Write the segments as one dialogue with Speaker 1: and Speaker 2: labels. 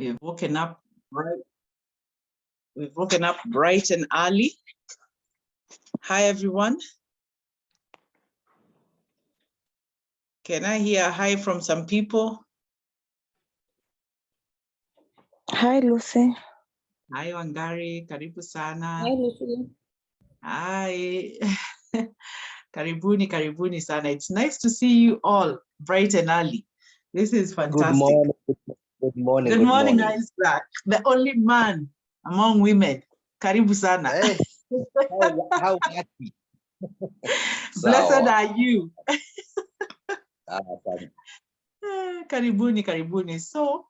Speaker 1: We've woken up bright and early. Hi, everyone. Can I hear hi from some people?
Speaker 2: Hi, Lucy.
Speaker 1: Hi, Wangari. Karibu sana.
Speaker 2: Hi, Lucy.
Speaker 1: Hi. Karibuni sana. It's nice to see you all bright and early. This is fantastic.
Speaker 3: Good morning.
Speaker 1: Good morning, Isaac, the only man among women. Karibu sana.
Speaker 3: Hey, how happy.
Speaker 1: Blessed are you. Karibuni. So,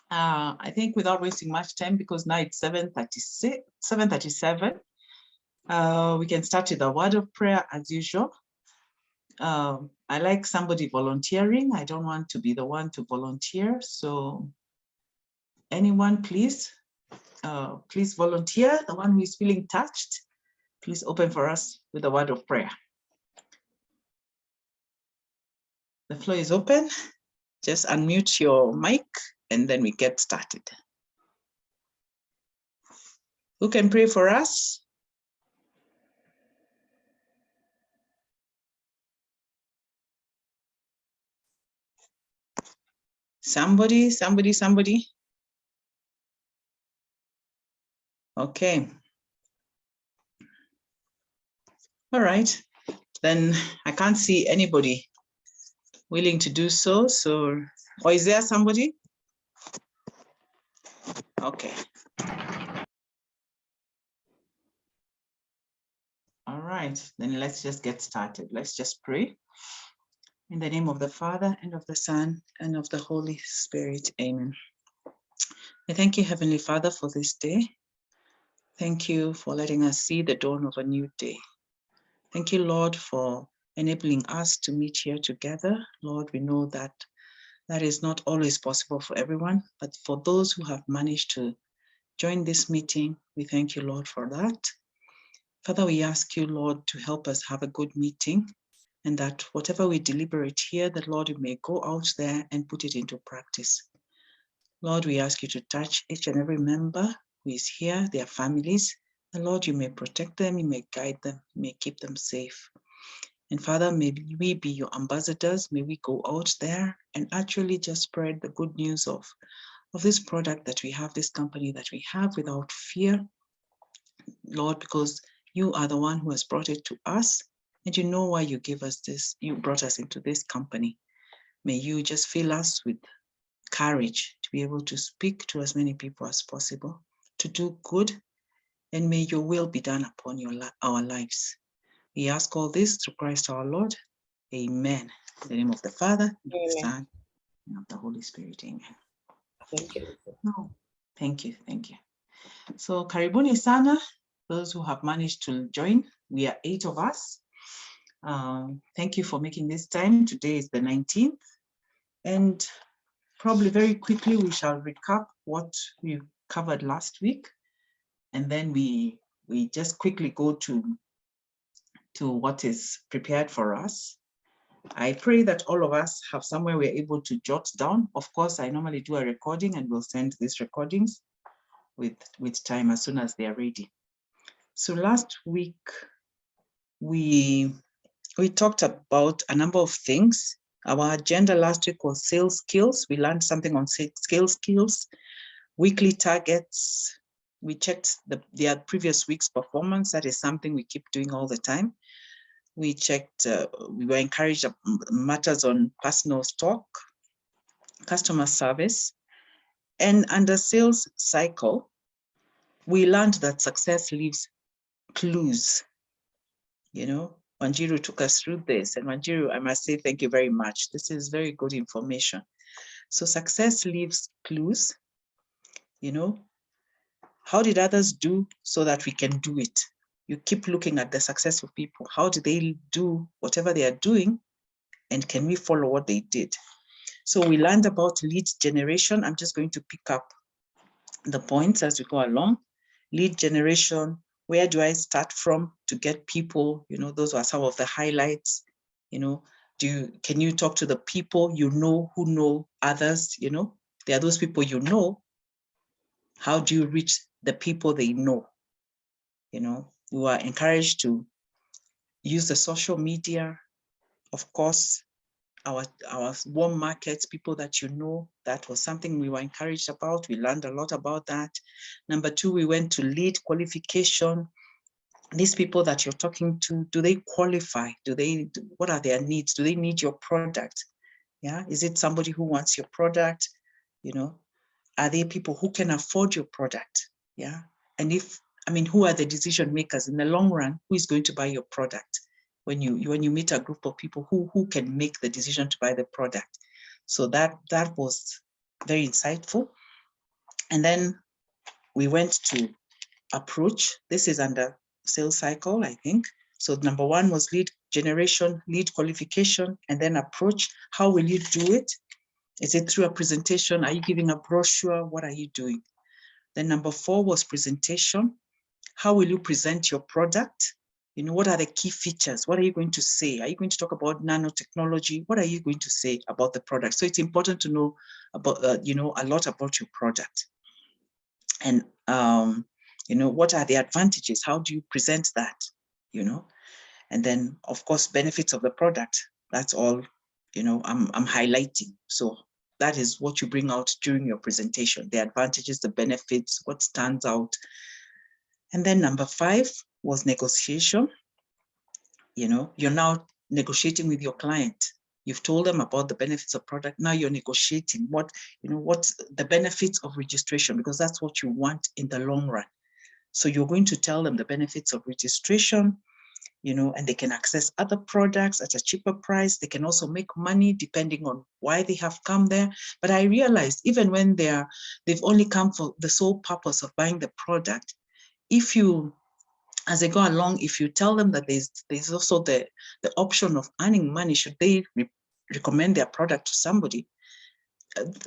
Speaker 1: I think without wasting much time, because now it's 7:37, we can start with a word of prayer as usual. I like somebody volunteering. I don't want to be the one to volunteer. So anyone, please volunteer. The one who is feeling touched, please open for us with a word of prayer. The floor is open. Just unmute your mic and then we get started. Who can pray for us? Somebody. Okay. All right. Then I can't see anybody willing to do so. Or is there somebody? Okay. All right, then let's just get started. Let's just pray. In the name of the Father, and of the Son, and of the Holy Spirit, amen. I thank you, Heavenly Father, for this day. Thank you for letting us see the dawn of a new day. Thank you, Lord, for enabling us to meet here together. Lord, we know that that is not always possible for everyone, but for those who have managed to join this meeting, we thank you, Lord, for that. Father, we ask you, Lord, to help us have a good meeting, and that whatever we deliberate here, that, Lord, we may go out there and put it into practice. Lord, we ask you to touch each and every member who is here, their families, and Lord, you may protect them, you may guide them, you may keep them safe. And Father, may we be your ambassadors, may we go out there and actually just spread the good news of this product that we have, this company that we have, without fear, Lord, because you are the one who has brought it to us, and you know why you gave us this. You brought us into this company. May you just fill us with courage to be able to speak to as many people as possible, to do good, and may your will be done upon our lives. We ask all this through Christ our Lord. Amen. In the name of the Father, and of the Son, and of the Holy Spirit. Amen.
Speaker 3: Thank you.
Speaker 1: Thank you. So karibuni sana, those who have managed to join. We are 8 of us. Thank you for making this time. Today is the 19th. And probably very quickly, we shall recap what we covered last week. And then we just quickly go to what is prepared for us. I pray that all of us have somewhere we're able to jot down. Of course, I normally do a recording and we'll send these recordings with time as soon as they are ready. So last week, we talked about a number of things. Our agenda last week was sales skills. We learned something on sales skills, weekly targets. We checked their previous week's performance. That is something we keep doing all the time. We checked, we were encouraged matters on personal stock, customer service, and under sales cycle, we learned that success leaves clues. You know, Wanjiru took us through this, and Wanjiru, I must say thank you very much. This is very good information. So success leaves clues. You know, how did others do so that we can do it? You keep looking at the successful people. How did they do whatever they are doing? And can we follow what they did? So we learned about lead generation. I'm just going to pick up the points as we go along. Lead generation, where do I start from to get people? You know, those are some of the highlights. You know, can you talk to the people you know who know others? You know, there are those people you know, How do you reach the people they know? You know, we were encouraged to use the social media, of course, our warm markets, people that you know. That was something we were encouraged about. We learned a lot about that. Number two, we went to lead qualification. These people that you're talking to, do they qualify? What are their needs? Do they need your product? Yeah, is it somebody who wants your product? You know, are they people who can afford your product? Yeah, and who are the decision makers in the long run? Who is going to buy your product? When you meet a group of people who can make the decision to buy the product. So that was very insightful. And then we went to approach. This is under sales cycle, I think. So number one was lead generation, lead qualification, and then approach. How will you do it? Is it through a presentation? Are you giving a brochure? What are you doing? Then number four was presentation. How will you present your product? You know, what are the key features? What are you going to say? Are you going to talk about nanotechnology? What are you going to say about the product? So it's important to know about, a lot about your product. And, what are the advantages? How do you present that? And then, of course, benefits of the product. That's all, I'm highlighting. So that is what you bring out during your presentation, the advantages, the benefits, what stands out. And then number five was negotiation. You're now negotiating with your client. You've told them about the benefits of product. Now you're negotiating what's the benefits of registration, because that's what you want in the long run. So you're going to tell them the benefits of registration, and they can access other products at a cheaper price. They can also make money depending on why they have come there. But I realized even when they've only come for the sole purpose of buying the product, as they go along, if you tell them that there's also the option of earning money, should they recommend their product to somebody,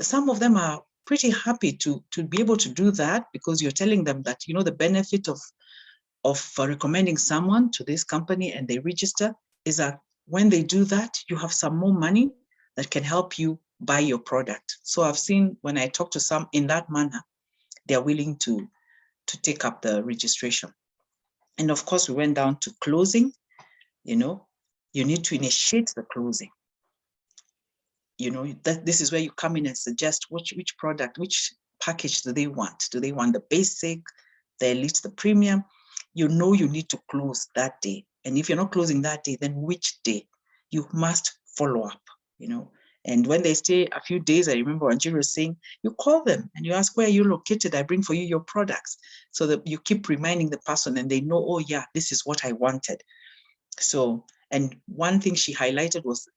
Speaker 1: some of them are pretty happy to be able to do that, because you're telling them that, the benefit of recommending someone to this company and they register is that when they do that, you have some more money that can help you buy your product. So I've seen when I talk to some in that manner, they're willing to take up the registration. And of course, we went down to closing. You need to initiate the closing. This is where you come in and suggest which product, which package do they want? Do they want the basic, the elite, the premium? You need to close that day. And if you're not closing that day, then which day? You must follow up, And when they stay a few days, I remember Anjiro was saying, you call them and you ask, where are you located? I bring for you your products. So that you keep reminding the person and they know, oh yeah, this is what I wanted. So, and one thing she highlighted was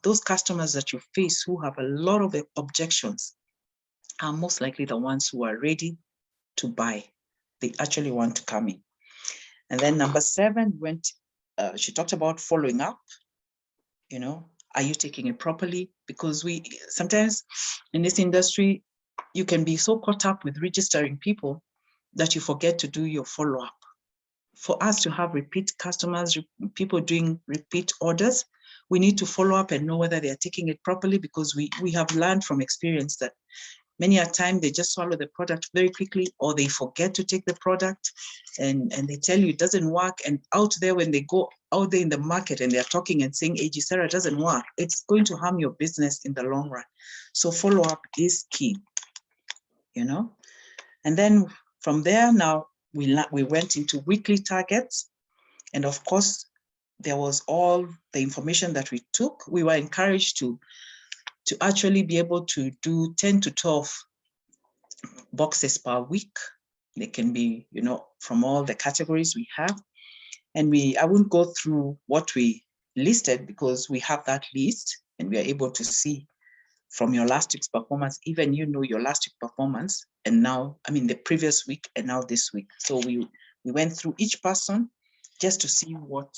Speaker 1: those customers that you face who have a lot of objections are most likely the ones who are ready to buy. They actually want to come in. And then number 7 she talked about following up. Are you taking it properly? Because sometimes in this industry, you can be so caught up with registering people that you forget to do your follow-up. For us to have repeat customers, people doing repeat orders, we need to follow up and know whether they are taking it properly, because we have learned from experience that many a time they just swallow the product very quickly, or they forget to take the product and they tell you it doesn't work. And out there, when they go out there in the market and they're talking and saying AgCera doesn't work, it's going to harm your business in the long run. So follow-up is key, And then from there, now we went into weekly targets. And of course, there was all the information that we took. We were encouraged to actually be able to do 10 to 12 boxes per week. They can be, from all the categories we have. And I won't go through what we listed, because we have that list and we are able to see from your last week's performance, even your last week performance, and now, the previous week and now this week. So we went through each person just to see what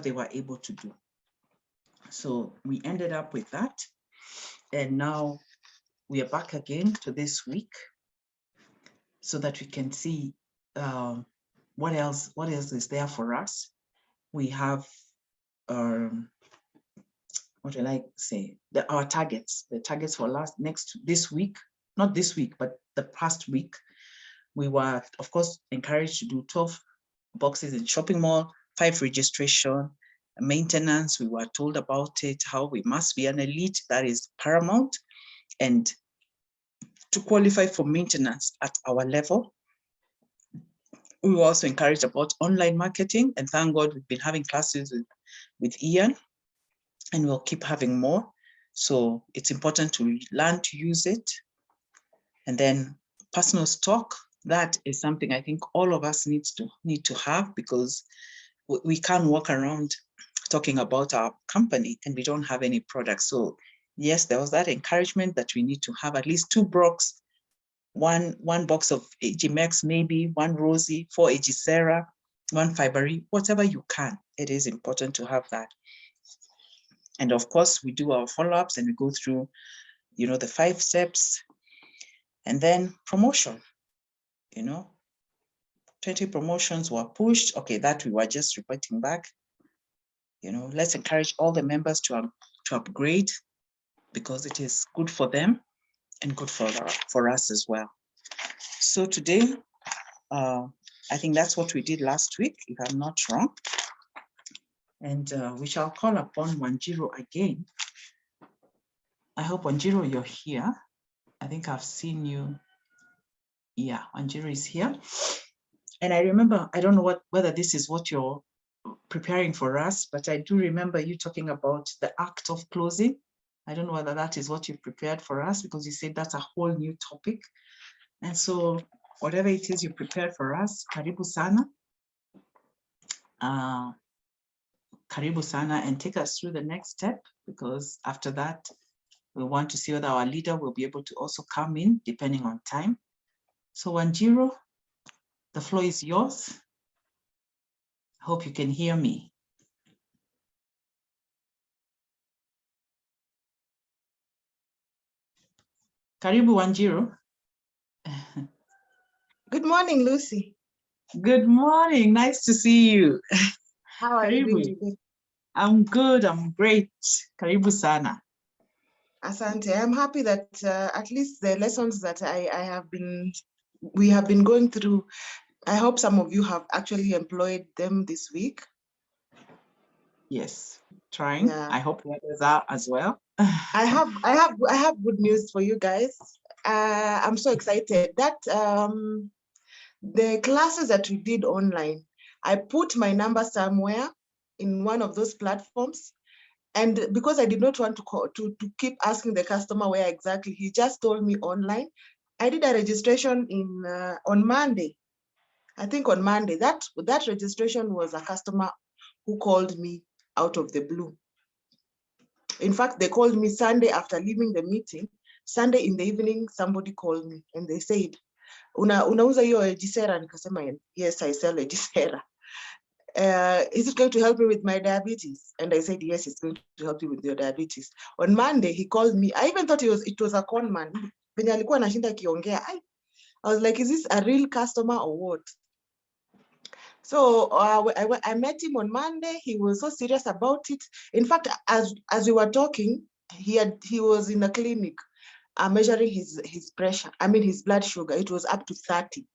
Speaker 1: they were able to do. So we ended up with that. And now we are back again to this week so that we can see what else is there for us. We have, what do I like say? Our targets, the targets for this week, not this week, but the past week. We were, of course, encouraged to do 12 boxes in shopping mall, 5 registration, maintenance. We were told about it, how we must be an elite, that is paramount. And to qualify for maintenance at our level, we were also encouraged about online marketing. And thank God we've been having classes with Ian, and we'll keep having more. So it's important to learn to use it. And then personal stock, that is something I think all of us need to have, because we can't walk around talking about our company and we don't have any products. So yes, there was that encouragement that we need to have at least 2 blocks, one box of AgMax, maybe 1 Rosie, 4 AgCera, 1 Fibery, whatever you can. It is important to have that. And of course, we do our follow-ups and we go through, the 5 steps. And then promotion, 20 promotions were pushed. Okay, that we were just reporting back. Let's encourage all the members to upgrade, because it is good for them and good for us as well. So today, I think that's what we did last week, if I'm not wrong. And we shall call upon Wanjiro again. I hope, Wanjiro, you're here. I think I've seen you. Yeah, Wanjiro is here. And I remember, I don't know whether this is what you're preparing for us, but I do remember you talking about the act of closing. I don't know whether that is what you've prepared for us, because you said that's a whole new topic. And so whatever it is you prepared for us, karibu sana. Karibu sana, and take us through the next step, because after that, we want to see whether our leader will be able to also come in, depending on time. So Wanjiro, the floor is yours. I hope you can hear me. Karibu, Wanjiro.
Speaker 4: Good morning, Lucy.
Speaker 1: Good morning. Nice to see you.
Speaker 4: How are you doing
Speaker 1: Karibu.
Speaker 4: today?
Speaker 1: I'm good. I'm great. Karibu sana.
Speaker 4: Asante. I'm happy that at least the lessons that we have been going through, I hope some of you have actually employed them this week.
Speaker 1: Yes, trying.
Speaker 4: Yeah.
Speaker 1: I hope the others are as well.
Speaker 4: I have good news for you guys. I'm so excited that the classes that we did online, I put my number somewhere in one of those platforms. And because I did not want to keep asking the customer where exactly, he just told me online. I did a registration on Monday. I think on Monday, that registration was a customer who called me out of the blue. In fact, they called me Sunday after leaving the meeting. Sunday in the evening, somebody called me and they said, unauza hiyo AgCera? Nikasema, yes, I sell AgCera. Is it going to help me with my diabetes? And I said, yes, it's going to help you with your diabetes. On Monday, he called me. I even thought it was a con man. I was like, is this a real customer or what? So I met him on Monday. He was so serious about it. In fact, as we were talking, he was in the clinic measuring his pressure. I mean, his blood sugar. It was up to 30.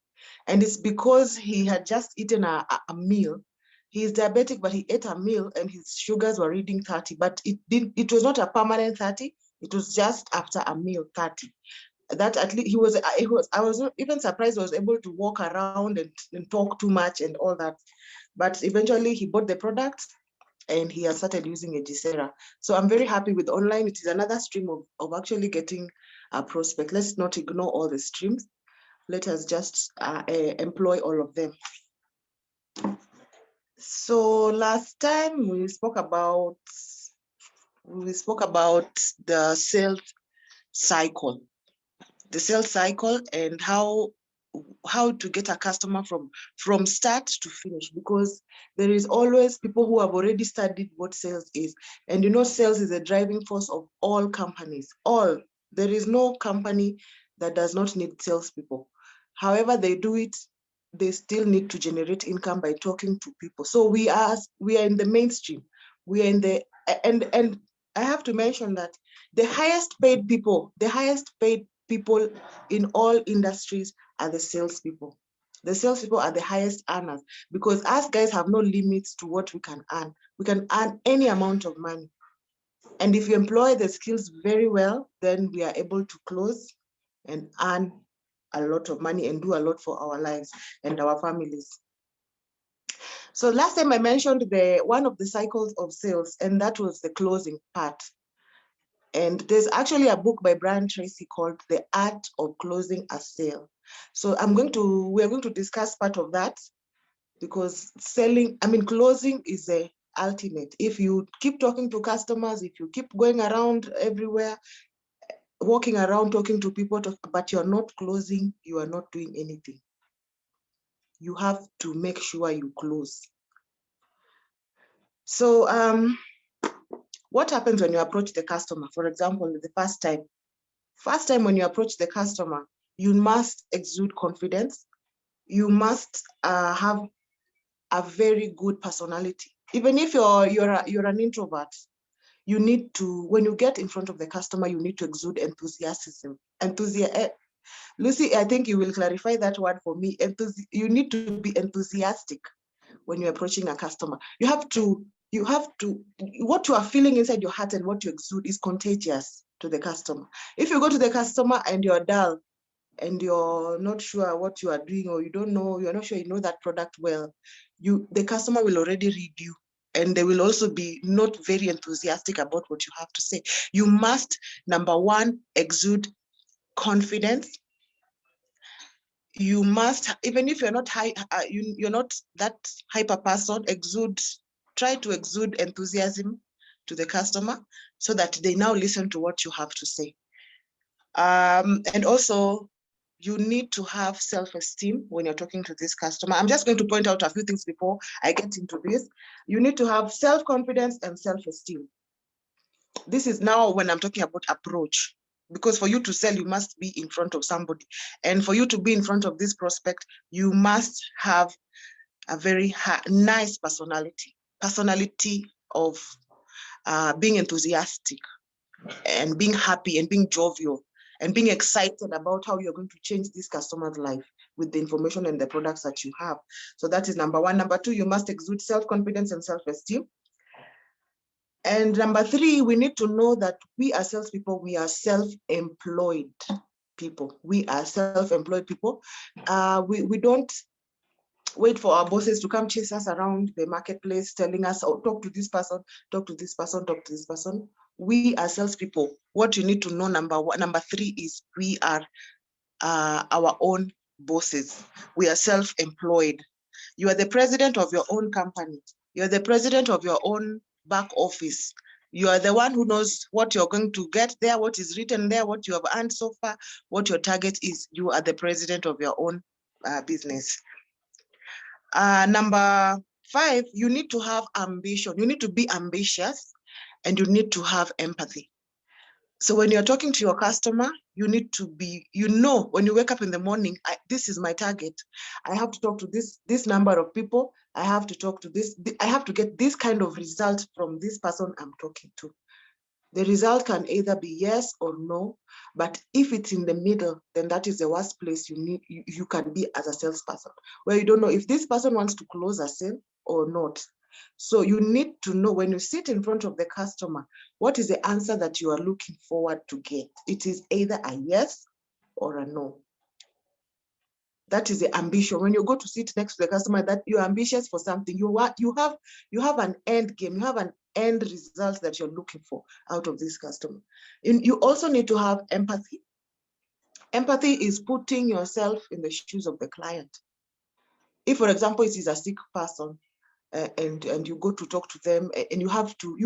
Speaker 4: And it's because he had just eaten a meal. He's diabetic, but he ate a meal and his sugars were reading 30, but it was not a permanent 30. It was just after a meal 30. That at least I was even surprised he was able to walk around and talk too much and all that. But eventually he bought the product and he has started using AgCera. So I'm very happy with online. It is another stream of actually getting a prospect. Let's not ignore all the streams. Let us just employ all of them. So last time we spoke about the sales cycle, and how to get a customer from start to finish, because there is always people who have already studied what sales is, and sales is a driving force of all companies. There is no company that does not need salespeople. However they do it, they still need to generate income by talking to people. So we are in the mainstream. We are in the and I have to mention that the highest paid people in all industries are the salespeople. The salespeople are the highest earners because us guys have no limits to what we can earn. We can earn any amount of money. And if you employ the skills very well, then we are able to close and earn a lot of money and do a lot for our lives and our families. So last time I mentioned one of the cycles of sales, and that was the closing part. And there's actually a book by Brian Tracy called The Art of Closing a Sale. So we're going to discuss part of that because closing is the ultimate. If you keep talking to customers, if you keep going around everywhere, walking around talking to people, but you're not closing, you are not doing anything. You have to make sure you close. So what happens when you approach the customer? For example, the first time when you approach the customer, you must exude confidence. You must have a very good personality. Even if you're an introvert, you need to, when you get in front of the customer, you need to exude enthusiasm. Lucy, I think you will clarify that word for me. You need to be enthusiastic when you're approaching a customer. You have to, what you are feeling inside your heart and what you exude is contagious to the customer. If you go to the customer and you're dull and you're not sure what you are doing, or you're not sure you know that product well, the customer will already read you, and they will also be not very enthusiastic about what you have to say. You must, number one, exude confidence. You must, even if you're not you're not that hyper person, try to exude enthusiasm to the customer so that they now listen to what you have to say. And also, you need to have self-esteem when you're talking to this customer. I'm just going to point out a few things before I get into this. You need to have self-confidence and self-esteem. This is now when I'm talking about approach, because for you to sell, you must be in front of somebody. And for you to be in front of this prospect, you must have a very nice personality of being enthusiastic and being happy and being jovial and being excited about how you're going to change this customer's life with the information and the products that you have. So that is number one. Number two, you must exude self-confidence and self-esteem. And number three, we need to know that we are salespeople, we are self-employed people. We are self-employed people. We don't wait for our bosses to come chase us around the marketplace telling us, oh, talk to this person, talk to this person, talk to this person. We are salespeople. What you need to know, number three, is we are our own bosses. We are self-employed. You are the president of your own company. You're the president of your own back office. You are the one who knows what you're going to get there, what is written there, what you have earned so far, what your target is. You are the president of your own business. Number five, you need to have ambition. You need to be ambitious and you need to have empathy. So when you're talking to your customer, you need to be, when you wake up in the morning, this is my target. I have to talk to this number of people. I have to talk to this. I have to get this kind of result from this person I'm talking to. The result can either be yes or no, but if it's in the middle, then that is the worst place you can be as a salesperson, where you don't know if this person wants to close a sale or not. So you need to know when you sit in front of the customer, what is the answer that you are looking forward to get? It is either a yes or a no. That is the ambition. When you go to sit next to the customer, that you're ambitious for something. You have an end game. You have an end result that you're looking for out of this customer. And you also need to have empathy. Empathy is putting yourself in the shoes of the client. If, for example, it is a sick person, and you go to talk to them, and you have to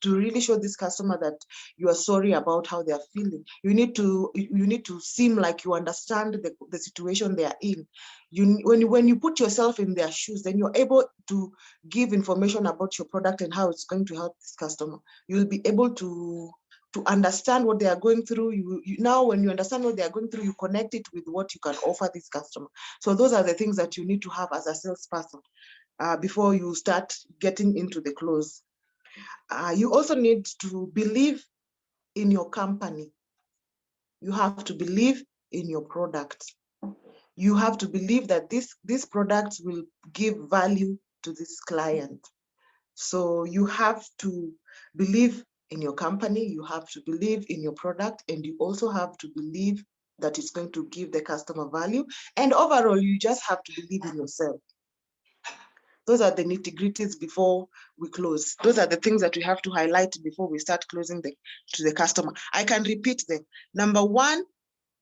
Speaker 4: really show this customer that you are sorry about how they are feeling. You need to seem like you understand the situation they are in. When you put yourself in their shoes, then you're able to give information about your product and how it's going to help this customer. You'll be able to understand what they are going through. Now, when you understand what they are going through, you connect it with what you can offer this customer. So those are the things that you need to have as a salesperson. Before you start getting into the close. You also need to believe in your company. You have to believe in your product. You have to believe that this product will give value to this client. So you have to believe in your company, you have to believe in your product, and you also have to believe that it's going to give the customer value. And overall, you just have to believe in yourself. Those are the nitty-gritties before we close. Those are the things that we have to highlight before we start closing to the customer. I can repeat them. Number one,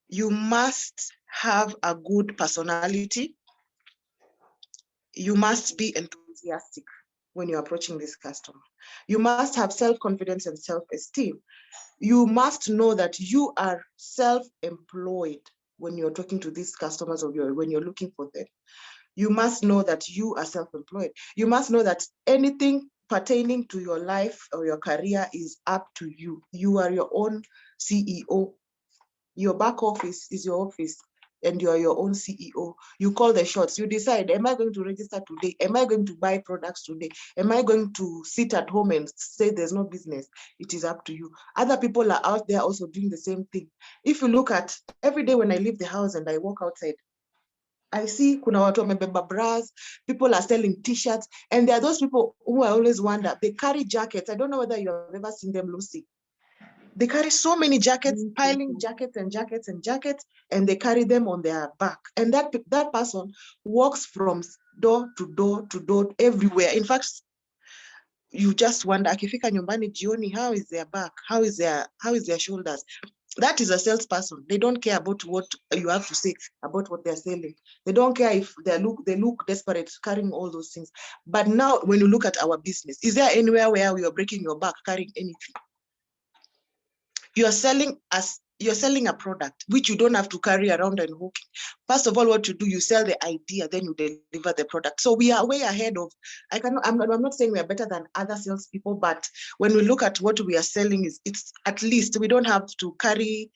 Speaker 4: you must have a good personality. You must be enthusiastic when you're approaching this customer. You must have self-confidence and self-esteem. You must know that you are self-employed when you're talking to these customers or when you're looking for them. You must know that you are self-employed. You must know that anything pertaining to your life or your career is up to you. You are your own CEO. Your back office is your office, and you are your own CEO. You call the shots. You decide, am I going to register today? Am I going to buy products today? Am I going to sit at home and say there's no business? It is up to you. Other people are out there also doing the same thing. If you look at every day when I leave the house and I walk outside, I see kuna watu wamebeba bras, people are selling t-shirts, and there are those people who I always wonder, they carry jackets. I don't know whether you have ever seen them, Lucy. They carry so many jackets, piling jackets and jackets and jackets, and they carry them on their back. And that person walks from door to door to door everywhere. In fact, you just wonder, akifika nyumbani jioni, how is their back? How is their shoulders? That is a salesperson. They don't care about what you have to say about what they're selling. They don't care if they look desperate carrying all those things. But now, when you look at our business, is there anywhere where we are breaking your back carrying anything? You're selling a product which you don't have to carry around and hook. First of all, what you do, you sell the idea, then you deliver the product. So we are way ahead of. I'm not saying we are better than other salespeople, but when we look at what we are selling, it's at least we don't have to carry.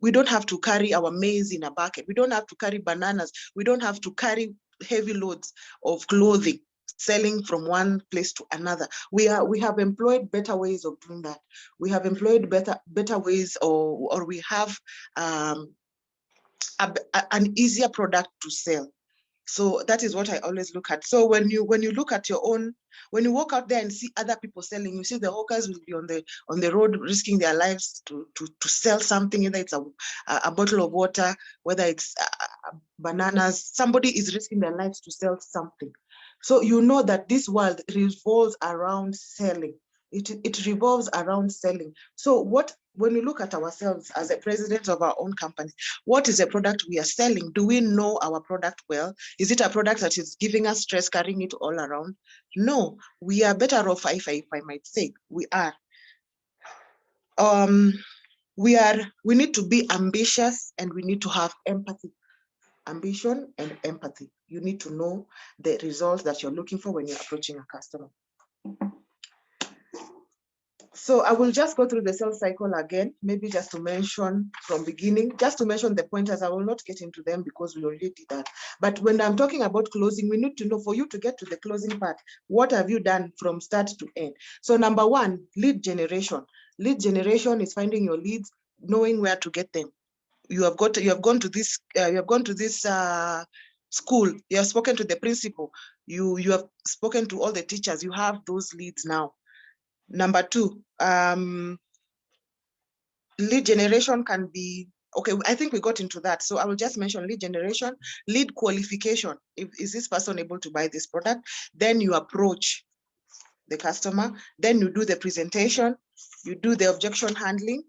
Speaker 4: We don't have to carry our maize in a bucket. We don't have to carry bananas. We don't have to carry heavy loads of clothing selling from one place to another. We have employed better ways of doing that. We have employed better ways, or we have an easier product to sell. So that is what I always look at. So when you look at your own, when you walk out there and see other people selling, you see the hawkers will be on the road risking their lives to sell something, either it's a bottle of water, whether it's bananas. Somebody is risking their lives to sell something. So you know that this world revolves around selling. It revolves around selling. So when we look at ourselves as a president of our own company, what is a product we are selling? Do we know our product well? Is it a product that is giving us stress carrying it all around? No, we are better off, if I might say. We are. We need to be ambitious, and we need to have empathy. Ambition and empathy. You need to know the results that you're looking for when you're approaching a customer. So I will just go through the sales cycle again, maybe just to mention from beginning, just to mention the pointers. I will not get into them because we already did that. But when I'm talking about closing, we need to know, for you to get to the closing part, what have you done from start to end? So number one, lead generation. Lead generation is finding your leads, knowing where to get them. You have gone to this school, you have spoken to the principal, you have spoken to all the teachers, you have those leads now. Number two, lead generation can be, okay, I think we got into that. So I will just mention lead generation, lead qualification. Is this person able to buy this product? Then you approach the customer, then you do the presentation, you do the objection handling,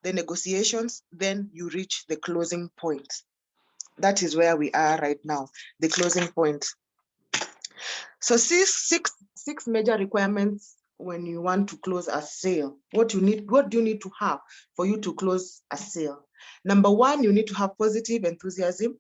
Speaker 4: the negotiations, then you reach the closing point. That is where we are right now, the closing point. So six major requirements when you want to close a sale. What do you need to have for you to close a sale? Number one, you need to have positive enthusiasm.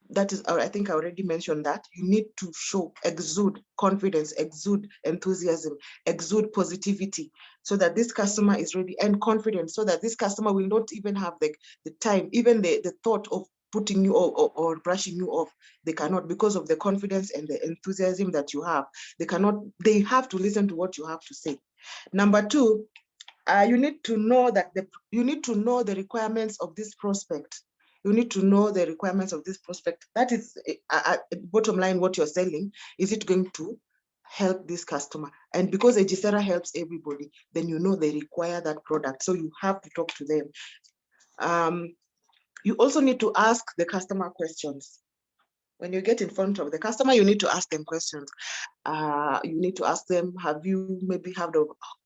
Speaker 4: That is, I think I already mentioned that. You need to exude confidence, exude enthusiasm, exude positivity, so that this customer is ready, and confidence, so that this customer will not even have the time, even the thought of putting you or brushing you off. They cannot, because of the confidence and the enthusiasm that you have. They have to listen to what you have to say. Number two, you need to know that you need to know the requirements of this prospect. You need to know the requirements of this prospect. That is bottom line, what you're selling. Is it going to help this customer? And because AgCera helps everybody, then you know they require that product. So you have to talk to them. You also need to ask the customer questions. When you get in front of the customer, you need to ask them questions. You need to ask them, have you maybe heard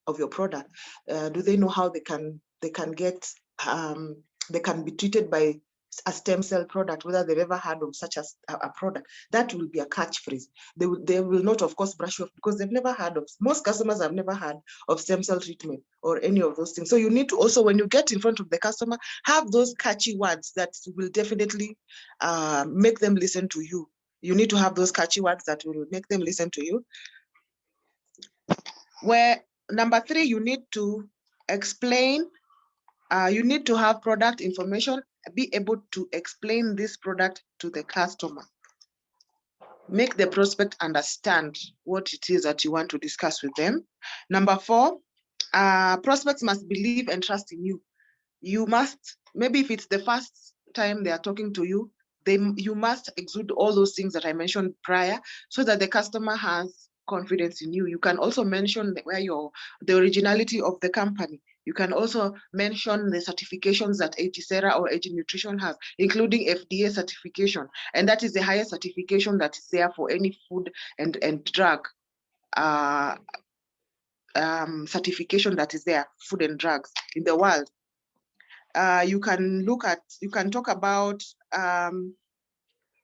Speaker 4: of your product? Do they know how they can get, they can be treated by a stem cell product, whether they've ever heard of such as a product? That will be a catchphrase. They will not, of course, brush you off because they've never heard of, most customers have never heard of stem cell treatment or any of those things. So you need to also, when you get in front of the customer, have those catchy words that will definitely make them listen to you. You need to have those catchy words that will make them listen to you. Where number 3, you need to explain. You need to have product information, be able to explain this product to the customer. Make the prospect understand what it is that you want to discuss with them. Number 4, prospects must believe and trust in you. You must, maybe if it's the first time they are talking to you, you must exude all those things that I mentioned prior so that the customer has confidence in you. You can also mention the originality of the company. You can also mention the certifications that AgCera or Ag Nutrition has, including FDA certification. And that is the highest certification that is there for any food and drug certification that is there, food and drugs in the world. You can talk about,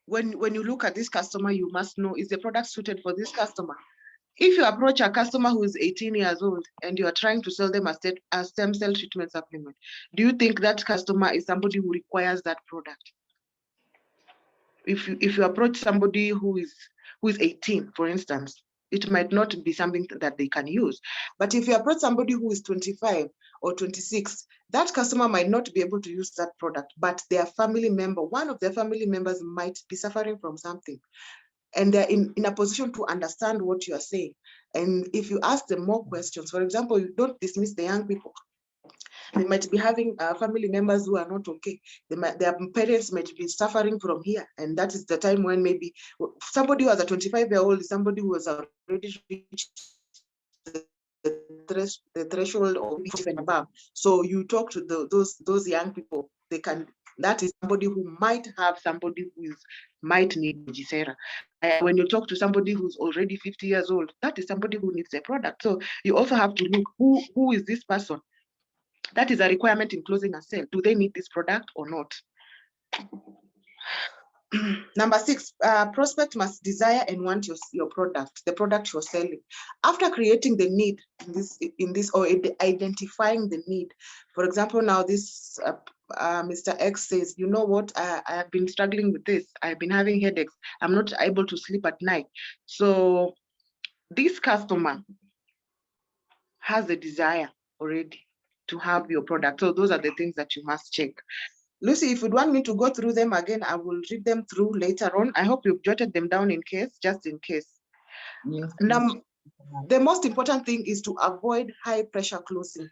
Speaker 4: when you look at this customer, you must know, is the product suited for this customer? If you approach a customer who is 18 years old and you are trying to sell them a stem cell treatment supplement, do you think that customer is somebody who requires that product? If you approach somebody who is 18, for instance, it might not be something that they can use. But if you approach somebody who is 25 or 26, that customer might not be able to use that product, but their family member, one of their family members might be suffering from something. And they're in a position to understand what you are saying. And if you ask them more questions, for example, you don't dismiss the young people. They might be having family members who are not okay. Their parents might be suffering from here. And that is the time when maybe somebody who was a 25-year-old is somebody who has already reached the threshold of and above. So you talk to those young people, that is somebody who might have somebody who might need AgCera. When you talk to somebody who's already 50 years old, that is somebody who needs a product. So you also have to look, who is this person? That is a requirement in closing a sale. Do they need this product or not? Number 6, prospect must desire and want your product, the product you're selling. After creating the need in this or identifying the need, for example, now this Mr. X says, you know what, I have been struggling with this. I've been having headaches. I'm not able to sleep at night. So this customer has a desire already to have your product. So those are the things that you must check. Lucy, if you'd want me to go through them again, I will read them through later on. I hope you've jotted them down just in case.
Speaker 1: Yes.
Speaker 4: The most important thing is to avoid high pressure closing.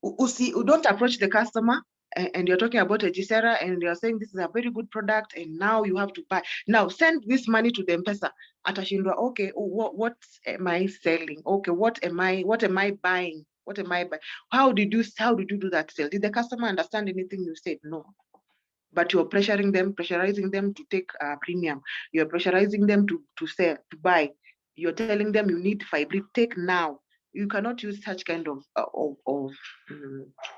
Speaker 4: Don't approach the customer and you're talking about AgCera and you're saying this is a very good product and now you have to buy. Now send this money to the M-Pesa. Atashindwa, okay, what am I selling? Okay, what am I buying? What am I buying? How did you do that sale? Did the customer understand anything you said? No. But you're pressurizing them to take a premium. You're pressurizing them to sell, to buy. You're telling them you need Fibri, take now. You cannot use such kind of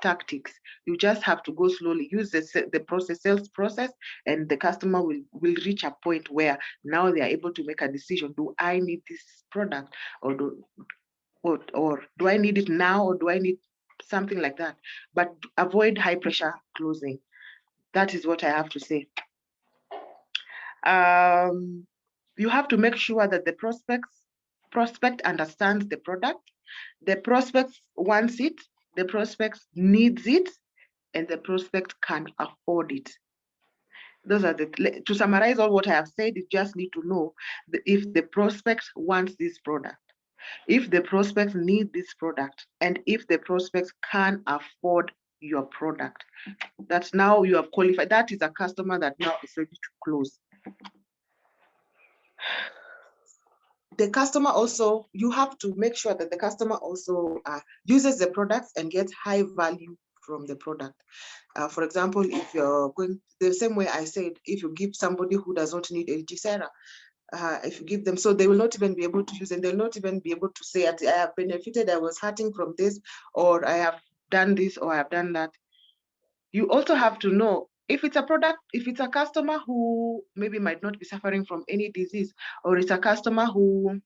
Speaker 4: tactics. You just have to go slowly. Use the sales process, and the customer will reach a point where now they are able to make a decision. Do I need this product, or do I need it now, or do I need something like that? But avoid high pressure closing. That is what I have to say. You have to make sure that the prospect understands the product. The prospect wants it, the prospect needs it, and the prospect can afford it. Those are to summarize all what I have said, you just need to know if the prospect wants this product. if the prospects need this product, and if the prospects can afford your product. That's now you have qualified. That is a customer that now is ready to close. The customer also, you have to make sure that the customer also uses the products and gets high value from the product. For example, if you're going the same way I said, if you give somebody who does not need AgCera, if you give them, so they will not even be able to use, and they'll not even be able to say, I have benefited, I was hurting from this, or I have done this, or I have done that. You also have to know if it's a product, if it's a customer who maybe might not be suffering from any disease, or it's a customer who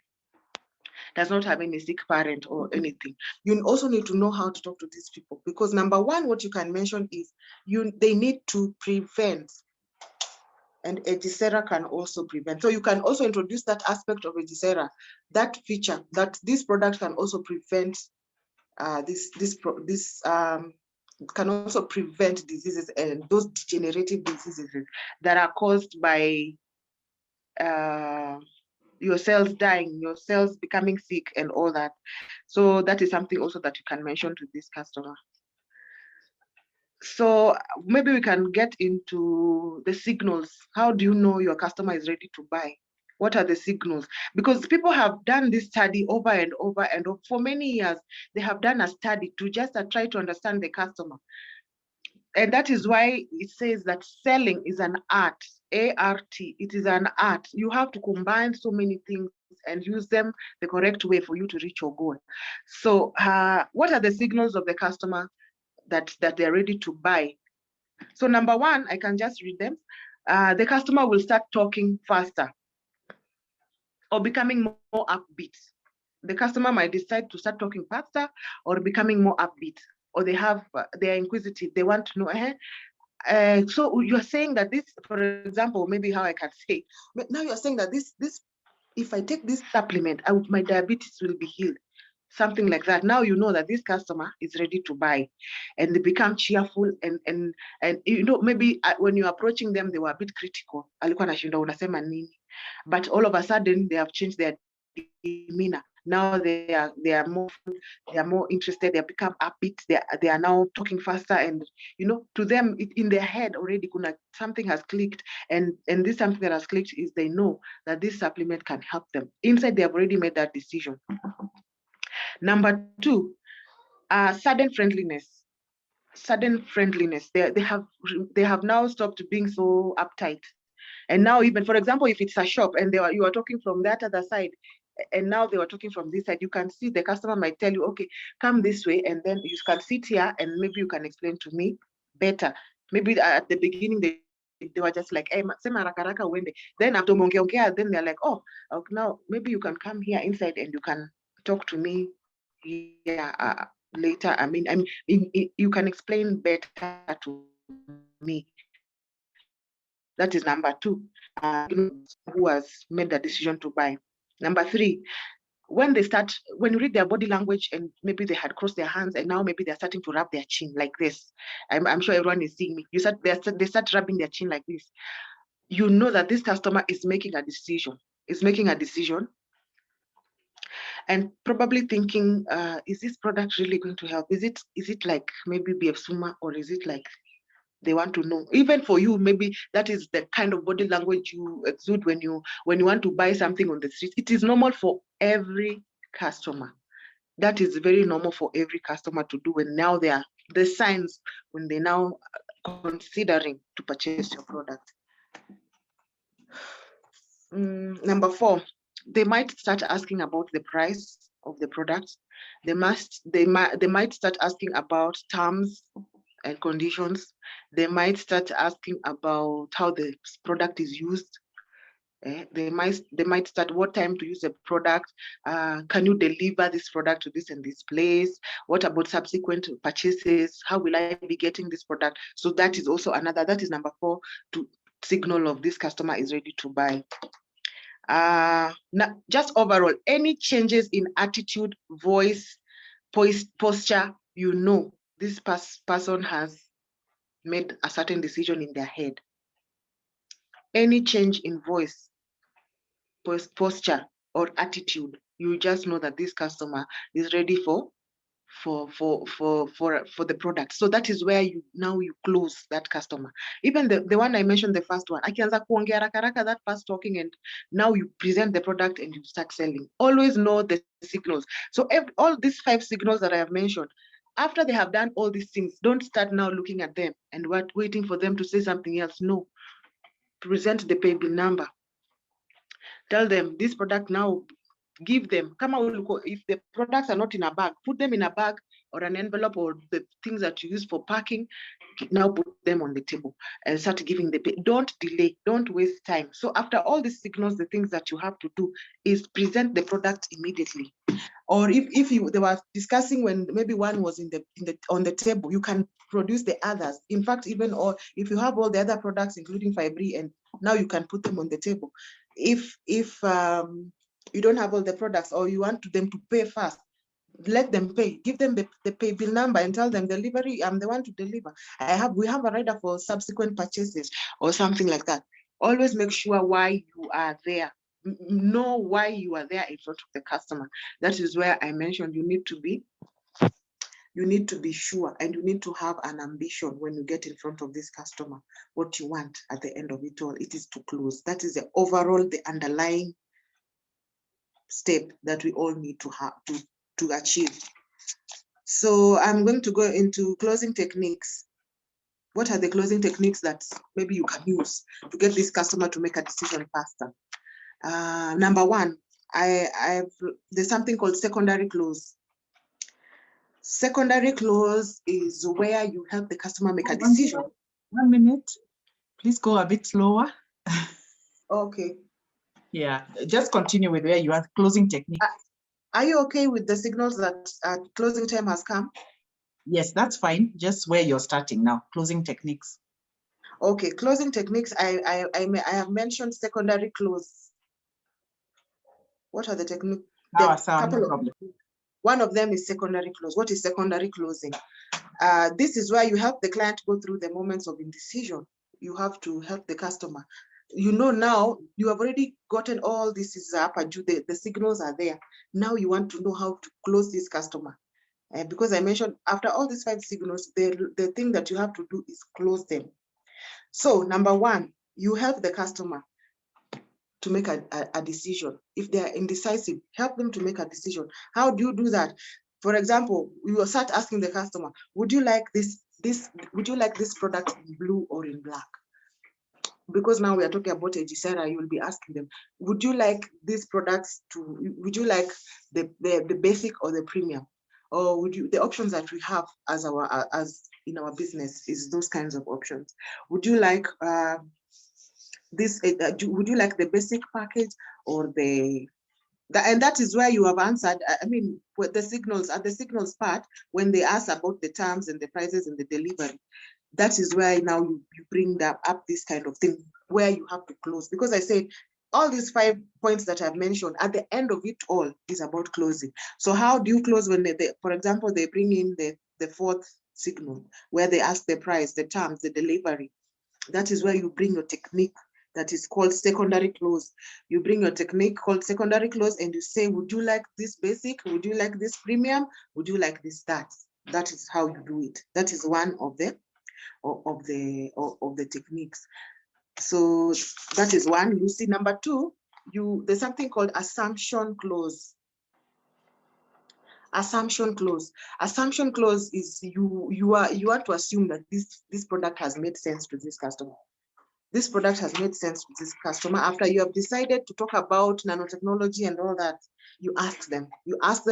Speaker 4: does not have any sick parent or anything. You also need to know how to talk to these people, because number one, what you can mention is they need to prevent, and AgCera can also prevent. So you can also introduce that aspect of AgCera, that feature, that this product can also prevent can also prevent diseases, and those degenerative diseases that are caused by your cells dying, your cells becoming sick and all that. So that is something also that you can mention to this customer. So maybe we can get into the signals. How do you know your customer is ready to buy? What are the signals? Because people have done this study over and over and over. For many years, they have done a study to just try to understand the customer. And that is why it says that selling is an art, A-R-T. It is an art. You have to combine so many things and use them the correct way for you to reach your goal. So what are the signals of the customer that they're ready to buy? So number one, I can just read them. The customer will start talking faster or becoming more upbeat. The customer might decide to start talking faster or becoming more upbeat, or they're inquisitive. They want to know. So you're saying that this, for example, maybe how I can say, but now you're saying that this, if I take this supplement, my diabetes will be healed. Something like that. Now you know that this customer is ready to buy, and they become cheerful and you know, maybe when you're approaching them, they were a bit critical. Alikuwa anashinda unasema nini? But all of a sudden they have changed their demeanor. Now they are more interested. They have become upbeat. They are now talking faster, and you know, to them in their head already something has clicked, and this something that has clicked is they know that this supplement can help them. Inside, they have already made that decision. Number two, sudden friendliness. Sudden friendliness. They have now stopped being so uptight. And now, even for example, if it's a shop and you are talking from that other side, and now they were talking from this side, you can see the customer might tell you, okay, come this way, and then you can sit here and maybe you can explain to me better. Maybe at the beginning they were just like, hey, sema haraka haraka uende. Then after mongeongea, then they're like, oh, okay, now maybe you can come here inside and you can talk to me later. I mean, you can explain better to me. That is number two, who has made the decision to buy. Number three, when you read their body language, and maybe they had crossed their hands and now maybe they're starting to rub their chin like this. I'm sure everyone is seeing me. They start rubbing their chin like this. You know that this customer is making a decision. And probably thinking, is this product really going to help? Is it like maybe BF Suma, or is it like they want to know? Even for you, maybe that is the kind of body language you exude when you want to buy something on the street. It is normal for every customer. That is very normal for every customer to do. And now there are the signs when they're now considering to purchase your product. Number four, they might start asking about the price of the product. They might start asking about terms and conditions. They might start asking about how the product is used. They might start what time to use the product. Can you deliver this product to this and this place? What about subsequent purchases? How will I be getting this product? So that is also that is number four, to signal of this customer is ready to buy. Now, just overall, any changes in attitude, voice, posture, you know this person has made a certain decision in their head. Any change in voice, posture, or attitude, You just know that this customer is ready for the product. So that is where you close that customer. Even the one I mentioned, the first one, akianza kuongea haraka haraka, that first talking, and now you present the product and you start selling. Always know the signals. So all these 5 signals that I have mentioned, after they have done all these things, don't start now looking at them and waiting for them to say something else. No, present the pay bill number. Tell them this product now. Give them, if the products are not in a bag, put them in a bag or an envelope, or the things that you use for packing, now put them on the table and start giving the pay. Don't delay, don't waste time. So after all these signals, the things that you have to do is present the product immediately. Or if they were discussing when maybe one was on the table, you can produce the others. In fact, even or if you have all the other products, including Fibri, and now you can put them on the table. If you don't have all the products, or you want them to pay fast, let them pay. Give them the pay bill number and tell them, delivery, I'm the one to deliver. We have a rider for subsequent purchases or something like that. Always make sure why you are there. Know why you are there in front of the customer. That is where I mentioned you need to be sure, and you need to have an ambition when you get in front of this customer. What you want at the end of it all, it is to close. That is the overall, the underlying step that we all need to have to achieve. So I'm going to go into closing techniques. What are the closing techniques that maybe you can use to get this customer to make a decision faster? Number one, there's something called secondary close. Secondary close is where you help the customer make a decision.
Speaker 1: 1 minute, please go a bit slower.
Speaker 4: Okay.
Speaker 1: Yeah, just continue with where you are. Closing technique.
Speaker 4: Are you okay with the signals that closing time has come?
Speaker 1: Yes, that's fine. Just where you're starting now. Closing techniques.
Speaker 4: Okay, closing techniques. I have mentioned secondary close. What are the techniques?
Speaker 1: No problem.
Speaker 4: One of them is secondary close. What is secondary closing? This is where you help the client go through the moments of indecision. You have to help the customer. You know, now you have already gotten all this is up, the signals are there. Now you want to know how to close this customer. Because I mentioned after all these 5 signals, the thing that you have to do is close them. So number one, you help the customer to make a decision. If they are indecisive, help them to make a decision. How do you do that? For example, we will start asking the customer, would you like this product in blue or in black? Because now we are talking about AgCera, you will be asking them, would you like these products would you like the basic or the premium? Or would you, the options that we have as in our business is those kinds of options. Would you like would you like the basic package or and that is where you have answered. I mean, with the signals, at the signals part, when they ask about the terms and the prices and the delivery, that is where now you bring up this kind of thing where you have to close. Because I said, all these 5 points that I've mentioned, at the end of it all is about closing. So how do you close when for example, they bring in the 4th signal where they ask the price, the terms, the delivery? That is where you bring your technique that is called secondary close. You bring your technique called secondary close and you say, would you like this basic? Would you like this premium? Would you like this that? That is how you do it. That is one of the techniques. So that is one, Lucy. Number 2, there's something called assumption close. Assumption close. Assumption close is you want to assume that this product has made sense to this customer. This product has made sense to this customer. After you have decided to talk about nanotechnology and all that, you ask them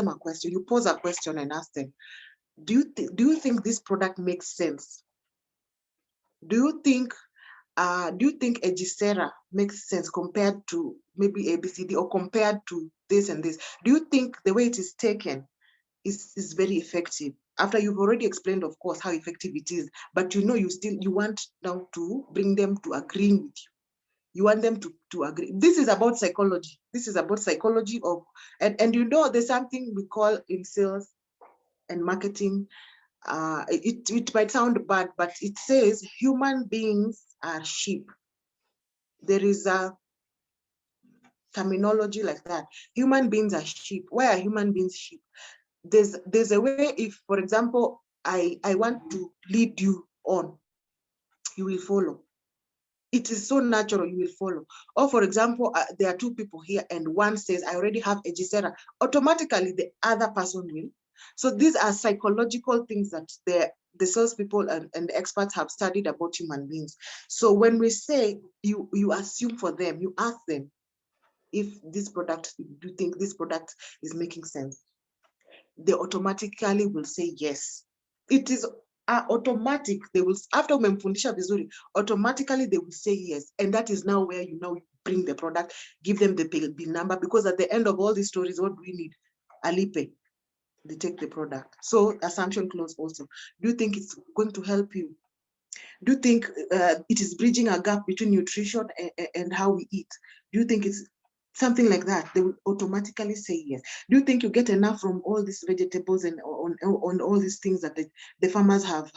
Speaker 4: a question. You pose a question and ask them, do you think this product makes sense? Do you think AgCera makes sense compared to maybe ABCD, or compared to this and this? Do you think the way it is taken is very effective? After you've already explained, of course, how effective it is, but you want now to bring them to agreeing with you. You want them to agree. This is about psychology. This is about psychology of, and you know, there's something we call in sales and marketing. It might sound bad, but it says human beings are sheep. There is a terminology like that. Human beings are sheep. Why are human beings sheep? There's a way, if, for example, I want to lead you on, you will follow. It is so natural, you will follow. Or for example, there are two people here and one says, I already have AgCera. Automatically, the other person will. So these are psychological things that the salespeople and the experts have studied about human beings. So when we say you assume for them, you ask them if this product, do you think this product is making sense? They automatically will say yes. It is automatic. They will, after umemfundisha vizuri, automatically they will say yes. And that is now where you now bring the product, give them the bill number, because at the end of all these stories, what do we need? Alipe. They take the product. So assumption clause also. Do you think it's going to help you? Do you think it is bridging a gap between nutrition and how we eat? Do you think it's something like that? They will automatically say yes. Do you think you get enough from all these vegetables and on all these things that the farmers have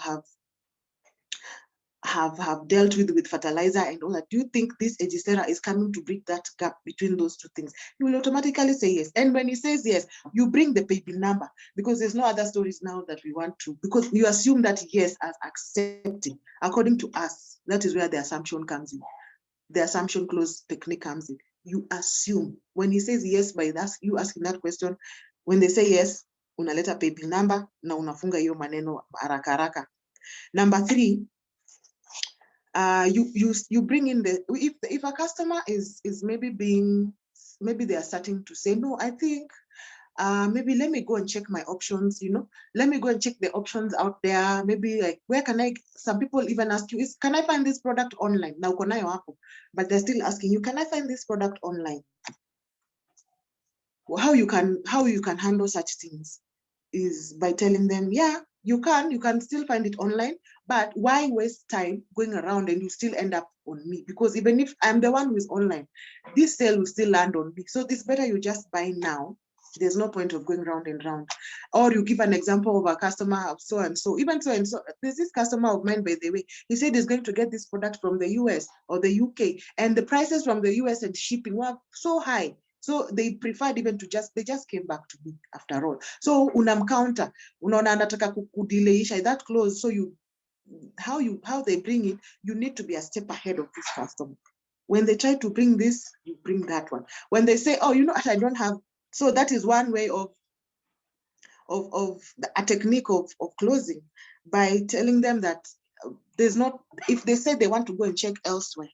Speaker 4: dealt with fertilizer and all that? Do you think this AgCera is coming to bridge that gap between those two things? You will automatically say yes. And when he says yes, you bring the baby number, because there's no other stories now that we want to, because you assume that yes as accepting according to us. That is where the assumption comes in. The assumption clause technique comes in. You assume. When he says yes by that, you asking that question. When they say yes, unaleta baby number na unafunga hiyo maneno haraka haraka. Number 3, you bring in the, if a customer is maybe they are starting to say, no, I think maybe let me go and check my options, let me go and check the options out there. Maybe like, where can I, some people even ask you, can I find this product online? Now, but they're still asking you, can I find this product online? How you can handle such things is by telling them, yeah, you can still find it online, but why waste time going around and you still end up on me? Because even if I'm the one who is online, this sale will still land on me. So it's better you just buy now. There's no point of going round and round. Or you give an example of a customer of so and so, even so and so. There's this customer of mine, by the way, he said he's going to get this product from the US or the UK, and the prices from the US and shipping were so high. So they preferred even they just came back to me after all. So unamcounter, unaona anataka kudelayisha that close. So how they bring it, you need to be a step ahead of this customer. When they try to bring this, you bring that one. When they say, oh, I don't have, so that is one way of a technique of closing, by telling them that there's not, if they say they want to go and check elsewhere,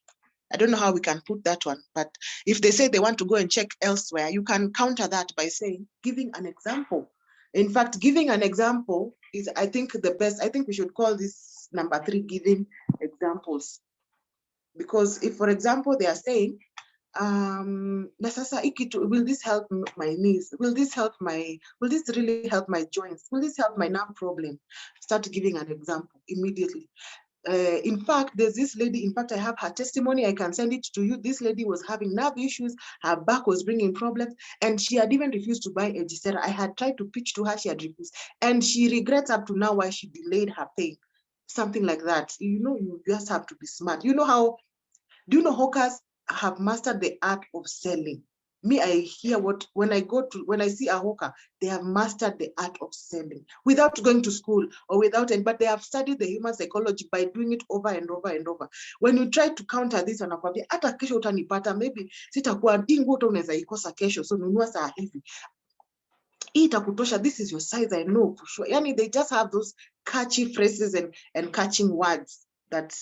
Speaker 4: I don't know how we can put that one, but if they say they want to go and check elsewhere, you can counter that by saying, giving an example. In fact, giving an example is, I think, the best. I think we should call this number 3, giving examples. Because if, for example, they are saying, will this help my knees? Will this really help my joints? Will this help my nerve problem? Start giving an example immediately. In fact, there's this lady, in fact, I have her testimony, I can send it to you. This lady was having nerve issues, her back was bringing problems, and she had even refused to buy AgCera. I had tried to pitch to her, she had refused, and she regrets up to now why she delayed her pay. Something like that. You just have to be smart. Do you know hawkers have mastered the art of selling? Me, I hear when I see a hawker, they have mastered the art of selling without going to school or but they have studied the human psychology by doing it over and over and over. When you try to counter this, wanakwambia hata kesho utanipata, maybe sitakuwa ingo unaweza ikosa kesho, so nunua saa hivi. Itakutosha, this is your size, I know for sure. Yani, they just have those catchy phrases and catching words that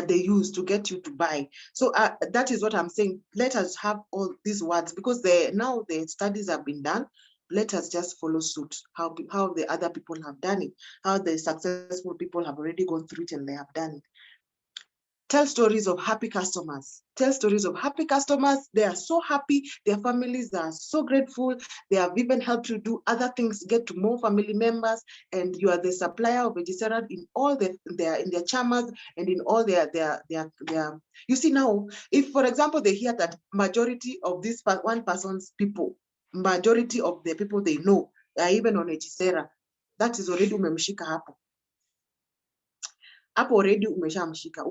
Speaker 4: they use to get you to buy. So that is what I'm saying. Let us have all these words, because now the studies have been done. Let us just follow suit, how the other people have done it, how the successful people have already gone through it and they have done it. Tell stories of happy customers. Tell stories of happy customers. They are so happy. Their families are so grateful. They have even helped you do other things, get to more family members, and you are the supplier of AgCera in all in their chamas and in all their. You see now, if for example they hear that majority of this one person's people, majority of the people they know are even on AgCera, that is already umemshika hapo. Already umeshamshika.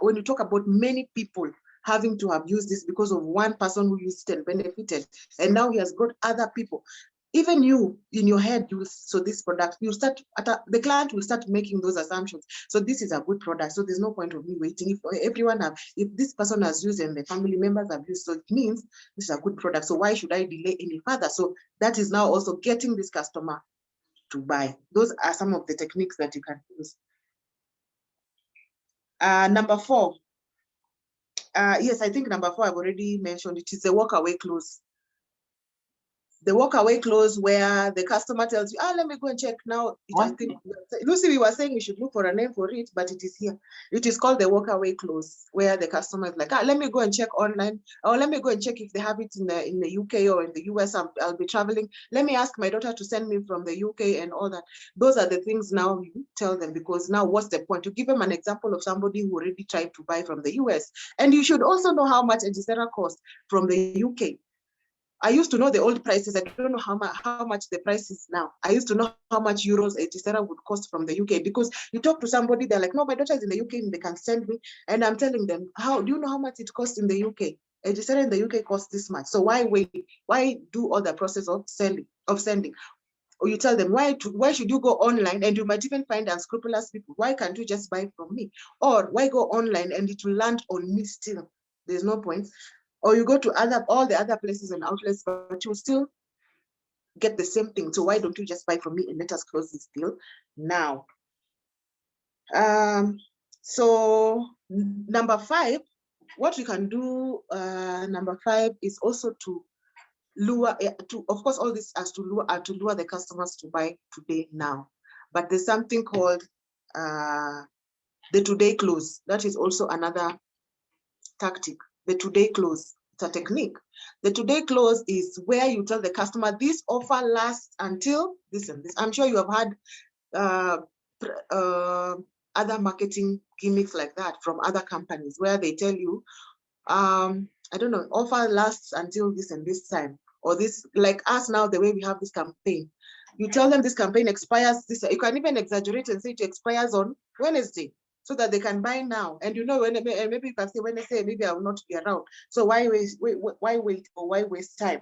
Speaker 4: When you talk about many people having to have used this because of one person who used it and benefited, and now he has brought other people. Even you, in your head, so this product, you start, the client will start making those assumptions. So this is a good product. So there's no point of me waiting. If everyone if this person has used and the family members have used, so it means this is a good product. So why should I delay any further? So that is now also getting this customer to buy. Those are some of the techniques that you can use. Number 4. Yes, I think number 4 I've already mentioned. It is a walk away clause. The walk away clause where the customer tells you, let me go and check now. I think, Lucy, we were saying we should look for a name for it, but it is here. It is called the walk away clause, where the customer is like, let me go and check online, or let me go and check if they have it in the UK or in the US. I'll be traveling. Let me ask my daughter to send me from the UK and all that. Those are the things now you tell them, because now what's the point? You give them an example of somebody who already tried to buy from the US. And you should also know how much AgCera costs from the UK. I used to know the old prices. I don't know how much the price is now. I used to know how much euros AgCera would cost from the UK, because you talk to somebody, they're like, no, my daughter is in the UK and they can send me. And I'm telling them, how do you know how much it costs in the UK? AgCera in the UK costs this much. So why wait? Why do all the process of sending? Or you tell them, why should you go online, and you might even find unscrupulous people. Why can't you just buy from me? Or why go online and it will land on me still? There's no point. Or you go to all the other places and outlets, but you still get the same thing. So why don't you just buy from me and let us close this deal now? So number 5, what you can do, number 5 is also to lure, of course, all this has to lure the customers to buy today now. But there's something called the today clause. That is also another tactic. The today clause, it's a technique. The today clause is where you tell the customer this offer lasts until this and this. I'm sure you have had other marketing gimmicks like that from other companies, where they tell you, I don't know, offer lasts until this and this time, or this, like us now, the way we have this campaign. You tell them this campaign expires this. You can even exaggerate and say it expires on Wednesday, so that they can buy now. And you know, when maybe you can say Wednesday, maybe I will not be around. So why wait or why waste time?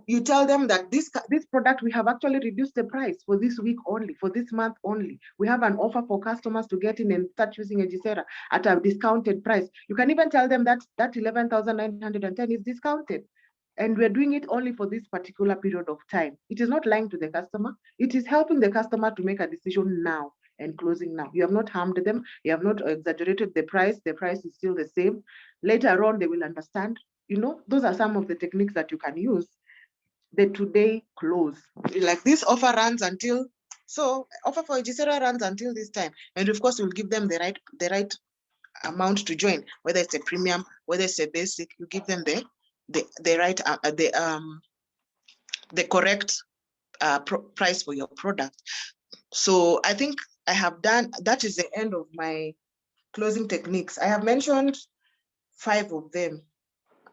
Speaker 4: You tell them that this product, we have actually reduced the price for this week only, for this month only. We have an offer for customers to get in and start using AgCera at a discounted price. You can even tell them that 11,910 is discounted. And we're doing it only for this particular period of time. It is not lying to the customer. It is helping the customer to make a decision now and closing now. You have not harmed them. You have not exaggerated the price. The price is still the same. Later on, they will understand. You know, those are some of the techniques that you can use. The today close. Like this offer runs until, so offer for AgCera runs until this time. And of course, you'll give them the right amount to join, whether it's a premium, whether it's a basic, you give them the right, the correct price for your product. So I think I have done, that is the end of my closing techniques. I have mentioned 5 of them.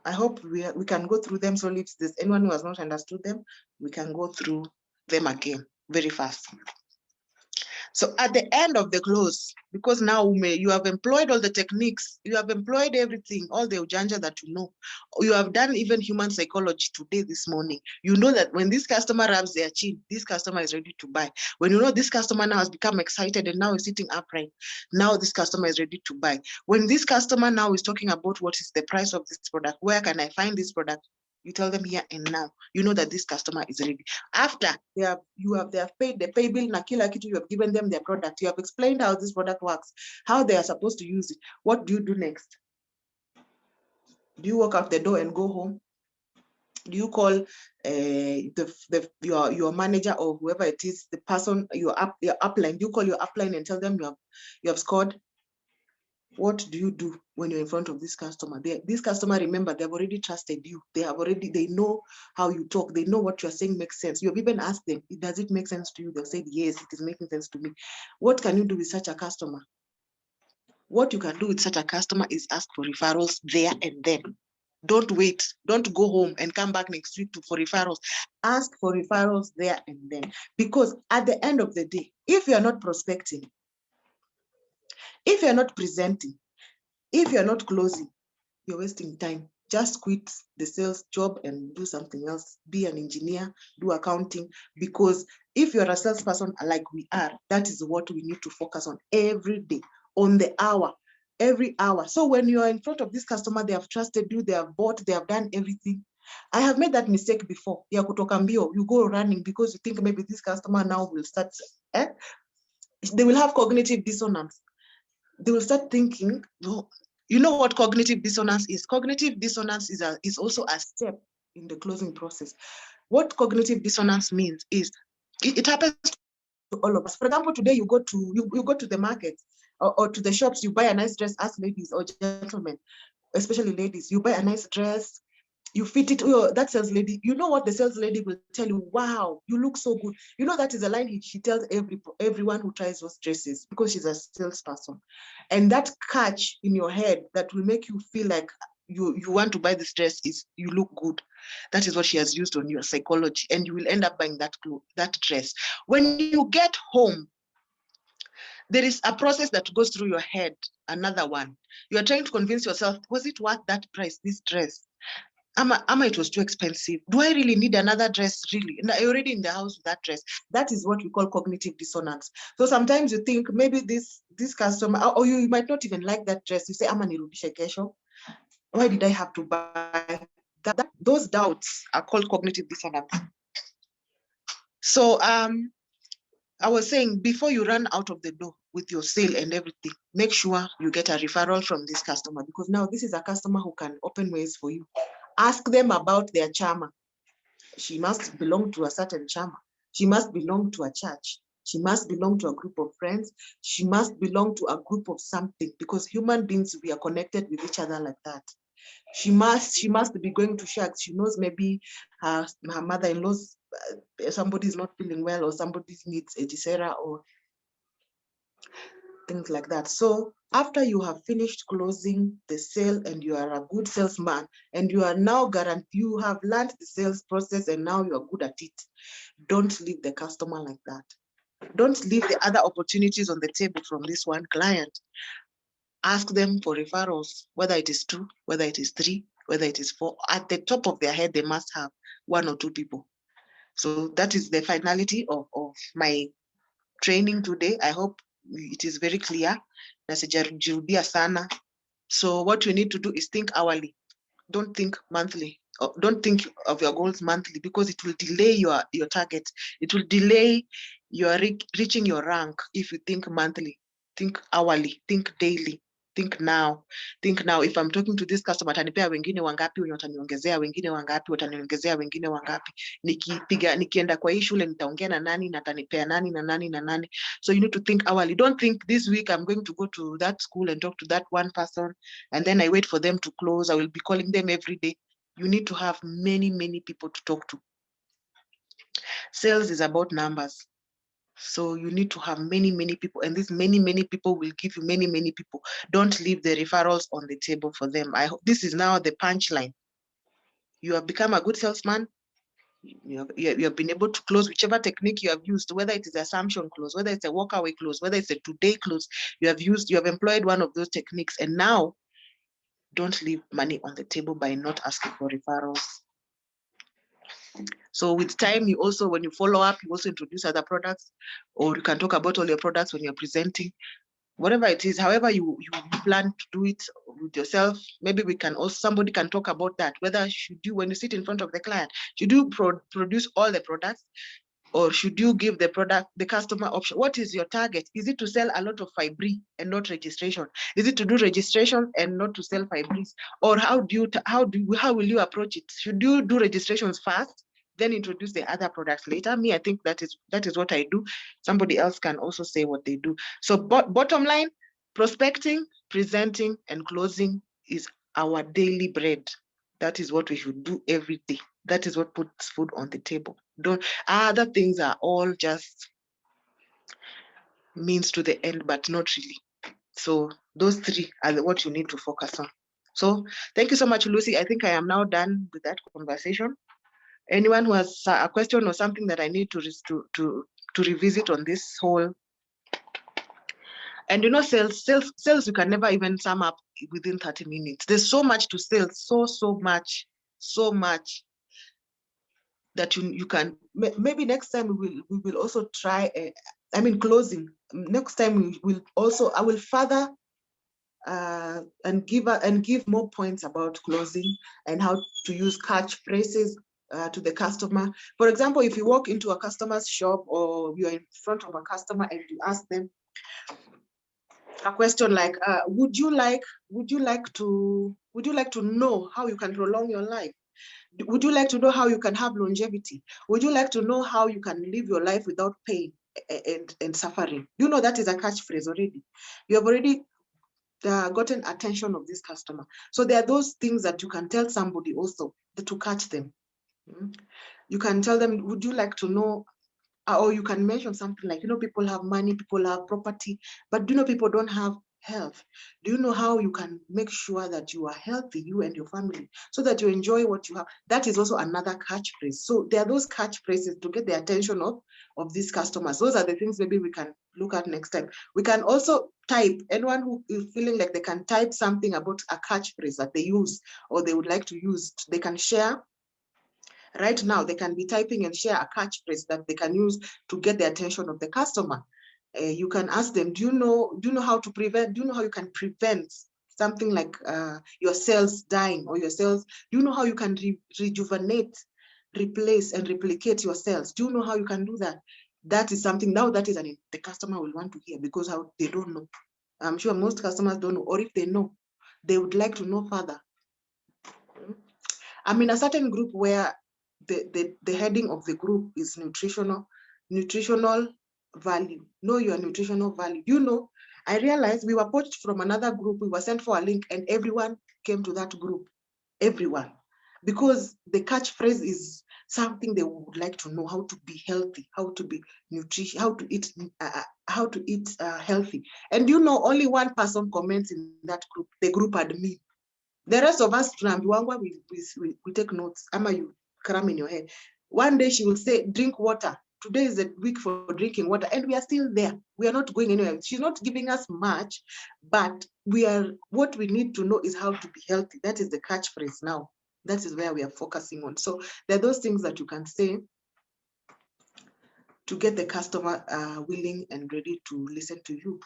Speaker 4: I hope we can go through them. So if there's anyone who has not understood them, we can go through them again very fast. So at the end of the close, because now you have employed all the techniques, you have employed everything, all the ujanja that you know, you have done even human psychology today, this morning. You know that when this customer rubs their chin, this customer is ready to buy. When you know this customer now has become excited and now is sitting upright, now this customer is ready to buy. When this customer now is talking about what is the price of this product, where can I find this product? You tell them here and now. You know that this customer is ready. After they have paid the pay bill, nakila kitu, you have given them their product. You have explained how this product works, how they are supposed to use it. What do you do next? Do you walk out the door and go home? Do you call your manager or whoever it is, the person, your upline? Do you call your upline and tell them you have scored? What do you do when you're in front of this customer? This customer, remember, they've already trusted you. They know how you talk. They know what you're saying makes sense. You have even asked them, does it make sense to you? They've said, yes, it is making sense to me. What can you do with such a customer? What you can do with such a customer is ask for referrals there and then. Don't wait. Don't go home and come back next week for referrals. Ask for referrals there and then. Because at the end of the day, if you're not prospecting, if you're not presenting, If you're not closing, you're wasting time. Just quit the sales job and do something else. Be an engineer, do accounting, because if you're a salesperson like we are, that is what we need to focus on every day, on the hour, every hour. So when you are in front of this customer, they have trusted you, they have bought, they have done everything. I have made that mistake before. Ya kutoka mbio, you go running because you think maybe this customer now will start, they will have cognitive dissonance. They will start thinking, well, you know what cognitive dissonance is? Cognitive dissonance is also a step in the closing process. What cognitive dissonance means is it happens to all of us. For example, today you go to the market or to the shops, you buy a nice dress as ladies or gentlemen, especially ladies. You buy a nice dress, you fit it. That sales lady, you know what the sales lady will tell you? Wow, you look so good. You know that is a line she tells everyone who tries those dresses, because she's a salesperson. And that catch in your head that will make you feel like you want to buy this dress is you look good. That is what she has used on your psychology, and you will end up buying that dress. When you get home, there is a process that goes through your head. Another one, you are trying to convince yourself, was it worth that price, this dress? Ama it was too expensive. Do I really need another dress? Really? And I already in the house with that dress. That is what we call cognitive dissonance. So sometimes you think maybe this customer, or you might not even like that dress. You say, ama nirudishe kesho. Why did I have to buy that? Those doubts are called cognitive dissonance. So I was saying, before you run out of the door with your sale and everything, make sure you get a referral from this customer, because now this is a customer who can open ways for you. Ask them about their charmer. She must belong to a certain charmer. She must belong to a church. She must belong to a group of friends. She must belong to a group of something, because human beings, we are connected with each other like that. She must be going to shacks. She knows maybe her mother-in-law's, somebody is not feeling well, or somebody needs AgCera or things like that. So after you have finished closing the sale and you are a good salesman, and you are now you have learned the sales process and now you are good at it, don't leave the customer like that. Don't leave the other opportunities on the table from this one client. Ask them for referrals, whether it is 2, whether it is 3, whether it is 4. At the top of their head, they must have 1 or 2 people. So that is the finality of my training today. I hope it is very clear. Nasijarudia sana. So what you need to do is think hourly. Don't think monthly. Don't think of your goals monthly, because it will delay your target. It will delay your reaching your rank if you think monthly. Think hourly. Think daily. Think now. Think now. If I'm talking to this customer, atanipea wengine wangapi, wenye wataniongezea wengine wangapi, wataniongezea wengine wangapi. Nikienda kwa hii shule nitaongea na nani, na atanipea nani na nani na nani. So you need to think hourly. Don't think this week I'm going to go to that school and talk to that one person, and then I wait for them to close. I will be calling them every day. You need to have many, many people to talk to. Sales is about numbers. So you need to have many, many people, and these many, many people will give you many, many people. Don't leave the referrals on the table for them. I hope this is now the punchline. You have become a good salesman. You have been able to close whichever technique you have used, whether it is assumption close, whether it's a walkaway close, whether it's a today close. You have employed one of those techniques, and now don't leave money on the table by not asking for referrals. So with time, you also, when you follow up, you also introduce other products, or you can talk about all your products when you're presenting, whatever it is, however you plan to do it with yourself. Maybe somebody can talk about that, whether should you, when you sit in front of the client, should you produce all the products, or should you give the customer option? What is your target? Is it to sell a lot of Fibri and not registration? Is it to do registration and not to sell Fibris? Or how will you approach it? Should you do registrations first, then introduce the other products later? Me, I think that is what I do. Somebody else can also say what they do. So bottom line, prospecting, presenting, and closing is our daily bread. That is what we should do every day. That is what puts food on the table. Other things are all just means to the end, but not really. So those 3 are what you need to focus on. So thank you so much, Lucy. I think I am now done with that conversation. Anyone who has a question or something that I need to revisit on this whole And you know, sales, you can never even sum up within 30 minutes. There's so much to sell, so much that you can, maybe next time we will also try, closing. Next time I will further and give more points about closing and how to use catchphrases to the customer. For example, if you walk into a customer's shop or you're in front of a customer and you ask them a question like, would you like to know how you can prolong your life? Would you like to know how you can have longevity? Would you like to know how you can live your life without pain and suffering? You know, that is a catchphrase already. You have already gotten attention of this customer. So there are those things that you can tell somebody also to catch them. You can tell them, would you like to know, or you can mention something like, you know, people have money, people have property, but do you know people don't have health? Do you know how you can make sure that you are healthy, you and your family, so that you enjoy what you have? That is also another catchphrase. So there are those catchphrases to get the attention of these customers. Those are the things maybe we can look at next time. We can also type, anyone who is feeling like they can type something about a catchphrase that they use or they would like to use, they can share. Right now, they can be typing and share a catchphrase that they can use to get the attention of the customer. You can ask them, do you know how to prevent, do you know how you can prevent something like your cells dying or your cells? Do you know how you can rejuvenate, replace and replicate your cells? Do you know how you can do that? That is something, now that is the customer will want to hear, because how they don't know. I'm sure most customers don't know, or if they know, they would like to know further. I'm in a certain group where the heading of the group is nutritional value. Know your nutritional value. You know, I realized we were poached from another group. We were sent for a link and everyone came to that group. Everyone. Because the catchphrase is something they would like to know, how to be healthy, how to be nutritious, how to eat healthy. And you know, only one person comments in that group, the group admin. The rest of us, we take notes. Ama, you cram in your head. One day she will say, drink water. Today is a week for drinking water, and we are still there. We are not going anywhere. She's not giving us much, but what we need to know is how to be healthy. That is the catchphrase now. That is where we are focusing on. So there are those things that you can say to get the customer willing and ready to listen to you.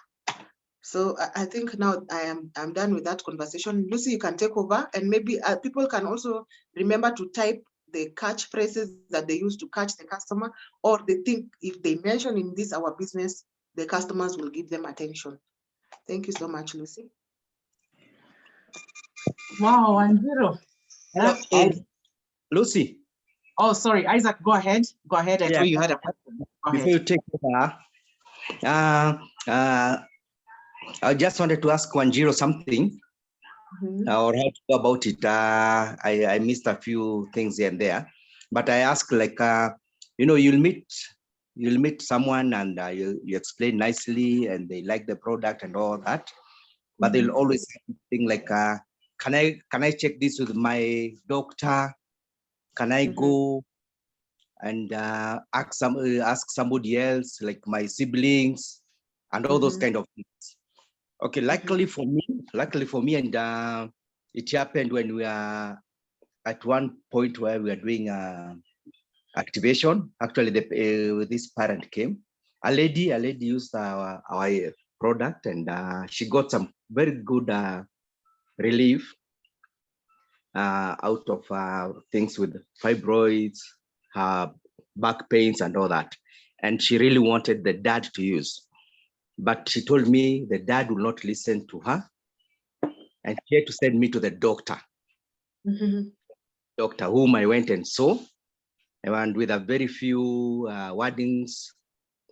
Speaker 4: So I think now I'm done with that conversation. Lucy, you can take over, and maybe people can also remember to type the catchphrases that they use to catch the customer, or they think if they mention in this our business, the customers will give them attention. Thank you so much, Lucy.
Speaker 1: Wow, Andrew.
Speaker 3: Hello, Lucy.
Speaker 1: Oh, sorry, Isaac, go ahead. Go ahead. I thought you had a question.
Speaker 3: Before you take over, I just wanted to ask Wanjiro something, or how to go about it. I missed a few things here and there, but I asked, like, you know, you'll meet someone and you explain nicely and they like the product and all that, but they'll always think like, can I check this with my doctor? Can I go and ask somebody else, like my siblings and all those kind of things? Okay, luckily for me, and it happened when we are at one point where we are doing activation. Actually, this parent came. A lady used our product, and she got some very good relief out of things with fibroids, back pains, and all that. And she really wanted the dad to use. But she told me the dad will not listen to her, and she had to send me to the doctor. Doctor whom I went and saw, and with a very few wordings,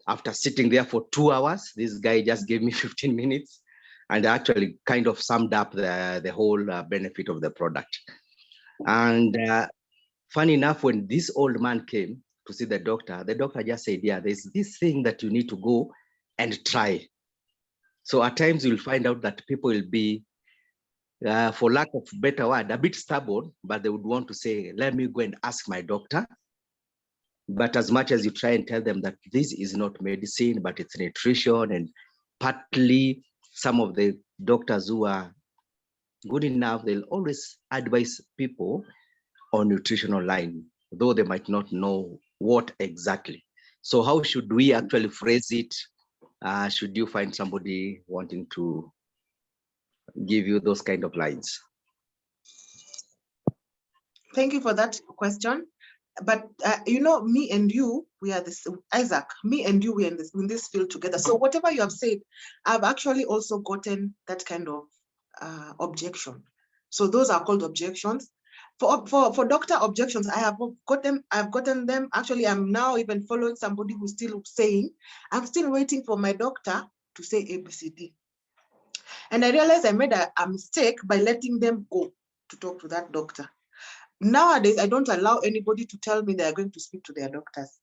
Speaker 3: after sitting there for 2 hours, this guy just gave me 15 minutes and actually kind of summed up the whole benefit of the product. And funny enough, when this old man came to see the doctor just said, yeah, there's this thing that you need to go and try. So at times you'll find out that people will be, for lack of better word, a bit stubborn, but they would want to say, let me go and ask my doctor. But as much as you try and tell them that this is not medicine, but it's nutrition, and partly some of the doctors who are good enough, they'll always advise people on nutritional line, though they might not know what exactly. So how should we actually phrase it? Should you find somebody wanting to give you those kind of lines?
Speaker 4: Thank you for that question. But you know, me and you, we are this, Isaac, me and you, we are in this field together. So whatever you have said, I've actually also gotten that kind of objection. So those are called objections. For doctor objections, I've gotten them. Actually, I'm now even following somebody who's still saying, I'm still waiting for my doctor to say ABCD. And I realized I made a mistake by letting them go to talk to that doctor. Nowadays, I don't allow anybody to tell me they are going to speak to their doctors.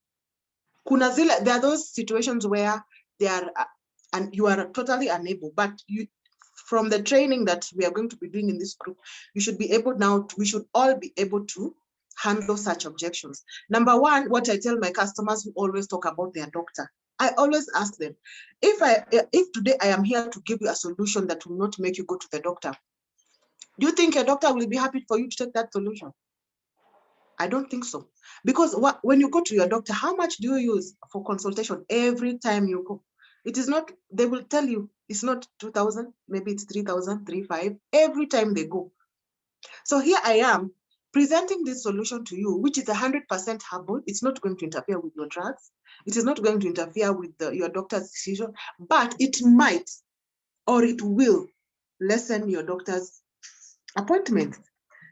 Speaker 4: There are those situations where they are, and you are totally unable, but you, from the training that we are going to be doing in this group, you should be able now, we should all be able to handle such objections. Number one, what I tell my customers who always talk about their doctor, I always ask them, if today I am here to give you a solution that will not make you go to the doctor, do you think your doctor will be happy for you to take that solution? I don't think so. Because when you go to your doctor, how much do you use for consultation every time you go? It is not, they will tell you, it's not 2,000, maybe it's 3,000, 3,500, every time they go. So here I am presenting this solution to you, which is 100% herbal. It's not going to interfere with your drugs. It is not going to interfere with your doctor's decision, but it might, or it will lessen your doctor's appointment,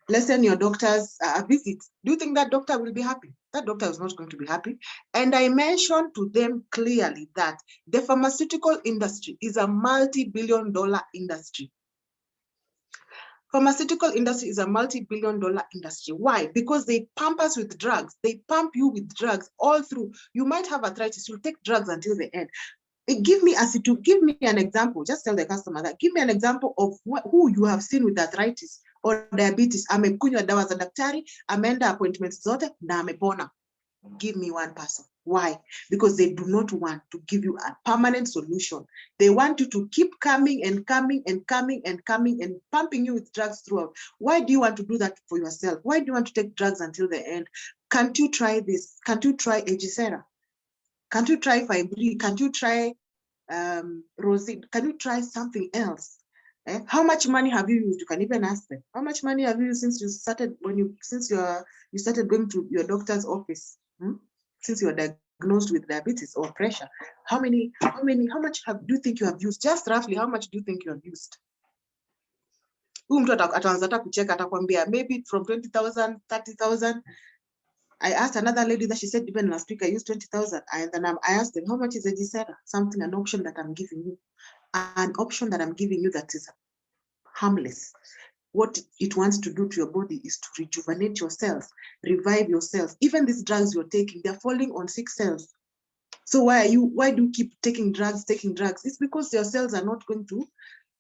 Speaker 4: lessen your doctor's visit. Do you think that doctor will be happy? That doctor is not going to be happy. And I mentioned to them clearly that the pharmaceutical industry is a multi-billion-dollar industry. Pharmaceutical industry is a multi-billion-dollar industry. Why? Because they pump us with drugs. They pump you with drugs all through. You might have arthritis. You'll take drugs until the end. Give me an example. Just tell the customer that. Give me an example of who you have seen with arthritis or diabetes. Amekunywa dawa za daktari, ameenda appointments zote na amepona. Give me one person. Why? Because they do not want to give you a permanent solution. They want you to keep coming and coming and coming and coming and pumping you with drugs throughout. Why do you want to do that for yourself? Why do you want to take drugs until the end? Can't you try this? Can't you try AgCera? Can't you try Fibri? Can't you try Rosin? Can you try something else? How much money have you used? You can even ask them. How much money have you used since you started you started going to your doctor's office? Since you are diagnosed with diabetes or pressure, how much do you think you have used? Just roughly, how much do you think you have used? Maybe from 20,000, 30,000. I asked another lady that she said, even last week I used 20,000. And then I asked them, how much is AgCera? An option that I'm giving you. An option that I'm giving you that is harmless. What it wants to do to your body is to rejuvenate your cells, revive your cells. Even these drugs you're taking, they're falling on sick cells. So why do you keep taking drugs? It's because your cells are not going to,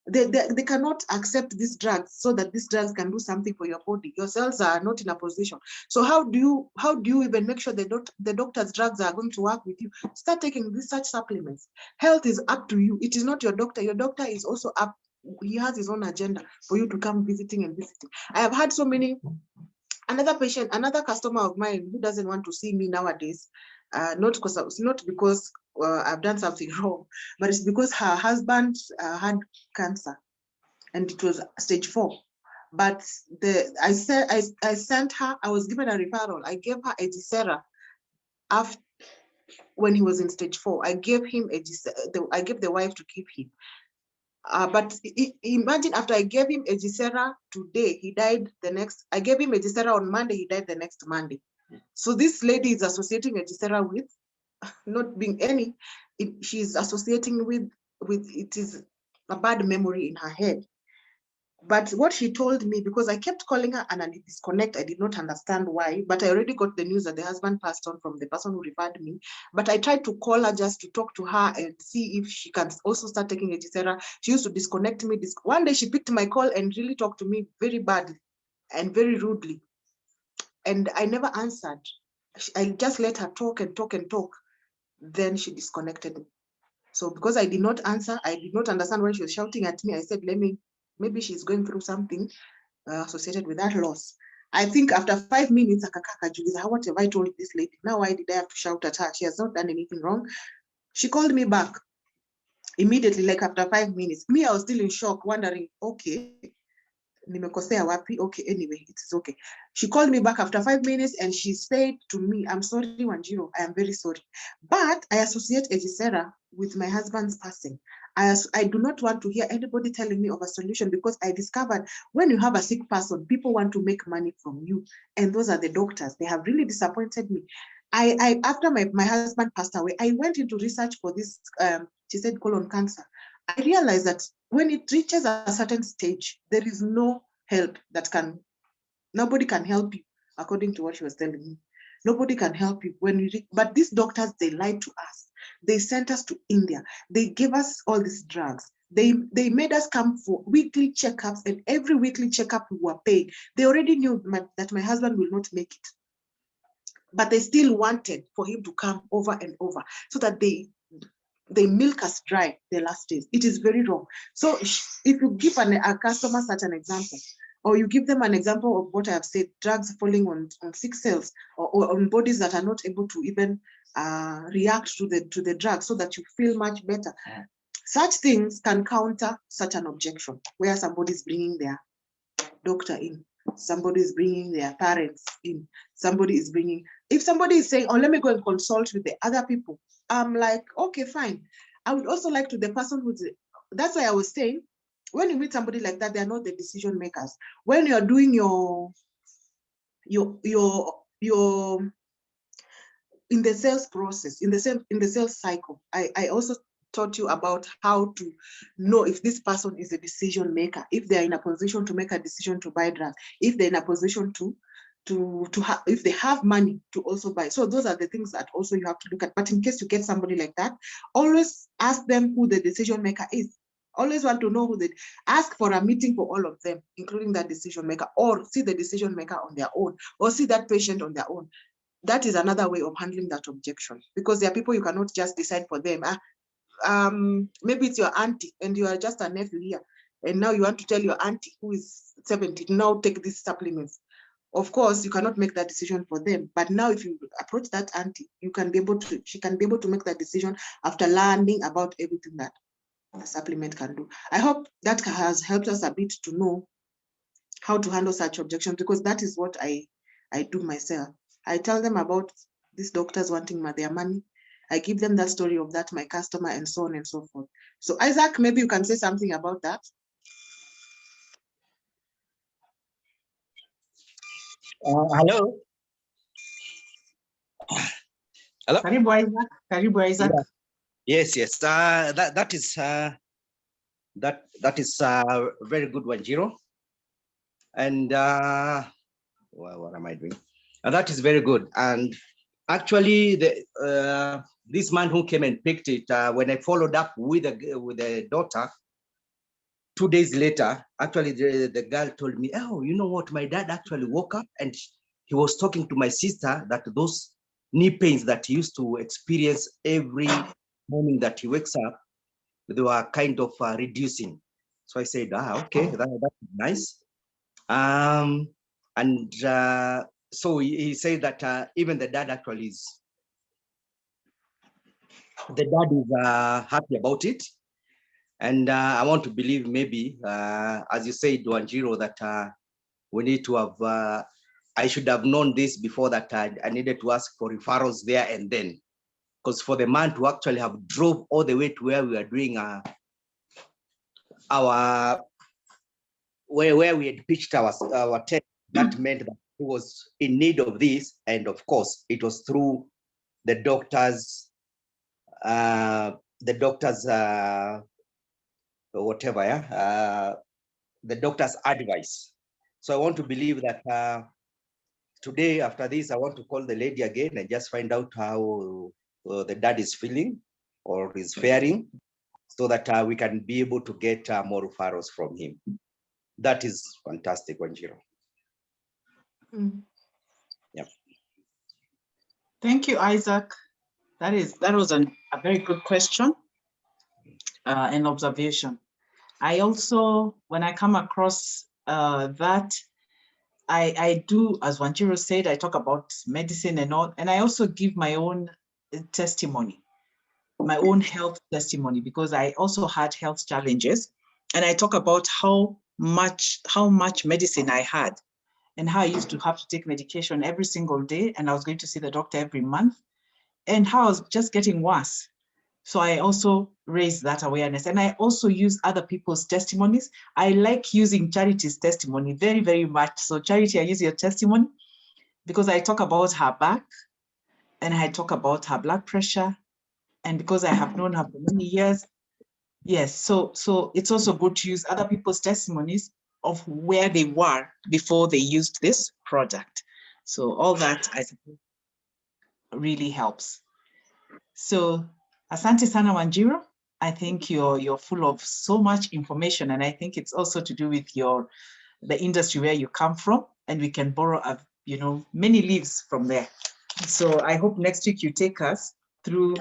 Speaker 4: they cannot accept these drugs so that these drugs can do something for your body. Your cells are not in a position. So how do you even make sure the doctor's drugs are going to work with you? Start taking such supplements. Health is up to you. It is not your doctor. Your doctor is also up. He has his own agenda for you to come visiting. I have had so many. Another customer of mine who doesn't want to see me nowadays, not because I've done something wrong, but it's because her husband had cancer and it was stage 4. But I sent her, I was given a referral. I gave her AgCera after, when he was in stage 4. I gave him AgCera, I gave the wife to keep him. But imagine, after I gave him AgCera today, he died the next. I gave him AgCera on Monday, he died the next Monday. So this lady is associating AgCera with not being any. She's associating with it is a bad memory in her head. But what she told me, because I kept calling her and I disconnect, I did not understand why, but I already got the news that the husband passed on from the person who referred me. But I tried to call her just to talk to her and see if she can also start taking AgCera. She used to disconnect me. One day she picked my call and really talked to me very badly and very rudely. And I never answered. I just let her talk and talk and talk. Then she disconnected me. So because I did not answer, I did not understand why she was shouting at me. I said, maybe she's going through something associated with that loss. I think after 5 minutes, what have I told this lady? Now why did I have to shout at her? She has not done anything wrong. She called me back immediately, like after 5 minutes. Me, I was still in shock, wondering, okay, nimekosea wapi? Okay, anyway, it's okay. She called me back after 5 minutes and she said to me, I'm sorry, Wanjiro, I am very sorry. But I associate AgCera with my husband's passing. I do not want to hear anybody telling me of a solution, because I discovered when you have a sick person, people want to make money from you. And those are the doctors. They have really disappointed me. After my husband passed away, I went into research for this, she said colon cancer. I realized that when it reaches a certain stage, there is no help nobody can help you, according to what she was telling me. Nobody can help you but these doctors, they lied to us. They sent us to India. They gave us all these drugs. They made us come for weekly checkups, and every weekly checkup we were paid. They already knew that my husband will not make it, but they still wanted for him to come over and over, so that they milk us dry the last days. It is very wrong. So if you give a customer such an example, or you give them an example of what I have said, drugs falling on sick cells, or on bodies that are not able to even react to the drug, so that you feel much better. Such things can counter such an objection, where somebody is bringing their doctor in, somebody is bringing their parents in, if somebody is saying, oh, let me go and consult with the other people, I'm like, okay, fine. I would also like to the person that's why I was saying, when you meet somebody like that, they're not the decision makers. When you're doing your in the sales process, in the sales cycle, I also taught you about how to know if this person is a decision maker, if they're in a position to make a decision to buy drugs, if they're in a position if they have money to also buy. So those are the things that also you have to look at. But in case you get somebody like that, always ask them who the decision maker is. Always want to know ask for a meeting for all of them, including that decision maker, or see the decision maker on their own, or see that patient on their own. That is another way of handling that objection, because there are people you cannot just decide for them. Maybe it's your auntie and you are just a nephew here, and now you want to tell your auntie who is 70, now take these supplements. Of course, you cannot make that decision for them. But now if you approach that auntie, she can be able to make that decision after learning about everything that a supplement can do. I hope that has helped us a bit to know how to handle such objections, because that is what I do myself. I tell them about these doctors wanting their money. I give them that story of that, my customer, and so on and so forth. So Isaac, maybe you can say something about that.
Speaker 3: Hello. Hello.
Speaker 1: Karibu Isaac. Karibu Isaac.
Speaker 3: Yeah. Yes. That is very good one, Jiro. And what am I doing? That is very good. And actually, this man who came and picked it, when I followed up with the daughter, 2 days later, actually the girl told me, oh, you know what? My dad actually woke up and he was talking to my sister that those knee pains that he used to experience every morning that he wakes up, they were kind of reducing. So I said, okay, that's nice. And so he said that even the dad actually is happy about it. And I want to believe maybe, as you said, Wanjiro, that we need to have, I should have known this before that I needed to ask for referrals there and then. Because for the man to actually have drove all the way to where we are doing where we had pitched our tent, that meant that he was in need of this. And of course, it was through the doctor's whatever, yeah, the doctor's advice. So I want to believe that today, after this, I want to call the lady again and just find out how the dad is feeling or is faring, so that we can be able to get more referrals from him. That is fantastic, Wanjiro. Yeah.
Speaker 1: Thank you, Isaac. That was a very good question. and observation. I also, when I come across that, I do, as Wanjiro said, I talk about medicine and all, and I also give my own testimony, my own health testimony, because I also had health challenges. And I talk about how much medicine I had and how I used to have to take medication every single day. And I was going to see the doctor every month, and how I was just getting worse. So I also raise that awareness, and I also use other people's testimonies. I like using Charity's testimony very, very much. So Charity, I use your testimony because I talk about her back and I talk about her blood pressure. And because I have known her for many years, yes, so it's also good to use other people's testimonies of where they were before they used this product. So all that, I suppose, really helps. So asante sana Wanjiro. I think you're full of so much information, and I think it's also to do with the industry where you come from, and we can borrow many leaves from there. So I hope next week you take us through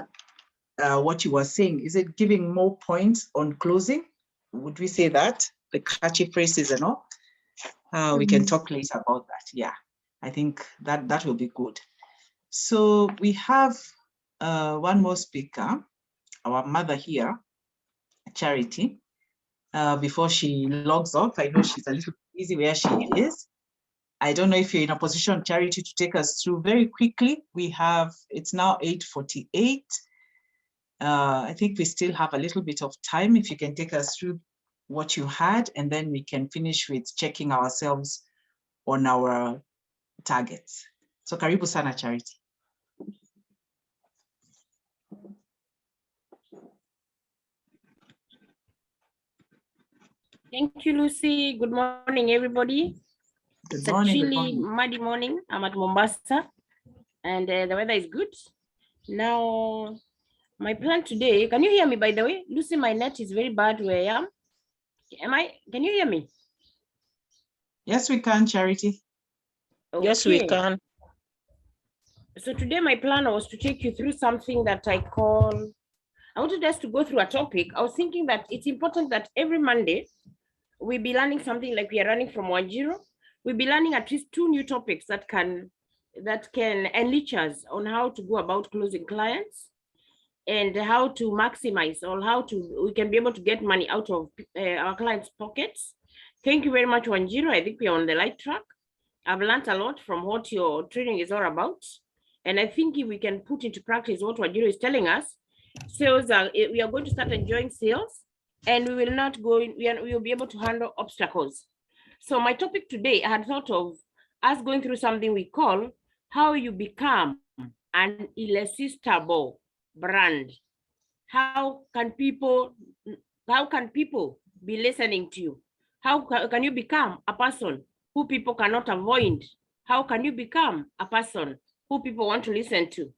Speaker 1: what you were saying. Is it giving more points on closing? Would we say that? The catchy phrases and all? We can talk later about that. Yeah, I think that will be good. So we have one more speaker, our mother here, Charity. Before she logs off, I know she's a little busy where she is. I don't know if you're in a position, Charity, to take us through very quickly. It's now 8:48. I think we still have a little bit of time. If you can take us through what you had, and then we can finish with checking ourselves on our targets. So karibu sana, Charity.
Speaker 5: Thank you, Lucy. Good morning, everybody.
Speaker 1: Good morning.
Speaker 5: It's a chilly, muddy morning. I'm at Mombasa, and the weather is good. Now, my plan today, can you hear me, by the way? Lucy, my net is very bad where I am. Can you hear me?
Speaker 1: Yes, we can, Charity.
Speaker 5: Okay.
Speaker 6: Yes, we can.
Speaker 5: So today my plan was to take you through something that I wanted us to go through a topic. I was thinking that it's important that every Monday, we be learning something like we are running from Wanjiro. We'll be learning at least 2 new topics that can enrich us on how to go about closing clients and how to maximize, or we can be able to get money out of our clients' pockets. Thank you very much, Wanjiro. I think we are on the right track. I've learned a lot from what your training is all about. And I think if we can put into practice what Wanjiro is telling us, we are going to start enjoying sales, and we will be able to handle obstacles. So my topic today, I had thought of us going through something we call how you become an irresistible brand. How can people be listening to you? How can you become a person who people cannot avoid? How can you become a person who people want to listen to?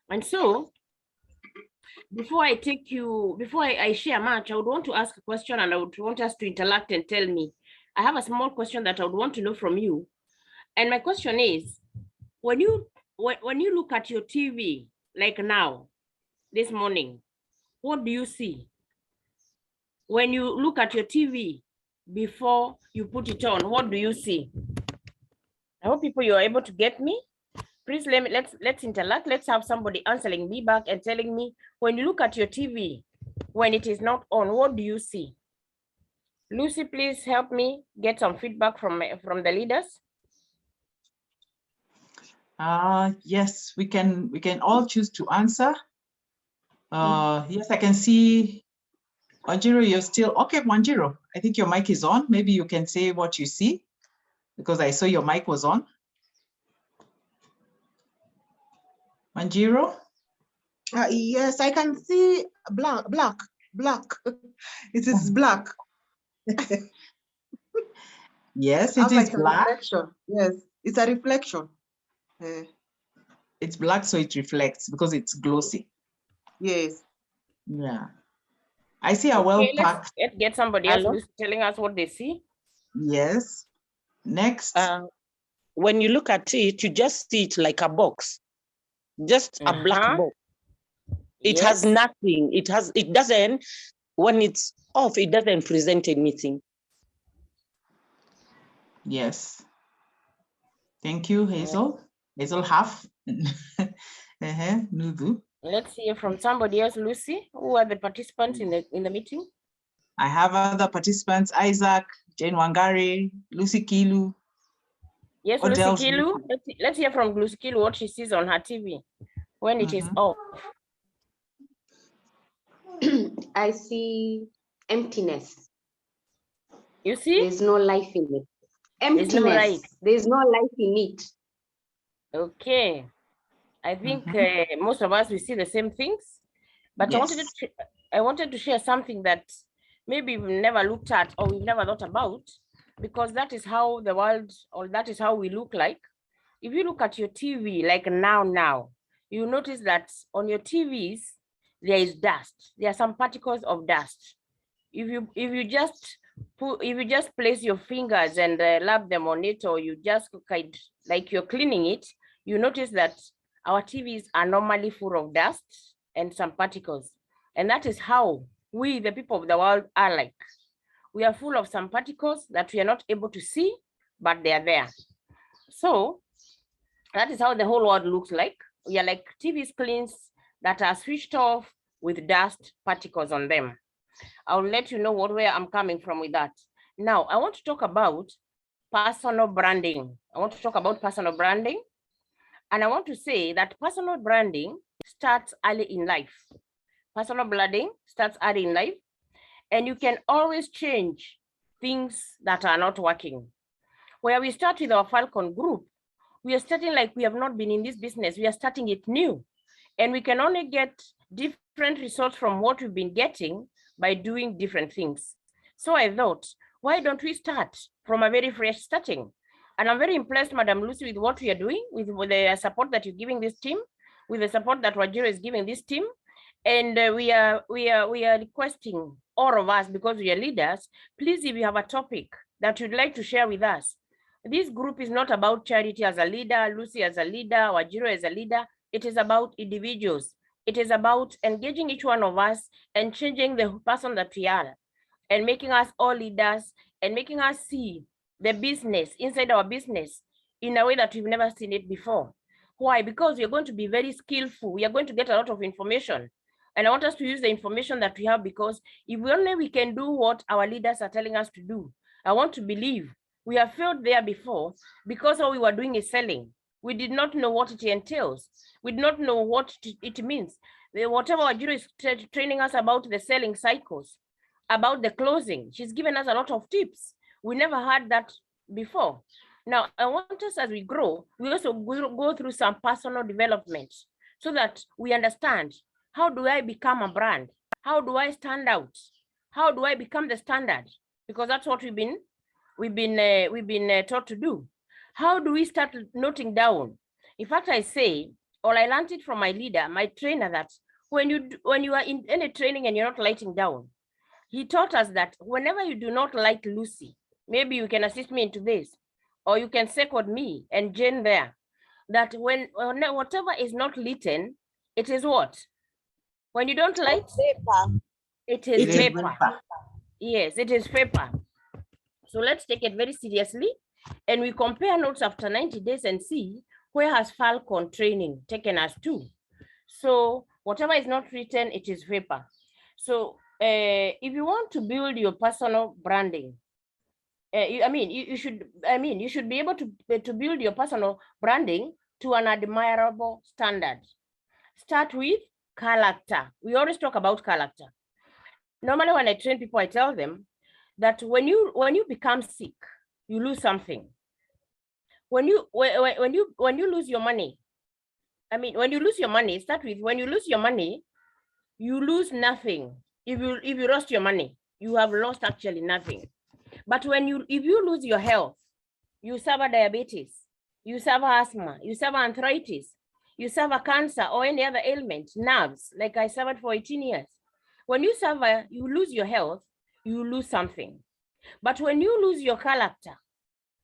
Speaker 5: And so, before I share much, I would want to ask a question, and I would want us to interact and tell me. I have a small question that I would want to know from you. And my question is, when you look at your TV, like now, this morning, what do you see? When you look at your TV before you put it on, what do you see? I hope you are able to get me. Please let's interact. Let's have somebody answering me back and telling me, when you look at your TV, when it is not on, what do you see? Lucy, please help me get some feedback from the leaders.
Speaker 1: Yes, we can all choose to answer. Yes, I can see Wanjiro, you're still okay. Wanjiro, I think your mic is on. Maybe you can say what you see, because I saw your mic was on. Wanjiro?
Speaker 4: Yes, I can see black. It is black.
Speaker 1: Yes, it is black.
Speaker 4: Reflection. Yes, it's a reflection.
Speaker 1: It's black, so it reflects because it's glossy.
Speaker 4: Yes.
Speaker 1: Yeah. I see a well-packed.
Speaker 5: Let's get somebody else telling us what they see.
Speaker 1: Yes. Next.
Speaker 6: When you look at it, you just see it like a box. Just a black box. It has nothing. It doesn't. when it's off, it doesn't present anything.
Speaker 1: Yes. Thank you, Hazel. Hazel half. Nudu.
Speaker 5: Let's hear from somebody else. Lucy, who are the participants in the meeting?
Speaker 1: I have other participants, Isaac, Jane Wangari, Lucy Kilu.
Speaker 5: Yes,
Speaker 1: What
Speaker 5: Lucy
Speaker 1: else?
Speaker 5: Kilu. Let's hear from Lucy Kilu what she sees on her TV when it is off.
Speaker 7: I see emptiness.
Speaker 5: You see?
Speaker 7: There's no life in it.
Speaker 5: There's no life.
Speaker 7: Emptiness. There's no life in it.
Speaker 5: Okay. I think most of us, we see the same things, but
Speaker 1: Yes.
Speaker 5: I wanted to share something that maybe we've never looked at or we've never thought about, because that is how the world, or that is how we look like. If you look at your TV, like now, you notice that on your TVs, there is dust. There are some particles of dust. If you just place your fingers and rub them on it, or you just kind like you're cleaning it, you notice that our TVs are normally full of dust and some particles. And that is how we, the people of the world, are like. We are full of some particles that we are not able to see, but they are there. So that is how the whole world looks like. We are like TV screens that are switched off with dust particles on them. I'll let you know where I'm coming from with that. Now, I want to talk about personal branding. And I want to say that personal branding starts early in life. Personal branding starts early in life, and you can always change things that are not working. Where we start with our Falcon group, we are starting like we have not been in this business. We are starting it new, and we can only get different results from what we've been getting by doing different things. So I thought, why don't we start from a very fresh starting? And I'm very impressed, Madam Lucy, with what we are doing, with the support that you're giving this team, with the support that Wajiro is giving this team. And we are requesting all of us, because we are leaders, please, if you have a topic that you'd like to share with us. This group is not about Charity as a leader, Lucy as a leader, Wajiro as a leader. It is about individuals. It is about engaging each one of us and changing the person that we are, and making us all leaders, and making us see the business inside our business in a way that we've never seen it before. Why? Because we are going to be very skillful. We are going to get a lot of information. And I want us to use the information that we have, because if we can do what our leaders are telling us to do, I want to believe we have failed there before, because all we were doing is selling. We did not know what it entails. We did not know what it means. Whatever Wajiro is training us about the selling cycles, about the closing, she's given us a lot of tips. We never had that before. Now, I want us, as we grow, we also go through some personal development, so that we understand, how do I become a brand? How do I stand out? How do I become the standard? Because that's what we've been taught to do. How do we start noting down? In fact, I say, or I learned it from my leader, my trainer, that when you are in any training and you're not writing down, he taught us that whenever you do not like Lucy, maybe you can assist me into this, or you can second me and Jane there, that when whatever is not written, it is what? When you don't like paper, it is paper. Yes, it is paper. So let's take it very seriously, and we compare notes after 90 days and see where has Falcon training taken us to. So whatever is not written, it is paper. So if you want to build your personal branding, you should be able to build your personal branding to an admirable standard. Start with character. We always talk about character. Normally, when I train people, I tell them that when you become sick, you lose something. When you lose your money, when you lose your money, start with, when you lose your money, you lose nothing. If you lost your money, you have lost actually nothing. But if you lose your health, you suffer diabetes, you suffer asthma, you suffer arthritis, you suffer cancer or any other ailment, nerves, like I suffered for 18 years. When you suffer, you lose your health, you lose something. But when you lose your character,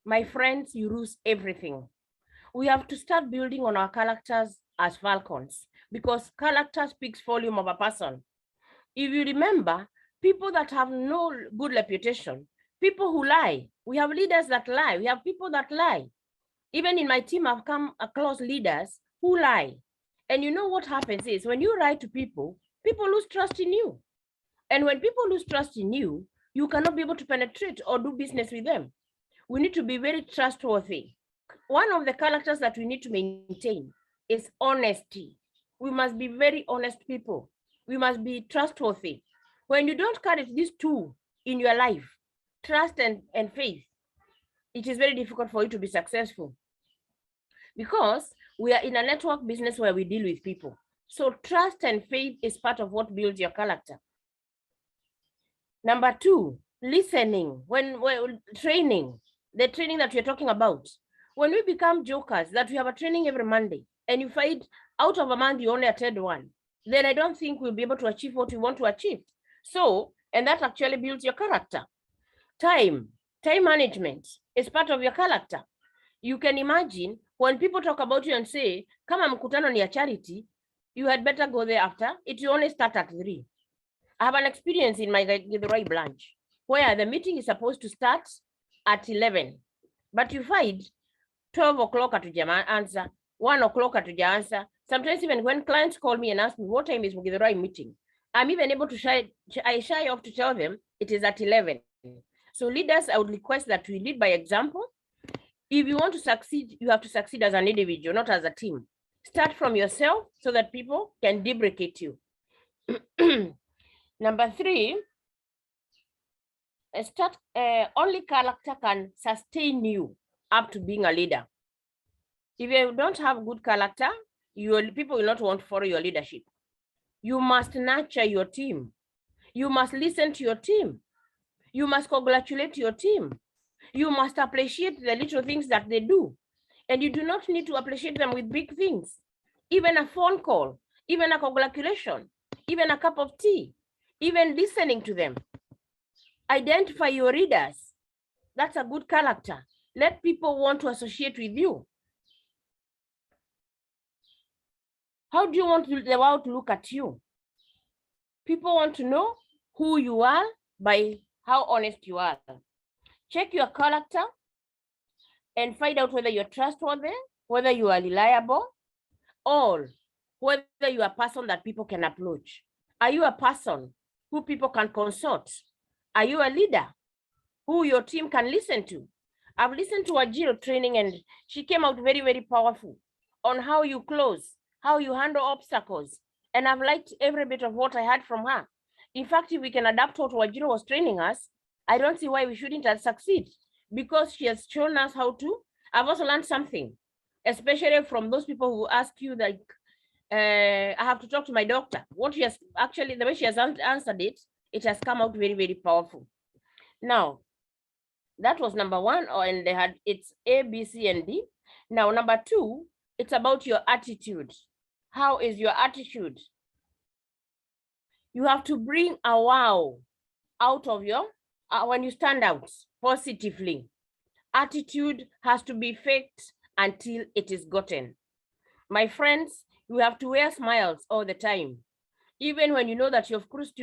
Speaker 5: my friends, you lose everything. We have to start building on our characters as Falcons, because character speaks volume of a person. If you remember, people that have no good reputation, people who lie. We have leaders that lie. We have people that lie. Even in my team, I've come across leaders who lie. And you know what happens is when you lie to people, people lose trust in you. And when people lose trust in you, you cannot be able to penetrate or do business with them. We need to be very trustworthy. One of the characters that we need to maintain is honesty. We must be very honest people. We must be trustworthy. When you don't carry these two in your life, trust and faith, it is very difficult for you to be successful, because we are in a network business where we deal with people. So trust and faith is part of what builds your character. Number two, listening. When training, the training that you're talking about, when we become jokers, that we have a training every Monday, and you find out of a month you only attend one, then I don't think we'll be able to achieve what we want to achieve. So, and that actually builds your character. Time management is part of your character. You can imagine when people talk about you and say, kama mkutano ni ya charity, you had better go there after. It will only start at 3. I have an experience in my Githurai branch where the meeting is supposed to start at 11, but you find 12 o'clock hatuja answer, 1 o'clock hatuja answer. Sometimes even when clients call me and ask me what time is Githurai meeting, I'm even able to shy off to tell them it is at 11. So leaders, I would request that we lead by example. If you want to succeed, you have to succeed as an individual, not as a team. Start from yourself so that people can deprecate you. Number 3, only character can sustain you up to being a leader. If you don't have good character, people will not want to follow your leadership. You must nurture your team. You must listen to your team. You must congratulate your team. You must appreciate the little things that they do. And you do not need to appreciate them with big things. Even a phone call, even a congratulation, even a cup of tea, even listening to them. Identify your readers. That's a good character. Let people want to associate with you. How do you want the world to look at you? People want to know who you are by how honest you are. Check your character and find out whether you're trustworthy, whether you are reliable, or whether you are a person that people can approach. Are you a person who people can consult? Are you a leader who your team can listen to? I've listened to AgCera training and she came out very, very powerful on how you close, how you handle obstacles. And I've liked every bit of what I heard from her. In fact, if we can adapt what AgCera was training us, I don't see why we shouldn't succeed, because she has shown us how to. I've also learned something, especially from those people who ask you like, I have to talk to my doctor. What she has actually, the way she has answered it, it has come out very, very powerful. Now, that was number 1, and they had it's A, B, C, and D. Now, number 2, it's about your attitude. How is your attitude? You have to bring a wow out of your, when you stand out positively. Attitude has to be faked until it is gotten. My friends, you have to wear smiles all the time. Even when you know that you have crossed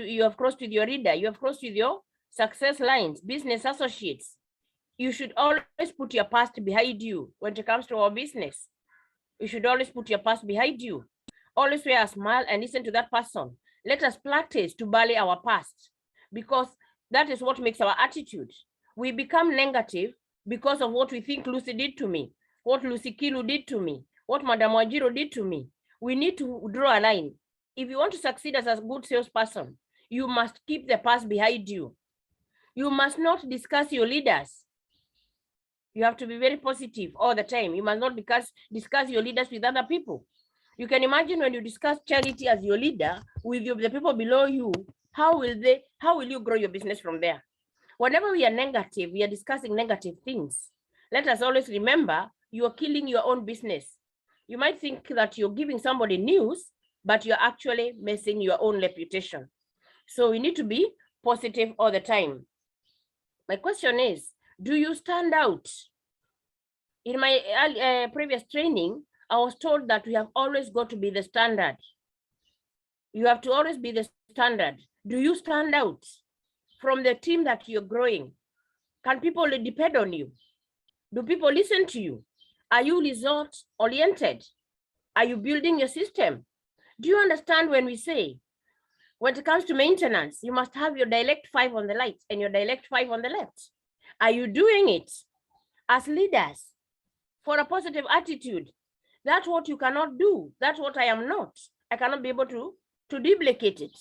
Speaker 5: with your reader, you have crossed with your success lines, business associates. You should always put your past behind you when it comes to our business. You should always put your past behind you. Always wear a smile and listen to that person. Let us practice to bury our past, because that is what makes our attitude. We become negative because of what we think Lucy did to me, what Lucy Kilu did to me, what Madam Wajiro did to me. We need to draw a line. If you want to succeed as a good salesperson, you must keep the past behind you. You must not discuss your leaders. You have to be very positive all the time. You must not discuss your leaders with other people. You can imagine when you discuss charity as your leader with the people below you, how will you grow your business from there? Whenever we are negative, we are discussing negative things. Let us always remember you are killing your own business. You might think that you're giving somebody news, but you're actually messing your own reputation. So we need to be positive all the time. My question is, do you stand out? In my previous training, I was told that we have always got to be the standard. You have to always be the standard. Do you stand out? from the team that you're growing? Can people depend on you? Do people listen to you? Are you result oriented? Are you building your system? Do you understand when we say, when it comes to maintenance, you must have your direct 5 on the right and your direct 5 on the left? Are you doing it as leaders for a positive attitude? That's what you cannot do. That's what I am not. I cannot be able to duplicate it.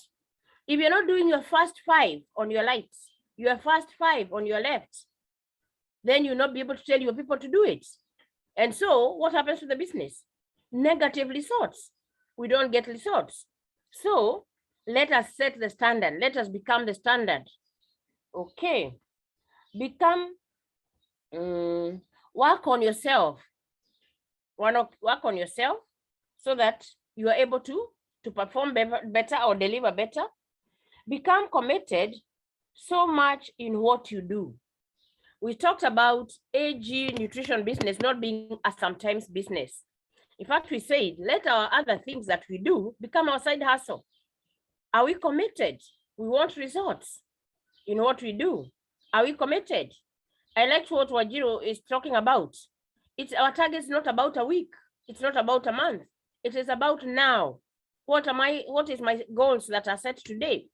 Speaker 5: If you're not doing your first 5 on your right, your first 5 on your left, then you'll not be able to tell your people to do it. And so what happens to the business? Negative results. We don't get results. So let us set the standard. Let us become the standard. Okay. Work on yourself. Work on yourself so that you are able to perform better or deliver better. Become committed so much in what you do. We talked about AG nutrition business not being a sometimes business. In fact, we said, let our other things that we do become our side hustle. Are we committed? We want results in what we do. Are we committed? I liked what Wajiro is talking about. Our target is not about a week. It's not about a month. It is about now. What is my goals that are set today?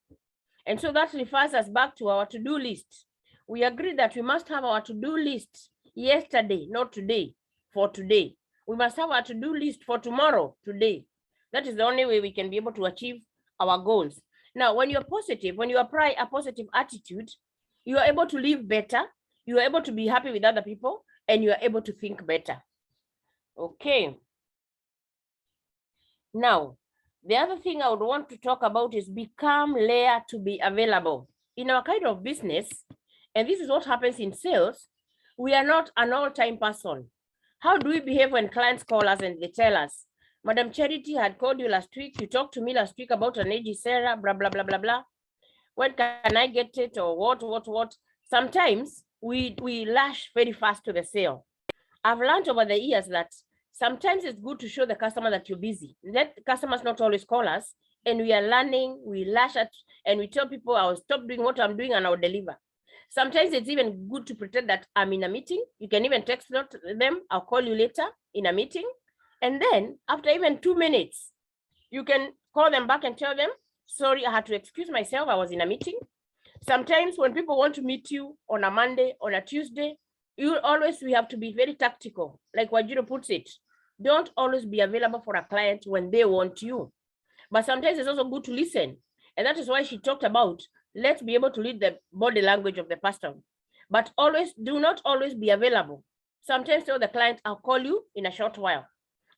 Speaker 5: And so that refers us back to our to-do list. We agree that we must have our to-do list yesterday, not today, for today. We must have our to-do list for tomorrow, today. That is the only way we can be able to achieve our goals. Now, when you're positive, when you apply a positive attitude, you are able to live better, you are able to be happy with other people, and you are able to think better. Okay. Now, the other thing I would want to talk about is become layer to be available. In our kind of business, and this is what happens in sales, we are not an all-time person. How do we behave when clients call us and they tell us, Madam Charity had called you last week, you talked to me last week about an AgCera, blah, blah, blah, blah, blah. When can I get it, or what? Sometimes we lash very fast to the sale. I've learned over the years that sometimes it's good to show the customer that you're busy. Let customers not always call us, and we are learning, we lash at, and we tell people I'll stop doing what I'm doing and I'll deliver. Sometimes it's even good to pretend that I'm in a meeting. You can even text them, I'll call you later in a meeting. And then after even 2 minutes, you can call them back and tell them, sorry, I had to excuse myself, I was in a meeting. Sometimes when people want to meet you on a Monday, on a Tuesday, we have to be very tactical. Like Wajiro puts it, don't always be available for a client when they want you. But sometimes it's also good to listen. And that is why she talked about, let's be able to read the body language of the person. But do not always be available. Sometimes tell the client, I'll call you in a short while.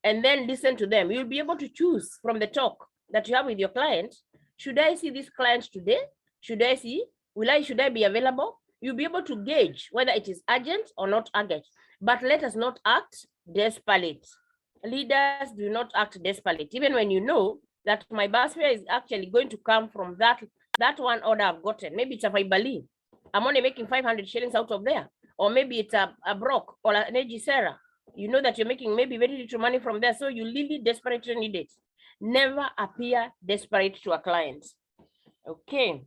Speaker 5: And then listen to them. You'll be able to choose from the talk that you have with your client. Should I see this client today? Should I be available? You'll be able to gauge whether it is urgent or not urgent. But let us not act desperate. Leaders do not act desperate. Even when you know that my bus fare is actually going to come from that one order I've gotten. Maybe it's a Faibali. I'm only making 500 shillings out of there. Or maybe it's a Brock or an AgCera. You know that you're making maybe very little money from there. So you really desperately need it. Never appear desperate to a client. Okay.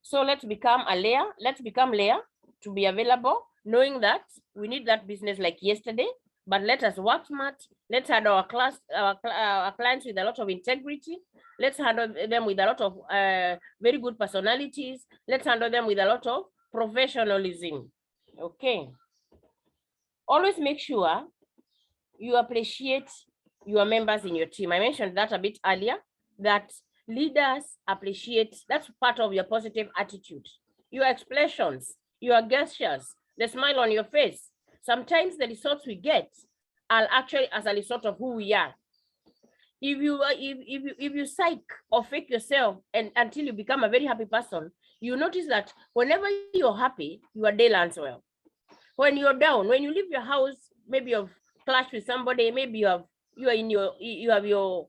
Speaker 5: So let's become a layer. Let's become layer to be available, knowing that we need that business like yesterday, but let us work smart. Let's handle our clients with a lot of integrity. Let's handle them with a lot of very good personalities. Let's handle them with a lot of professionalism. Okay. Always make sure you appreciate your members in your team. I mentioned that a bit earlier, that leaders appreciate, that's part of your positive attitude. Your expressions, your gestures, the smile on your face. Sometimes the results we get are actually as a result of who we are. If you psych or fake yourself and until you become a very happy person, you notice that whenever you're happy, your day lands well. When you're down, when you leave your house, maybe you've clashed with somebody, maybe you have your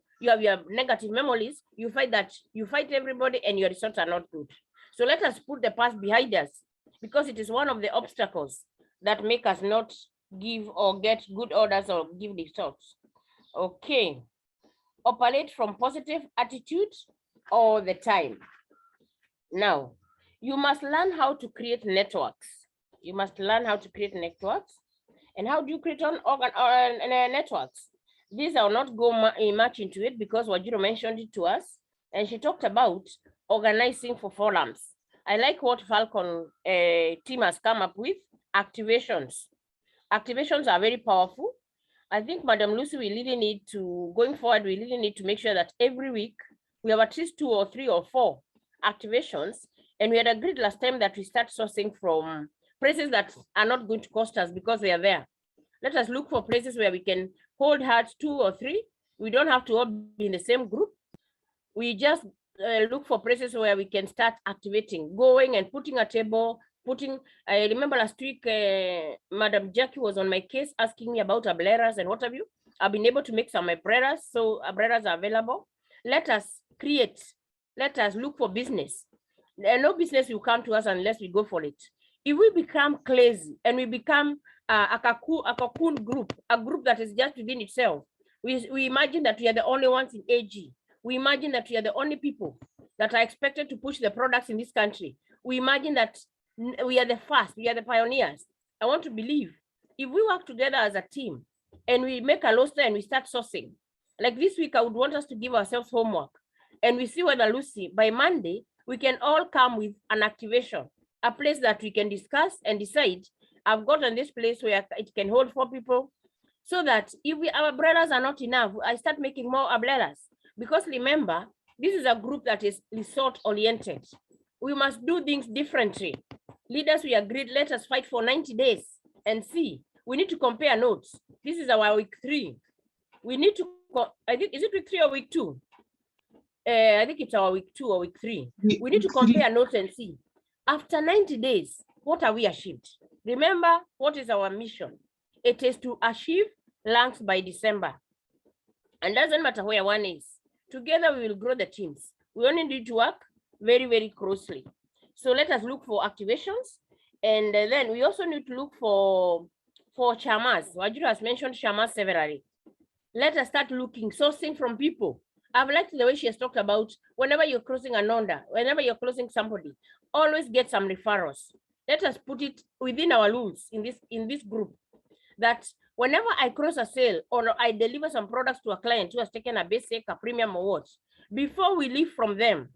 Speaker 5: negative memories, you find that you fight everybody and your results are not good. So let us put the past behind us, because it is one of the obstacles that make us not give or get good orders or give results. Okay. Operate from positive attitude all the time. Now, You must learn how to create networks. You must learn how to create networks. And how do you create networks? These I will not go much into it because Wajiro mentioned it to us, and she talked about organizing for forums. I like what Falcon team has come up with, activations. Activations are very powerful. I think, Madam Lucy, we really need to, going forward, we really need to make sure that every week we have at least 2 or 3 or 4 activations. And we had agreed last time that we start sourcing from places that are not going to cost us because they are there. Let us look for places where we can hold hands 2 or 3. We don't have to all be in the same group. We just look for places where we can start activating, going and putting a table, I remember last week, Madam Jackie was on my case asking me about umbrellas and what have you. I've been able to make some umbrellas, so umbrellas are available. Let us create, let us look for business. No business will come to us unless we go for it. If we become lazy and we become a cocoon group, a group that is just within itself, we imagine that we are the only ones in AG. We imagine that we are the only people that are expected to push the products in this country. We imagine that we are the first, we are the pioneers. I want to believe if we work together as a team and we make a roster and we start sourcing, like this week, I would want us to give ourselves homework and we see whether, Lucy, by Monday, we can all come with an activation, a place that we can discuss and decide, I've gotten this place where it can hold 4 people, so that if our umbrellas are not enough, I start making more umbrellas. Because remember, this is a group that is result oriented. We must do things differently. Leaders, we agreed, let us fight for 90 days and see. We need to compare notes. This is our week 3. We need to, I think, is it week 3 or week 2? I think it's our week 2 or week 3. We need to compare notes and see. After 90 days, what have we achieved? Remember, what is our mission? It is to achieve lungs by December. And doesn't matter where one is. Together, we will grow the teams. We only need to work very, very closely. So let us look for activations. And then we also need to look for chamas. Wajiro has mentioned chamas severally. Let us start looking, sourcing from people. I've liked the way she has talked about whenever you're closing an order, whenever you're closing somebody, always get some referrals. Let us put it within our rules in this group that whenever I close a sale or I deliver some products to a client who has taken a basic, a premium or what, before we leave from them,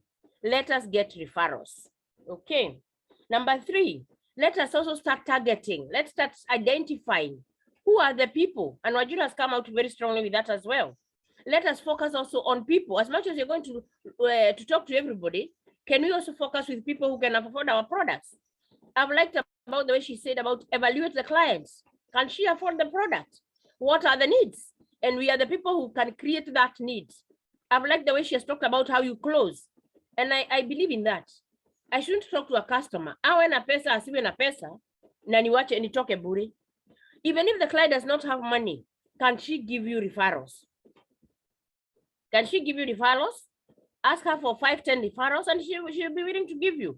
Speaker 5: let us get referrals. Okay. Number 3, let us also start targeting. Let's start identifying who are the people. And Wajiro has come out very strongly with that as well. Let us focus also on people. As much as you're going to talk to everybody, can we also focus with people who can afford our products? I've liked about the way she said about evaluate the clients. Can she afford the product? What are the needs? And we are the people who can create that need. I've liked the way she has talked about how you close. And I believe in that. I shouldn't talk to a customer. Awe na pesa, asiwe na pesa, na niwache nitoke bure. Even if the client does not have money, can she give you referrals? Can she give you referrals? Ask her for 5-10 referrals and she'll be willing to give you.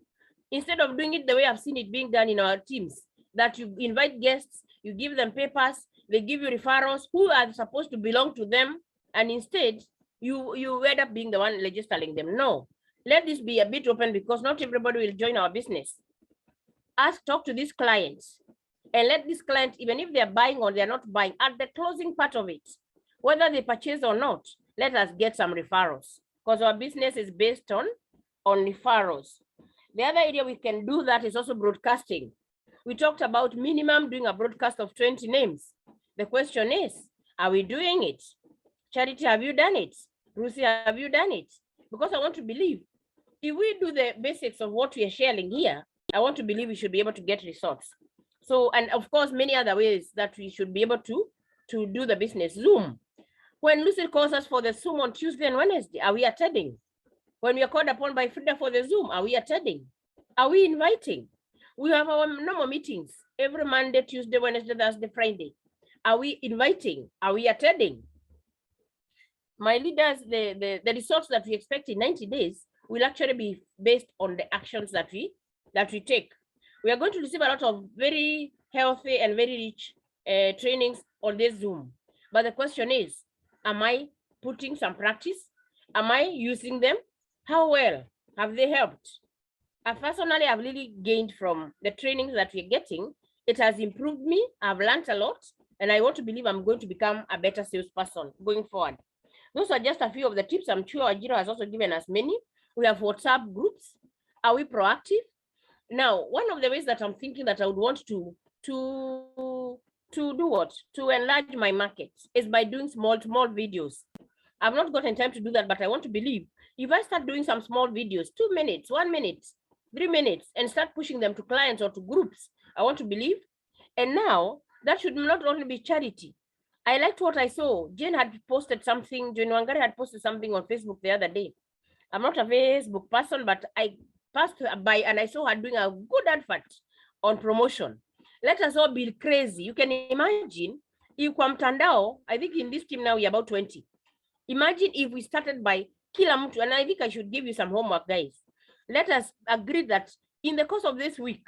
Speaker 5: Instead of doing it the way I've seen it being done in our teams, that you invite guests, you give them papers, they give you referrals who are supposed to belong to them, and instead you end up being the one registering them. No, let this be a bit open because not everybody will join our business. Talk to these clients and let this client, even if they're buying or they're not buying, at the closing part of it, whether they purchase or not, let us get some referrals because our business is based on referrals. The other area we can do that is also broadcasting. We talked about minimum doing a broadcast of 20 names. The question is, are we doing it? Charity, have you done it? Lucy, have you done it? Because I want to believe if we do the basics of what we are sharing here, I want to believe we should be able to get results. So, and of course, many other ways that we should be able to do the business. Zoom. When Lucy calls us for the Zoom on Tuesday and Wednesday, are we attending? When we are called upon by Frida for the Zoom, are we attending? Are we inviting? We have our normal meetings every Monday, Tuesday, Wednesday, Thursday, Friday. Are we inviting? Are we attending? My leaders, the results that we expect in 90 days will actually be based on the actions that we take. We are going to receive a lot of very healthy and very rich trainings on this Zoom. But the question is, am I putting some practice? Am I using them? How well have they helped? personally, I've really gained from the trainings that we're getting. It has improved me. I've learned a lot, and I want to believe I'm going to become a better salesperson going forward. Those are just a few of the tips. I'm sure AgCera has also given us many. We have WhatsApp groups. Are we proactive? Now, one of the ways that I'm thinking that I would want to do what? To enlarge my market is by doing small videos. I've not gotten time to do that, but I want to believe if I start doing some small videos, 2 minutes, 1 minute, 3 minutes, and start pushing them to clients or to groups, I want to believe. And now that should not only be charity. I liked what I saw. Jane had posted something, Jane Wangari had posted something on Facebook the other day. I'm not a Facebook person, but I passed by and I saw her doing a good advert on promotion. Let us all be crazy. You can imagine if kwa mtandao, I think in this team now we're about 20. Imagine if we started by kila mtu, and I think I should give you some homework, guys. Let us agree that in the course of this week,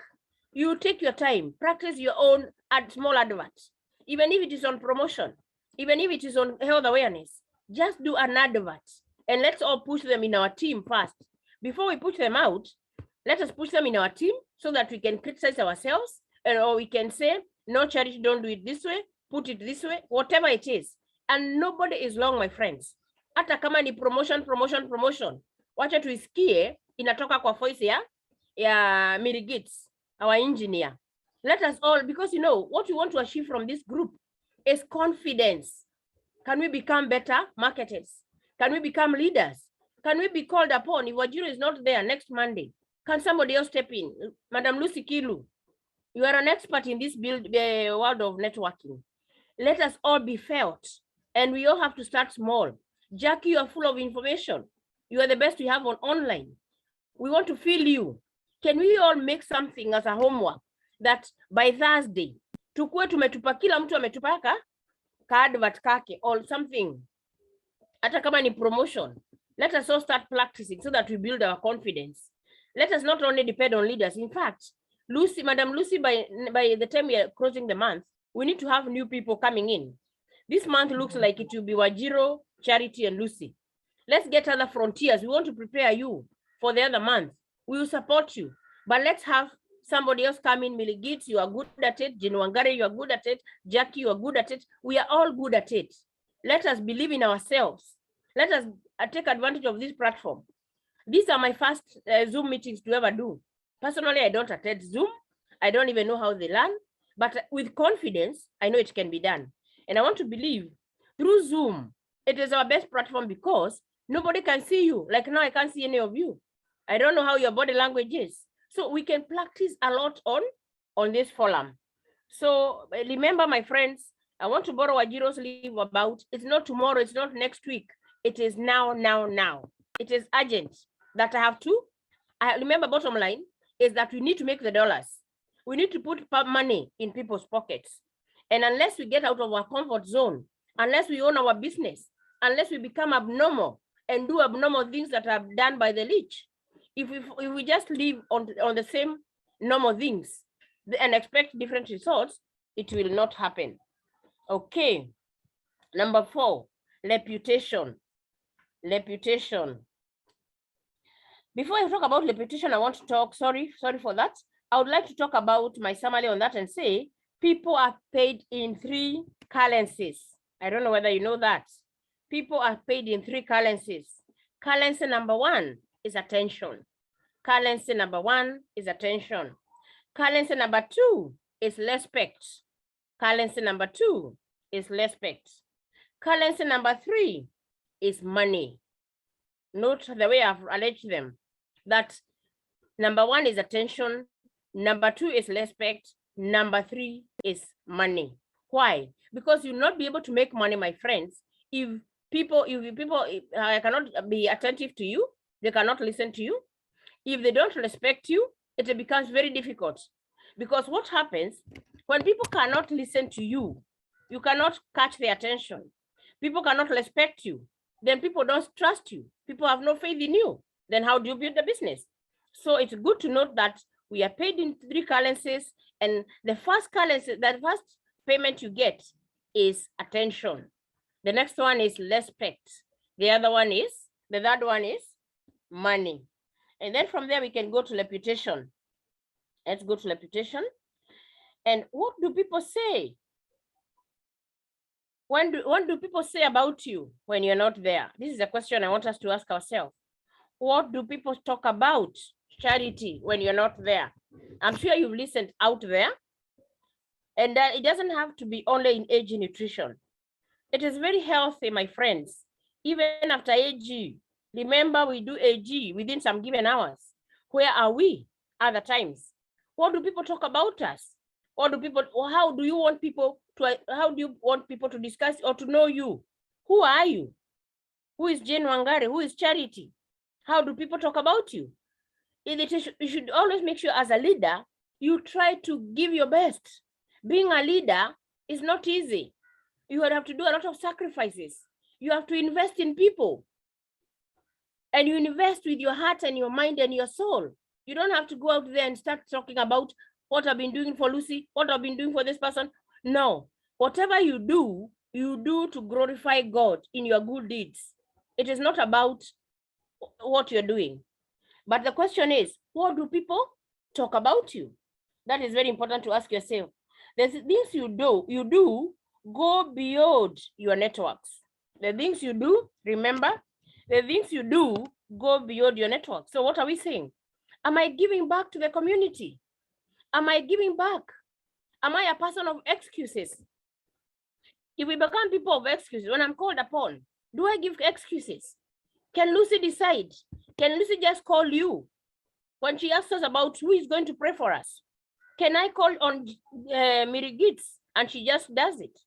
Speaker 5: you take your time, practice your own small adverts, even if it is on promotion, even if it is on health awareness. Just do an advert, and let's all push them in our team first. Before we push them out, let us push them in our team so that we can criticize ourselves, or we can say, no, Charity, don't do it this way, put it this way, whatever it is. And nobody is long, my friends. Hata kama ni promotion. Wacha tuisikie inatoka kwa voice ya Mary Gates, our engineer. Let us all, because you know, what we want to achieve from this group is confidence. Can we become better marketers? Can we become leaders? Can we be called upon? If AgCera is not there next Monday, can somebody else step in? Madam Lucy Kilu, you are an expert in this world of networking. Let us all be felt, and we all have to start small. Jackie, you are full of information. You are the best we have on online. We want to feel you. Can we all make something as a homework that by Thursday, tukue tumetupa, kila mtu ametupaka ka advert kake or something, hata kama ni promotion. Let us all start practicing so that we build our confidence. Let us not only depend on leaders. In fact, Madam Lucy, by the time we are closing the month, we need to have new people coming in. This month looks like it will be Wajiro, Charity, and Lucy. Let's get other frontiers. We want to prepare you for the other month. We will support you, but let's have somebody else come in. Miligit, you are good at it. Jane Wangari, you are good at it. Jackie, you are good at it. We are all good at it. Let us believe in ourselves. Let us take advantage of this platform. These are my first Zoom meetings to ever do. Personally, I don't attend Zoom. I don't even know how they learn, but with confidence, I know it can be done. And I want to believe through Zoom, it is our best platform because nobody can see you. Like now, I can't see any of you. I don't know how your body language is. So we can practice a lot on this forum. So remember, my friends, I want to borrow AgCera's leave about, it's not tomorrow, it's not next week. It is now. It is urgent that I have to. I remember, bottom line is that we need to make the dollars. We need to put money in people's pockets. And unless we get out of our comfort zone, unless we own our business, unless we become abnormal and do abnormal things that are done by the rich, if we just live on the same normal things and expect different results, it will not happen. Okay. Number 4, reputation. Reputation. Before I talk about reputation, I want to talk, sorry for that. I would like to talk about my summary on that and say, people are paid in 3 currencies. I don't know whether you know that. People are paid in 3 currencies. Currency number 1 is attention. Currency number 1 is attention. Currency number 2 is respect. Currency number 2 is respect. Currency number 3 is money. Note the way I've arranged them. That number 1 is attention, number 2 is respect, number 3 is money. Why? Because you'll not be able to make money, my friends, if people cannot be attentive to you, they cannot listen to you. If they don't respect you, it becomes very difficult. Because what happens when people cannot listen to you, you cannot catch their attention. People cannot respect you. Then people don't trust you. People have no faith in you. Then how do you build the business? So it's good to note that we are paid in 3 currencies, and the first currency, the first payment you get is attention. The next one is respect. The third one is money. And then from there, we can go to reputation. Let's go to reputation. And what do people say? What do people say about you when you're not there? This is a question I want us to ask ourselves. What do people talk about Charity when you're not there? I'm sure you've listened out there. And it doesn't have to be only in AG nutrition. It is very healthy, my friends. Even after AG, remember we do AG within some given hours. Where are we other times? What do people talk about us? What do people, or how do you want people to discuss or to know you? Who are you? Who is Jane Wangari? Who is Charity? How do people talk about you? You should always make sure as a leader, you try to give your best. Being a leader is not easy. You have to do a lot of sacrifices. You have to invest in people. And you invest with your heart and your mind and your soul. You don't have to go out there and start talking about what I've been doing for Lucy, what I've been doing for this person. No, whatever you do to glorify God in your good deeds. It is not about what you're doing. But the question is, what do people talk about you? That is very important to ask yourself. The things you do go beyond your networks. The things you do, remember, the things you do go beyond your network. So what are we saying? Am I giving back to the community? Am I giving back? Am I a person of excuses? If we become people of excuses, when I'm called upon, do I give excuses? Can Lucy decide? Can Lucy just call you when she asks us about who is going to pray for us? Can I call on Mirigits and she just does it?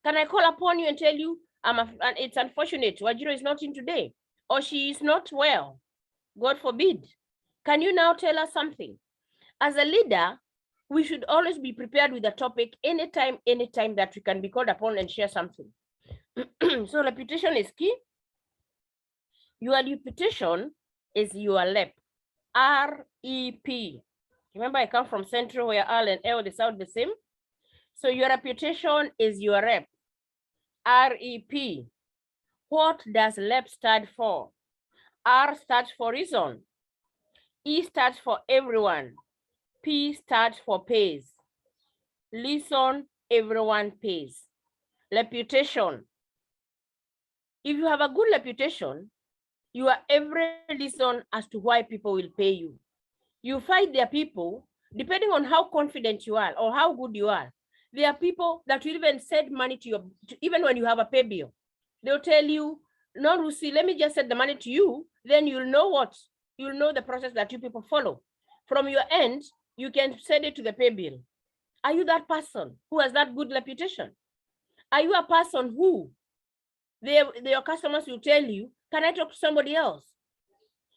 Speaker 5: Can I call upon you and tell you, it's unfortunate, Wajiro is not in today, or she is not well, God forbid. Can you now tell us something? As a leader, we should always be prepared with a topic anytime that we can be called upon and share something. So reputation is key. Your reputation is your rep, R-E-P. Remember, I come from Central where R and L, they sound the same. So your reputation is your rep, R-E-P. What does rep stand for? R stands for reason. E stands for everyone. P stands for pays. Listen, everyone pays. Reputation. If you have a good reputation, you are every reason as to why people will pay you. You find there are people, depending on how confident you are or how good you are, there are people that will even send money to you, even when you have a pay bill. They'll tell you, no, Lucy, let me just send the money to you. Then you'll know what? You'll know the process that you people follow. From your end, you can send it to the pay bill. Are you that person who has that good reputation? Are you a person who your customers will tell you, can I talk to somebody else?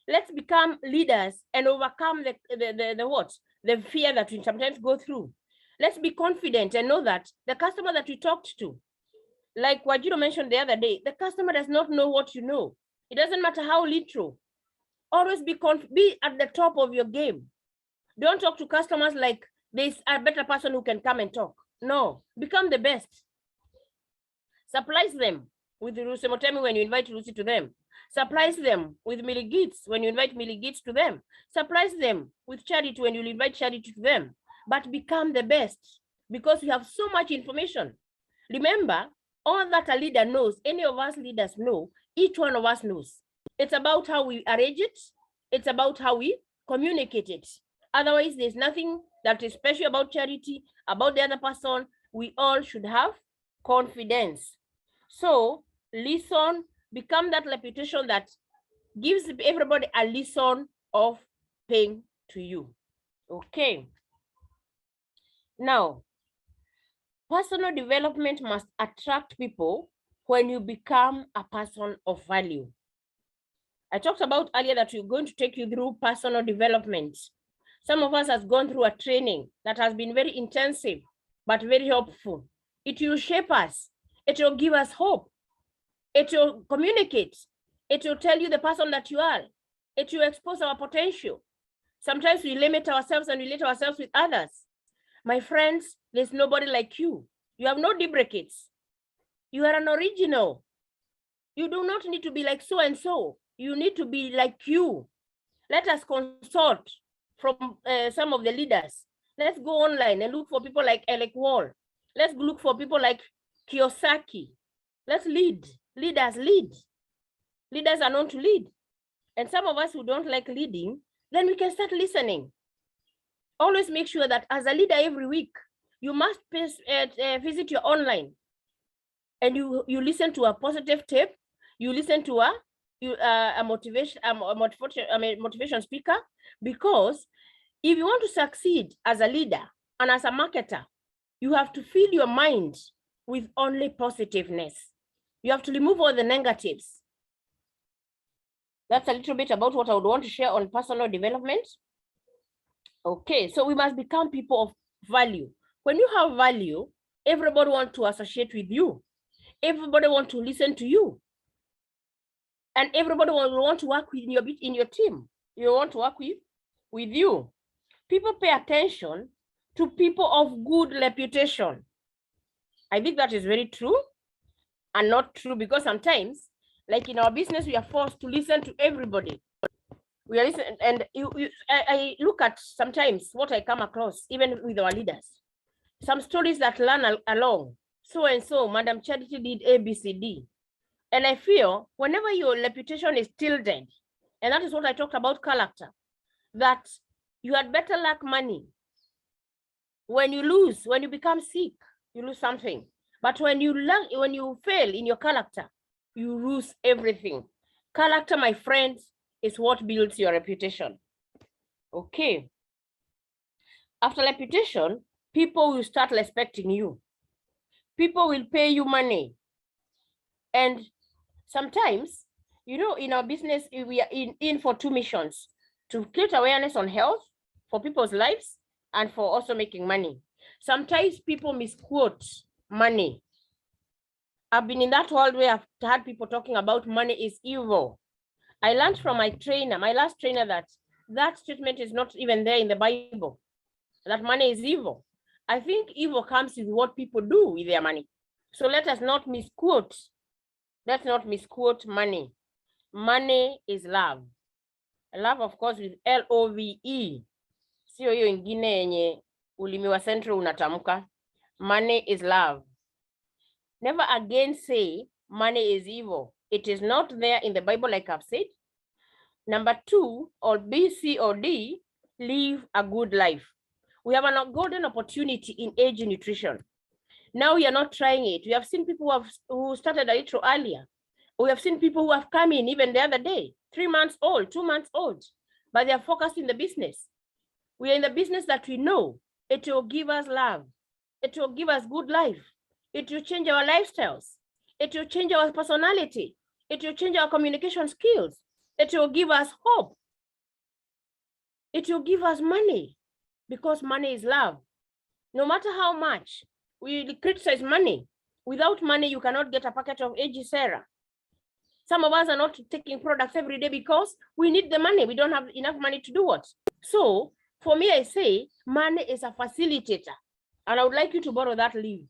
Speaker 5: Let's become leaders and overcome the fear that we sometimes go through. Let's be confident and know that the customer that we talked to, like Wajiro mentioned the other day, the customer does not know what you know. It doesn't matter how literal. Always be at the top of your game. Don't talk to customers like there's a better person who can come and talk. No, become the best. Surprise them with Lucy Motemi when you invite Lucy to them. Surprise them with Miligits when you invite Miligits to them. Surprise them with Charity when you invite Charity to them. But become the best because we have so much information. Remember, all that a leader knows, any of us leaders know, each one of us knows. It's about how we arrange it. It's about how we communicate it. Otherwise, there's nothing that is special about Charity, about the other person. We all should have confidence. So listen, become that reputation that gives everybody a lesson of paying to you. Okay. Now, personal development must attract people when you become a person of value. I talked about earlier that we're going to take you through personal development. Some of us has gone through a training that has been very intensive, but very helpful. It will shape us. It will give us hope. It will communicate. It will tell you the person that you are. It will expose our potential. Sometimes we limit ourselves and relate ourselves with others. My friends, there's nobody like you. You have no duplicates. You are an original. You do not need to be like so and so. You need to be like you. Let us consult from some of the leaders. Let's go online and look for people like Alec Wall. Let's look for people like Kiyosaki. Let's lead. Leaders lead. Leaders are known to lead. And some of us who don't like leading, then we can start listening. Always make sure that as a leader every week, you must visit your online and you listen to a positive tip. You listen to a motivation speaker, because if you want to succeed as a leader and as a marketer, you have to fill your mind with only positiveness. You have to remove all the negatives. That's a little bit about what I would want to share on personal development. Okay, so we must become people of value. When you have value, everybody wants to associate with you. Everybody wants to listen to you. And everybody will want to work with in your team. You want to work with you. People pay attention to people of good reputation. I think that is very true and not true, because sometimes, like in our business, we are forced to listen to everybody. We are listening, and I look at sometimes what I come across, even with our leaders. Some stories that learn along. So and so, Madam Charity did ABCD. And I feel whenever your reputation is tilted, and that is what I talked about character, that you had better lack money. When you lose, when you become sick, you lose something. But when you fail in your character, you lose everything. Character, my friends, is what builds your reputation. Okay. After reputation, people will start respecting you. People will pay you money. And sometimes, you know, in our business, we are in for two missions: to create awareness on health for people's lives and for also making money. Sometimes people misquote money. I've been in that world where I've had people talking about money is evil. I learned from my trainer, my last trainer, that statement is not even there in the Bible, that money is evil. I think evil comes with what people do with their money. So let us not misquote. Let's not misquote money. Money is love. Love, of course, with L-O-V-E. Sio hiyo ingine yenye ulimi wa central unatamka. Money is love. Never again say money is evil. It is not there in the Bible, like I've said. Number 2, or B, C, or D, live a good life. We have a golden opportunity in age nutrition. Now we are not trying it. We have seen people who started a little earlier. We have seen people who have come in even the other day, 3 months old, 2 months old, but they are focused in the business. We are in the business that we know it will give us love. It will give us good life. It will change our lifestyles. It will change our personality. It will change our communication skills. It will give us hope. It will give us money, because money is love. No matter how much we criticize money, without money, you cannot get a packet of AgCera. Some of us are not taking products every day because we need the money. We don't have enough money to do what? So for me, I say money is a facilitator. And I would like you to borrow that leave.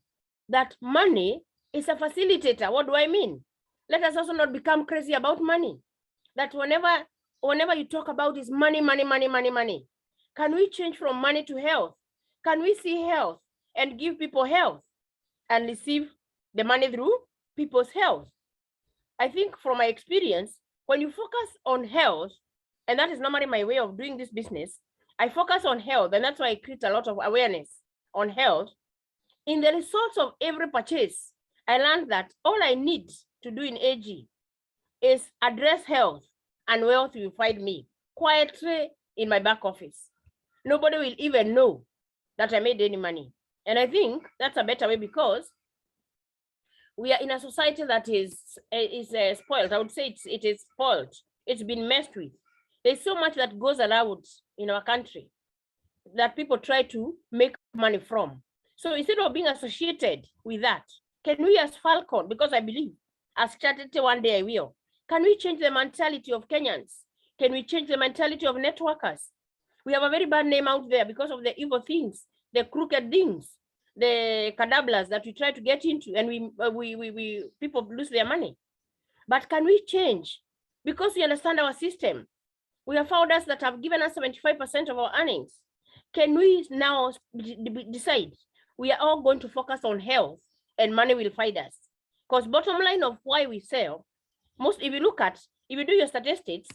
Speaker 5: That money is a facilitator. What do I mean? Let us also not become crazy about money. That whenever you talk about is money, money, money, money, money. Can we change from money to health? Can we see health and give people health and receive the money through people's health? I think from my experience, when you focus on health, and that is normally my way of doing this business, I focus on health, and that's why I create a lot of awareness on health. In the results of every purchase, I learned that all I need to do in AG is address health, and wealth will find me quietly in my back office. Nobody will even know that I made any money. And I think that's a better way, because we are in a society that is spoiled. I would say it is spoiled. It's been messed with. There's so much that goes around in our country that people try to make money from. So instead of being associated with that, can we as Falcon, because I believe as Charity one day I will, can we change the mentality of Kenyans? Can we change the mentality of networkers? We have a very bad name out there because of the evil things, the crooked things, the cadablas that we try to get into, and people lose their money. But can we change? Because we understand our system. We have founders that have given us 75% of our earnings. Can we now decide we are all going to focus on health and money will find us? Because bottom line of why we sell, if you do your statistics,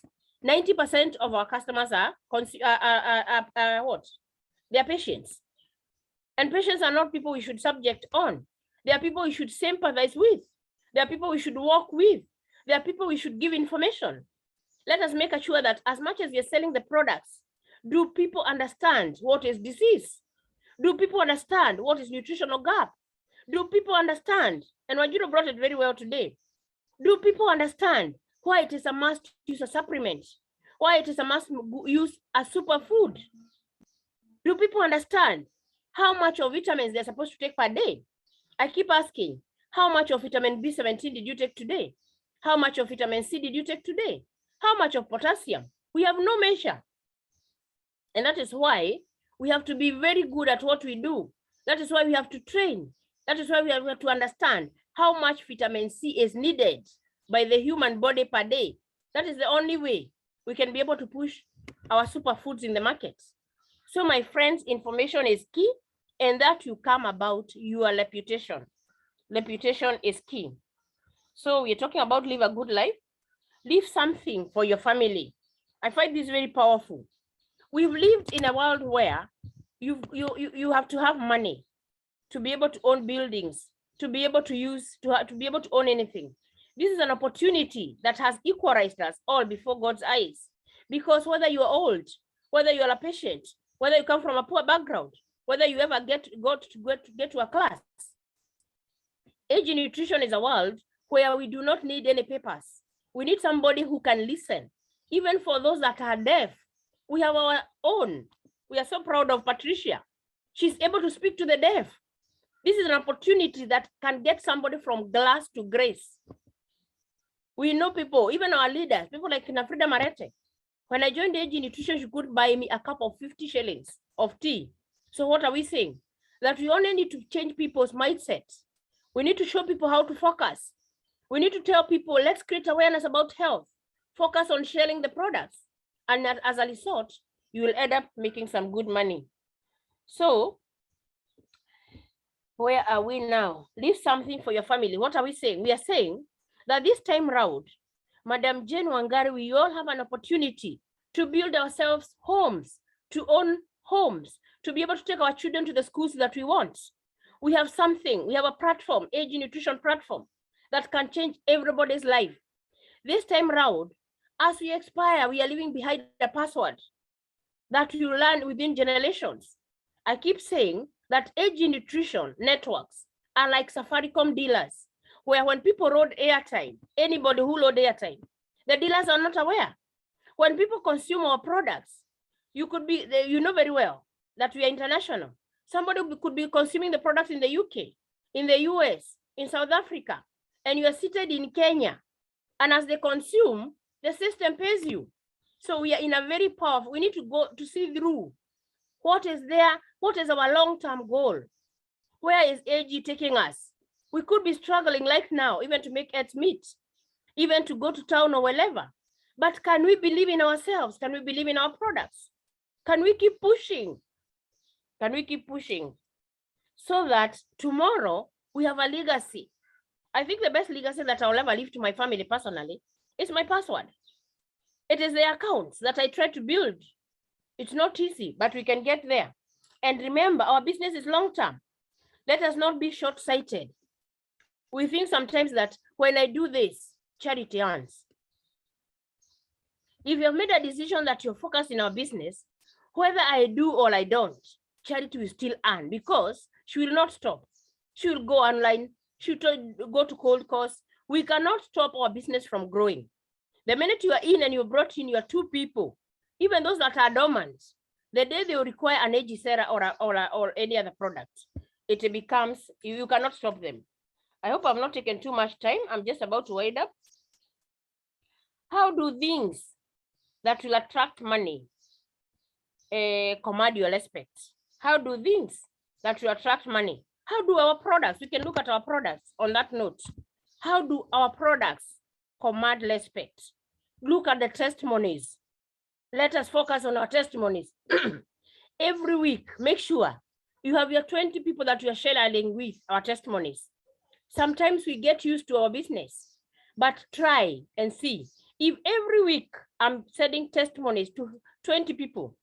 Speaker 5: 90% of our customers are what? They are patients. And patients are not people we should subject on. They are people we should sympathize with. They are people we should work with. They are people we should give information. Let us make sure that as much as we are selling the products, do people understand what is disease? Do people understand what is nutritional gap? Do people understand? And Wanjiro brought it very well today. Do people understand why it is a must use a supplement? Why it is a must use a superfood? Do people understand how much of vitamins they're supposed to take per day? I keep asking, how much of vitamin B17 did you take today? How much of vitamin C did you take today? How much of potassium? We have no measure. And that is why we have to be very good at what we do. That is why we have to train. That is why we have to understand how much vitamin C is needed by the human body per day. That is the only way we can be able to push our superfoods in the market. So my friends, information is key, and that will come about your reputation. Reputation is key. So we're talking about live a good life. Leave something for your family. I find this very powerful. We've lived in a world where you have to have money to be able to own buildings, to be able to be able to own anything. This is an opportunity that has equalized us all before God's eyes. Because whether you are old, whether you are a patient, whether you come from a poor background, whether you ever get to a class, age nutrition is a world where we do not need any papers. We need somebody who can listen. Even for those that are deaf, we have our own. We are so proud of Patricia. She's able to speak to the deaf. This is an opportunity that can get somebody from glass to grace. We know people, even our leaders, people like Frida Marete. When I joined AG Nutrition, she could buy me a cup of 50 shillings of tea. So what are we saying? That we only need to change people's mindsets. We need to show people how to focus. We need to tell people, let's create awareness about health. Focus on sharing the products. And as a result, you will end up making some good money. So where are we now? Leave something for your family. What are we saying? We are saying that this time round, Madam Jane Wangari, we all have an opportunity to build ourselves homes, to own homes, to be able to take our children to the schools that we want. We have something, we have a platform, AG Nutrition platform, that can change everybody's life. This time round, as we expire, we are leaving behind a password that we learn within generations. I keep saying that AG Nutrition networks are like Safaricom dealers, where when people load airtime, anybody who load airtime, the dealers are not aware. When people consume our products, you know very well that we are international. Somebody could be consuming the products in the UK, in the US, in South Africa, and you are seated in Kenya. And as they consume, the system pays you. So we are in a very powerful, we need to go to see through what is there, what is our long-term goal? Where is AG taking us? We could be struggling like now, even to make ends meet, even to go to town or wherever. But can we believe in ourselves? Can we believe in our products? Can we keep pushing? Can we keep pushing so that tomorrow we have a legacy? I think the best legacy that I'll ever leave to my family personally is my password. It is the accounts that I try to build. It's not easy, but we can get there. And remember, our business is long-term. Let us not be short-sighted. We think sometimes that when I do this, charity earns. If you've made a decision that you're focused in our business, whether I do or I don't, charity will still earn because she will not stop. She will go online. She will go to cold calls. We cannot stop our business from growing. The minute you are in and you brought in your 2 people, even those that are dormant, the day they will require an AgCera or any other product, it becomes, you cannot stop them. I hope I'm not taking too much time. I'm just about to wind up. How do things that will attract money command your respect? How do things that will attract money? How do our products, we can look at our products on that note. How do our products command respect? Look at the testimonies. let us focus on our testimonies. Every week, make sure you have your 20 people that you are sharing with our testimonies. Sometimes we get used to our business, but try and see. If every week I'm sending testimonies to 20 people,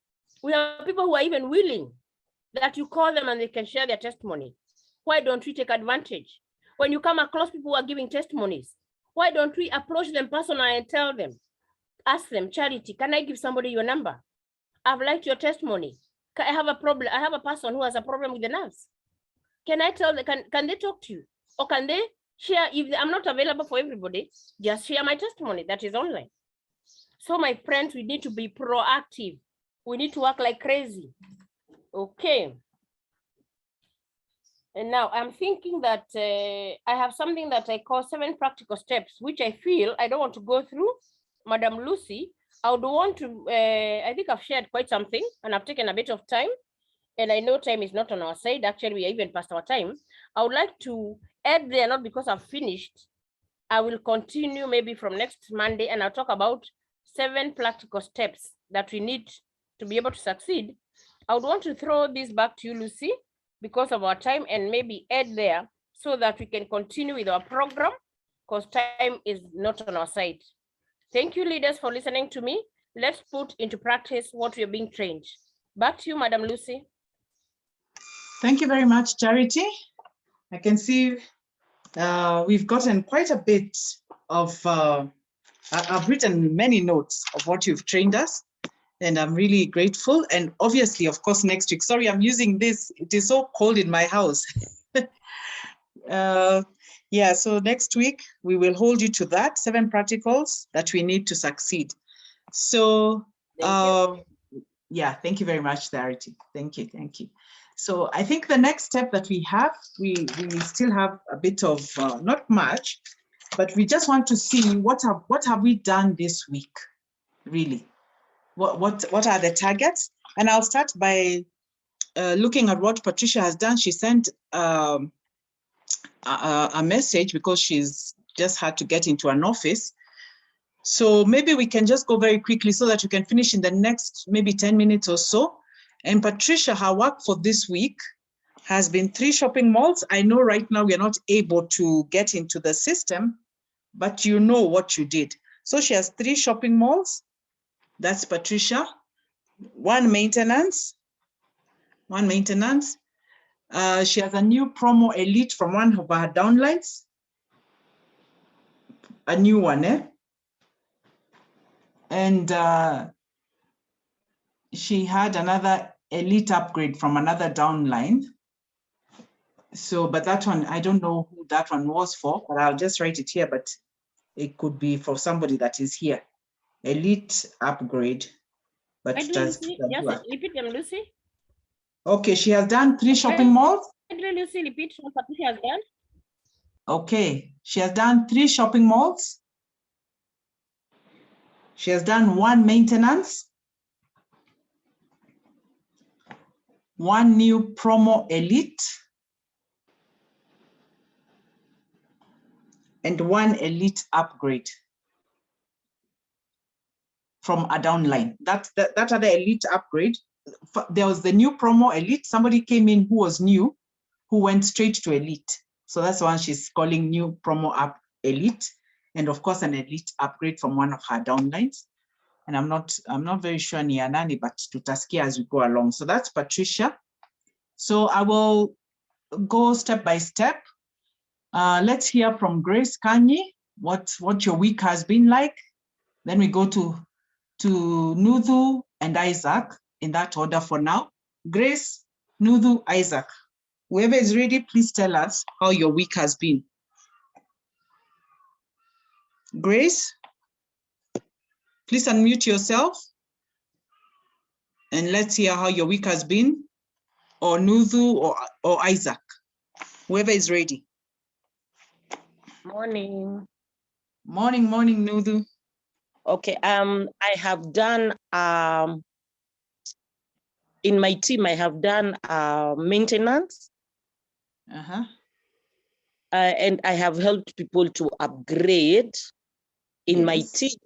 Speaker 5: we have people who are even willing that you call them and they can share their testimony. Why don't we take advantage? When you come across people who are giving testimonies, why don't we approach them personally and tell them, ask them, Charity, can I give somebody your number? I've liked your testimony. I have a problem. I have a person who has a problem with the nerves. Can I tell them, can they talk to you? Or can they share? If I'm not available for everybody, just share my testimony that is online. So my friends, we need to be proactive. We need to work like crazy. Okay. And now I'm thinking that I have something that I call 7 practical steps, which I feel I don't want to go through. Madam Lucy, I would want to, I think I've shared quite something and I've taken a bit of time. And I know time is not on our side. Actually, we are even past our time. I would like to add there, not because I've finished. I will continue maybe from next Monday and I'll talk about 7 practical steps that we need to be able to succeed. I would want to throw this back to you, Lucy, because of our time, and maybe add there so that we can continue with our program because time is not on our side. Thank you, leaders, for listening to me. Let's put into practice what we are being trained. Back to you, Madam Lucy.
Speaker 1: Thank you very much, Charity. I can see we've gotten quite a bit of, I've written many notes of what you've trained us, and I'm really grateful. And obviously, of course, next week, sorry, I'm using this. It is so cold in my house. Yeah, so next week, we will hold you to that, 7 practicals that we need to succeed. So, yeah, thank you very much, Charity. Thank you, thank you. So I think the next step that we have, we still have a bit of, not much, but we just want to see what have we done this week, really? What are the targets? And I'll start by looking at what Patricia has done. She sent a message because she's just had to get into an office. So maybe we can just go very quickly so that we can finish in the next maybe 10 minutes or so. And Patricia, her work for this week has been 3 shopping malls. I know right now we are not able to get into the system, but you know what you did. So she has 3 shopping malls. That's Patricia. 1 maintenance. 1 maintenance. She has a new promo elite from one of her downlines. A new one, eh? And she had another elite upgrade from another downline. So, but that one, I don't know who that one was for, but I'll just write it here, but it could be for somebody that is here. Elite upgrade. But just
Speaker 5: repeat them, Lucy.
Speaker 1: Okay, she has done 3 shopping malls.
Speaker 5: Lucy, repeat what she has done.
Speaker 1: Okay, she has done 3 shopping malls. She has done 1 maintenance, 1 new promo elite, and 1 elite upgrade from a downline. That other elite upgrade, there was the new promo elite. Somebody came in who was new, who went straight to elite. So that's one she's calling new promo up elite. And of course, an elite upgrade from one of her downlines. And I'm not very sure ni anani, but tutaskia as we go along. So that's Patricia. So I will go step by step. Let's hear from Grace Kanyi, what your week has been like. Then we go to Nuthu and Isaac in that order for now. Grace, Nuthu, Isaac. Whoever is ready, please tell us how your week has been. Grace, please unmute yourself and let's hear how your week has been, or Nuthu or Isaac, whoever is ready.
Speaker 6: Morning.
Speaker 1: Morning, morning, Nuthu.
Speaker 6: Okay, I have done, in my team, I have done maintenance. And I have helped people to upgrade in my team,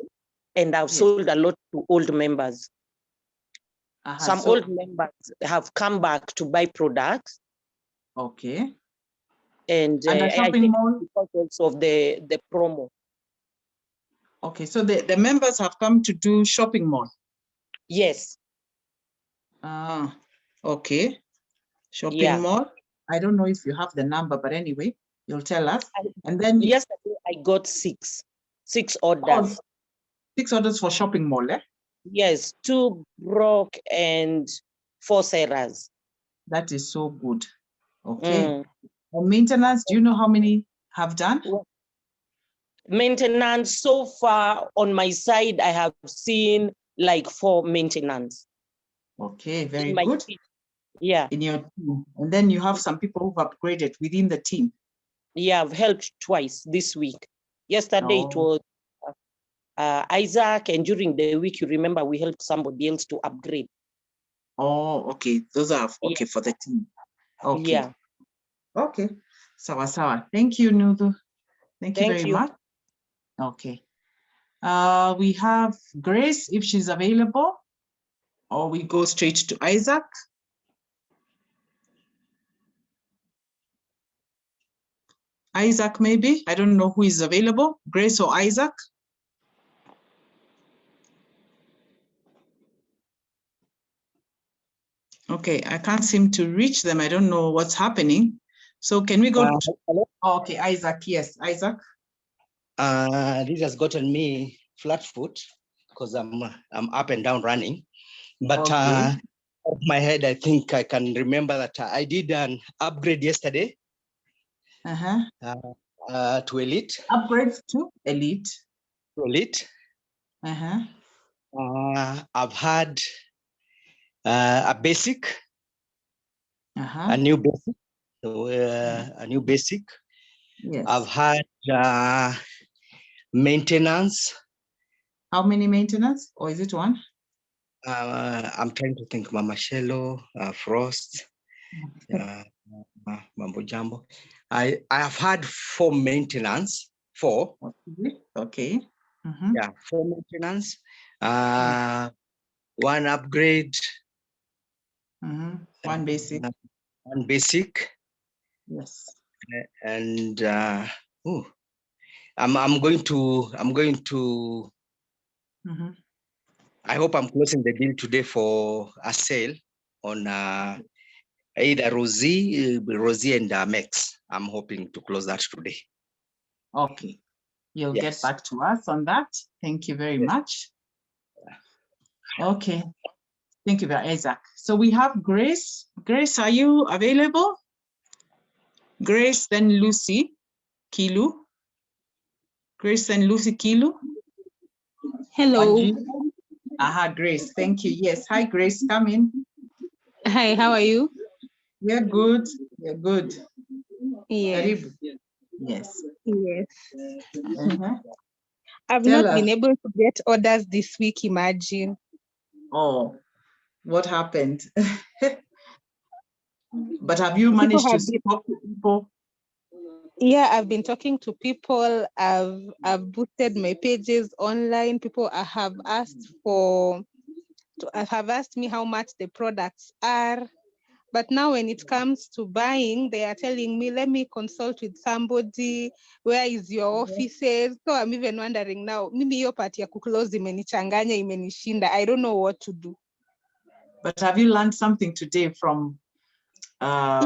Speaker 6: and I've sold a lot to old members. Some
Speaker 1: So,
Speaker 6: old members have come back to buy products.
Speaker 1: okay.
Speaker 6: And
Speaker 1: And the
Speaker 6: I
Speaker 1: shopping
Speaker 6: think
Speaker 1: mall?
Speaker 6: because also of the promo.
Speaker 1: Okay, so the members have come to do shopping mall.
Speaker 6: Yes.
Speaker 1: Okay. Shopping
Speaker 6: Yeah.
Speaker 1: mall. I don't know if you have the number, but anyway, you'll tell us. And then
Speaker 6: Yesterday I got six orders.
Speaker 1: Oh, 6 orders for shopping mall, eh?
Speaker 6: Yes, 2 broke and 4 sellers.
Speaker 1: That is so good. Okay. And maintenance, do you know how many have done?
Speaker 6: Maintenance, so far on my side, I have seen like 4 maintenance.
Speaker 1: Okay, very good.
Speaker 6: Team. Yeah.
Speaker 1: In your team. And then you have some people who've upgraded within the team.
Speaker 6: Yeah, I've helped twice this week. Yesterday it was Isaac, and during the week, you remember we helped somebody else to upgrade.
Speaker 1: Oh, okay. Those are okay for the team. Okay.
Speaker 6: Yeah.
Speaker 1: Okay. Sawa. Thank you, Nudu. Thank you very much. Okay. We have Grace, if she's available, or we go straight to Isaac. Isaac, maybe. I don't know who is available, Grace or Isaac. Okay, I can't seem to reach them. I don't know what's happening. So can we go to, okay, Isaac, yes, Isaac.
Speaker 3: This has gotten me flat foot because I'm up and down running. But off my head, I think I can remember that I did an upgrade yesterday to Elite.
Speaker 1: Upgrade to Elite.
Speaker 3: To Elite. I've had a basic, a new basic, a new basic.
Speaker 1: Yes.
Speaker 3: I've had maintenance.
Speaker 1: How many maintenance, or is it one?
Speaker 3: I'm trying to think. Mama Shello, Frost, Mambo Jambo. I have had 4 maintenance. 4.
Speaker 1: Okay.
Speaker 3: Yeah, 4 maintenance. 1 upgrade.
Speaker 1: 1 basic.
Speaker 3: 1 basic.
Speaker 1: Yes.
Speaker 3: And I'm going to. I hope I'm closing the deal today for a sale on either Rosie and Max. I'm hoping to close that today.
Speaker 1: Okay. You'll get back to us on that. Thank you very much. Okay. Thank you very Isaac. So we have Grace. Grace, are you available? Grace, then Lucy Kilu. Grace, then Lucy Kilu.
Speaker 8: Hello.
Speaker 1: Grace. Thank you. Yes. Hi, Grace. Come in.
Speaker 8: Hi, how are you?
Speaker 1: We're good. We're good.
Speaker 8: Yes.
Speaker 1: Yes.
Speaker 8: Yes. I've not been able to get orders this week, imagine.
Speaker 1: Oh, what happened? But have you managed to talk to people?
Speaker 8: Yeah, I've been talking to people. I've boosted my pages online. People have asked me how much the products are. But now when it comes to buying, they are telling me, let me consult with somebody. Where is your offices? So I'm even wondering now, mimi hiyo part ya kuclose imenichanganya, imenishinda. I don't know what to do.
Speaker 1: But have you learned something today from
Speaker 8: Yes,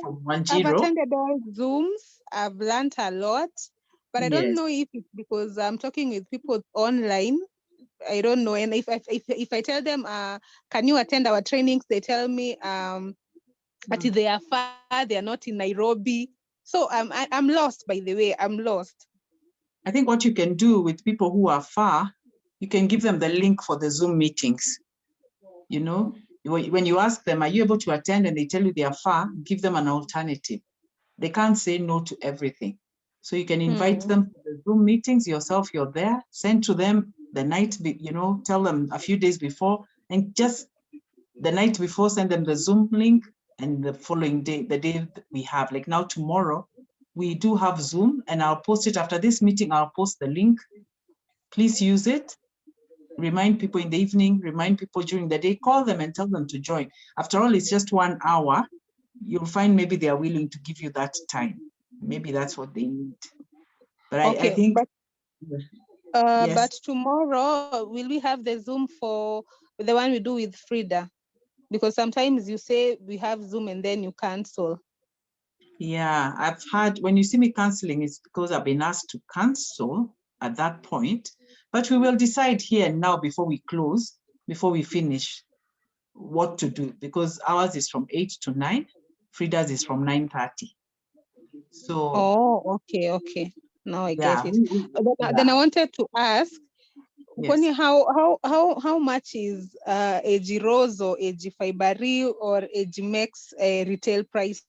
Speaker 1: Wanjiro?
Speaker 8: I've attended all Zooms. I've learned a lot, but I don't know if it's because I'm talking with people online. I don't know. And if I tell them, can you attend our trainings? They tell me, but they are far, they are not in Nairobi. So I'm lost, by the way, I'm lost.
Speaker 1: I think what you can do with people who are far, you can give them the link for the Zoom meetings. You know, when you ask them, are you able to attend? And they tell you they are far, give them an alternative. They can't say no to everything. So you can invite them to the Zoom meetings yourself, you're there, send to them the night, tell them a few days before, and just the night before, send them the Zoom link, and the following day, the day we have, like now tomorrow, we do have Zoom, and I'll post it after this meeting, I'll post the link. Please use it. remind people in the evening, remind people during the day, call them and tell them to join. After all, it's just 1 hour. You'll find maybe they are willing to give you that time. Maybe that's what they need. But
Speaker 8: Okay,
Speaker 1: I think. Yes.
Speaker 8: But tomorrow, will we have the Zoom for the one we do with Frida? Because sometimes you say we have Zoom and then you cancel.
Speaker 1: Yeah, I've had, when you see me canceling, it's because I've been asked to cancel at that point. But we will decide here and now before we close, before we finish, what to do, because ours is from 8 to 9, Frida's is from 9:30. So.
Speaker 8: Oh, okay. Now I get it. Then I wanted to ask,
Speaker 1: yes.
Speaker 8: how much is AG Rose or AG Fibari or AG Max retail price?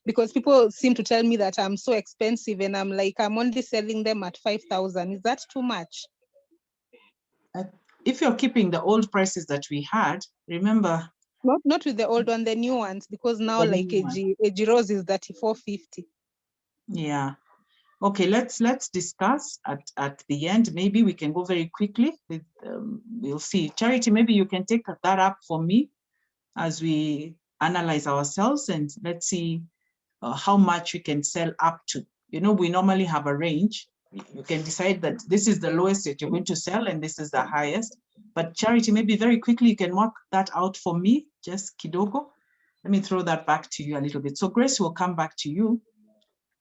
Speaker 8: Because people seem to tell me that I'm so expensive and I'm like, I'm only selling them at 5,000. Is that too much?
Speaker 1: If you're keeping the old prices that we had, remember.
Speaker 8: Not with the old one, the new ones, because now like AG Rose is 34.50.
Speaker 1: Yeah. Okay, let's discuss at the end. Maybe we can go very quickly. We'll see. Charity, maybe you can take that up for me as we analyze ourselves, and let's see how much we can sell up to. You know, we normally have a range. You can decide that this is the lowest that you're going to sell and this is the highest. But Charity, maybe very quickly you can work that out for me, just kidogo. Let me throw that back to you a little bit. So Grace will come back to you.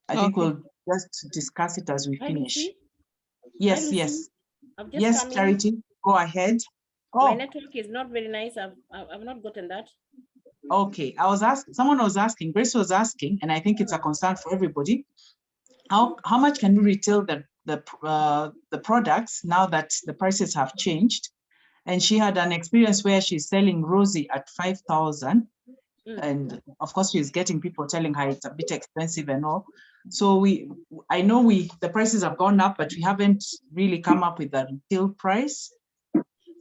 Speaker 1: I think we'll just discuss it as we finish. Yes, yes. Yes, Charity, go ahead.
Speaker 5: My network is not very nice. I've not gotten that.
Speaker 1: Okay, someone was asking, Grace was asking, and I think it's a concern for everybody. How much can we retail the products now that the prices have changed? And she had an experience where she's selling Rosie at 5,000. And of course, she's getting people telling her it's a bit expensive and all. So I know the prices have gone up, but we haven't really come up with a retail price.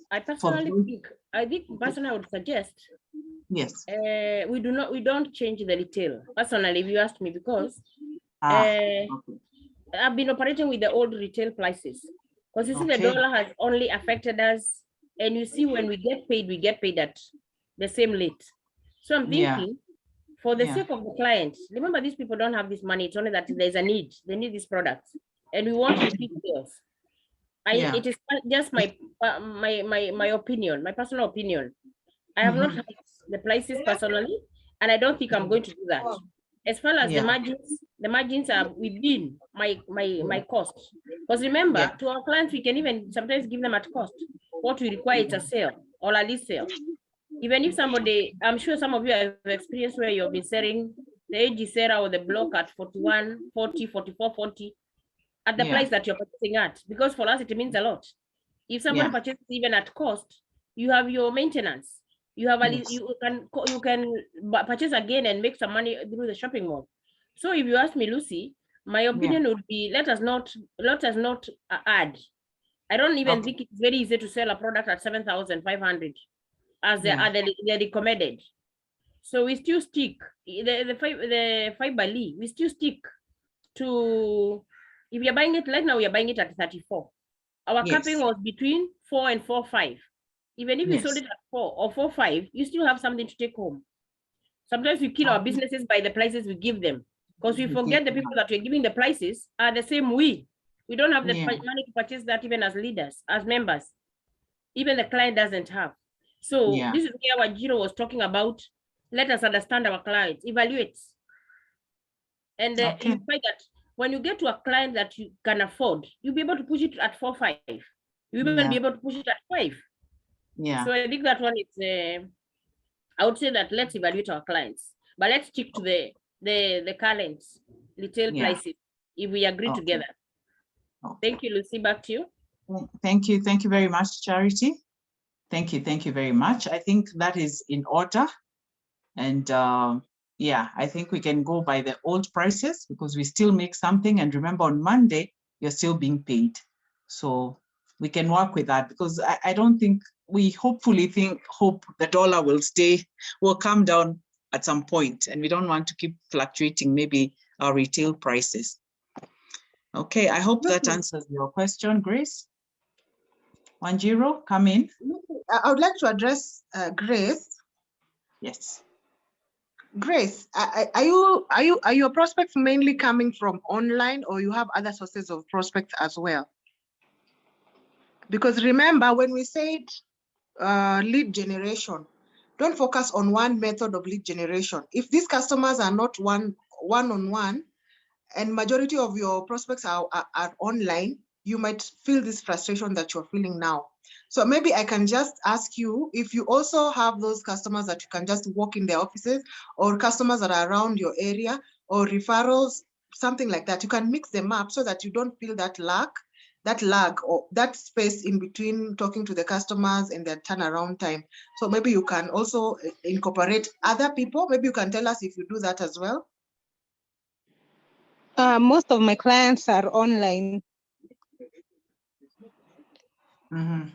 Speaker 5: I personally I would suggest.
Speaker 1: Yes.
Speaker 5: We don't change the retail. Personally, if you ask me, because I've been operating with the old retail prices. Because you see, the dollar has only affected us, and you see, when we get paid at the same rate. So I'm thinking, for the sake of the client, remember, these people don't have this money. It's only that there's a need. They need these products, and we want repeat sales. It is just my opinion, my personal opinion. I have not hiked the prices personally, and I don't think I'm going to do that. As far as the margins are within my cost. Because remember, to our clients, we can even sometimes give them at cost. What we require is a sale or a lease sale. Even if somebody, I'm sure some of you have experienced where you've been selling the AgCera or the block at 41, 40, 44, 40 at the price that you're purchasing at. Because for us, it means a lot. If somebody purchases even at cost, you have your maintenance. You have you can purchase again and make some money through the shopping mall. So if you ask me, Lucy, my opinion would be, let us not add. I don't even think it's very easy to sell a product at 7,500 as the recommended. So we still stick the fiber Lee. We still stick to, if you're buying it right now, we're buying it at 34. Our capping was between 4 and 4.5. Even if you sold it at 4 or 4.5, you still have something to take home. Sometimes we kill our businesses by the prices we give them, because we forget the people that we're giving the prices are the same we don't have the money to purchase that, even as leaders, as members. Even the client doesn't have. So this is where what Giro was talking about. Let us understand our clients, evaluate. And you find that when you get to a client that you can afford, you'll be able to push it at 4.5. You'll even be able to push it at 5.
Speaker 1: Yeah.
Speaker 5: So I think that one is, I would say that let's evaluate our clients, but let's stick to the current retail prices if we agree together. Thank you, Lucy. Back to you.
Speaker 1: Thank you. Thank you very much, Charity. Thank you. Thank you very much. I think that is in order. And I think we can go by the old prices because we still make something. And remember, on Monday, you're still being paid. So we can work with that, because I don't think, we hope the dollar will come down at some point, and we don't want to keep fluctuating maybe our retail prices. Okay, I hope that answers your question, Grace. Wanjiro, come in.
Speaker 4: I would like to address Grace.
Speaker 1: Yes.
Speaker 4: Grace, are your prospects mainly coming from online, or you have other sources of prospects as well? Because remember, when we said lead generation, don't focus on one method of lead generation. If these customers are not one-on-one, and majority of your prospects are online, you might feel this frustration that you're feeling now. So maybe I can just ask you if you also have those customers that you can just walk in their offices, or customers that are around your area, or referrals, something like that. You can mix them up so that you don't feel that lag or that space in between talking to the customers and their turnaround time. So maybe you can also incorporate other people. Maybe you can tell us if you do that as well.
Speaker 8: Most of my clients are online.
Speaker 1: Mm-hmm.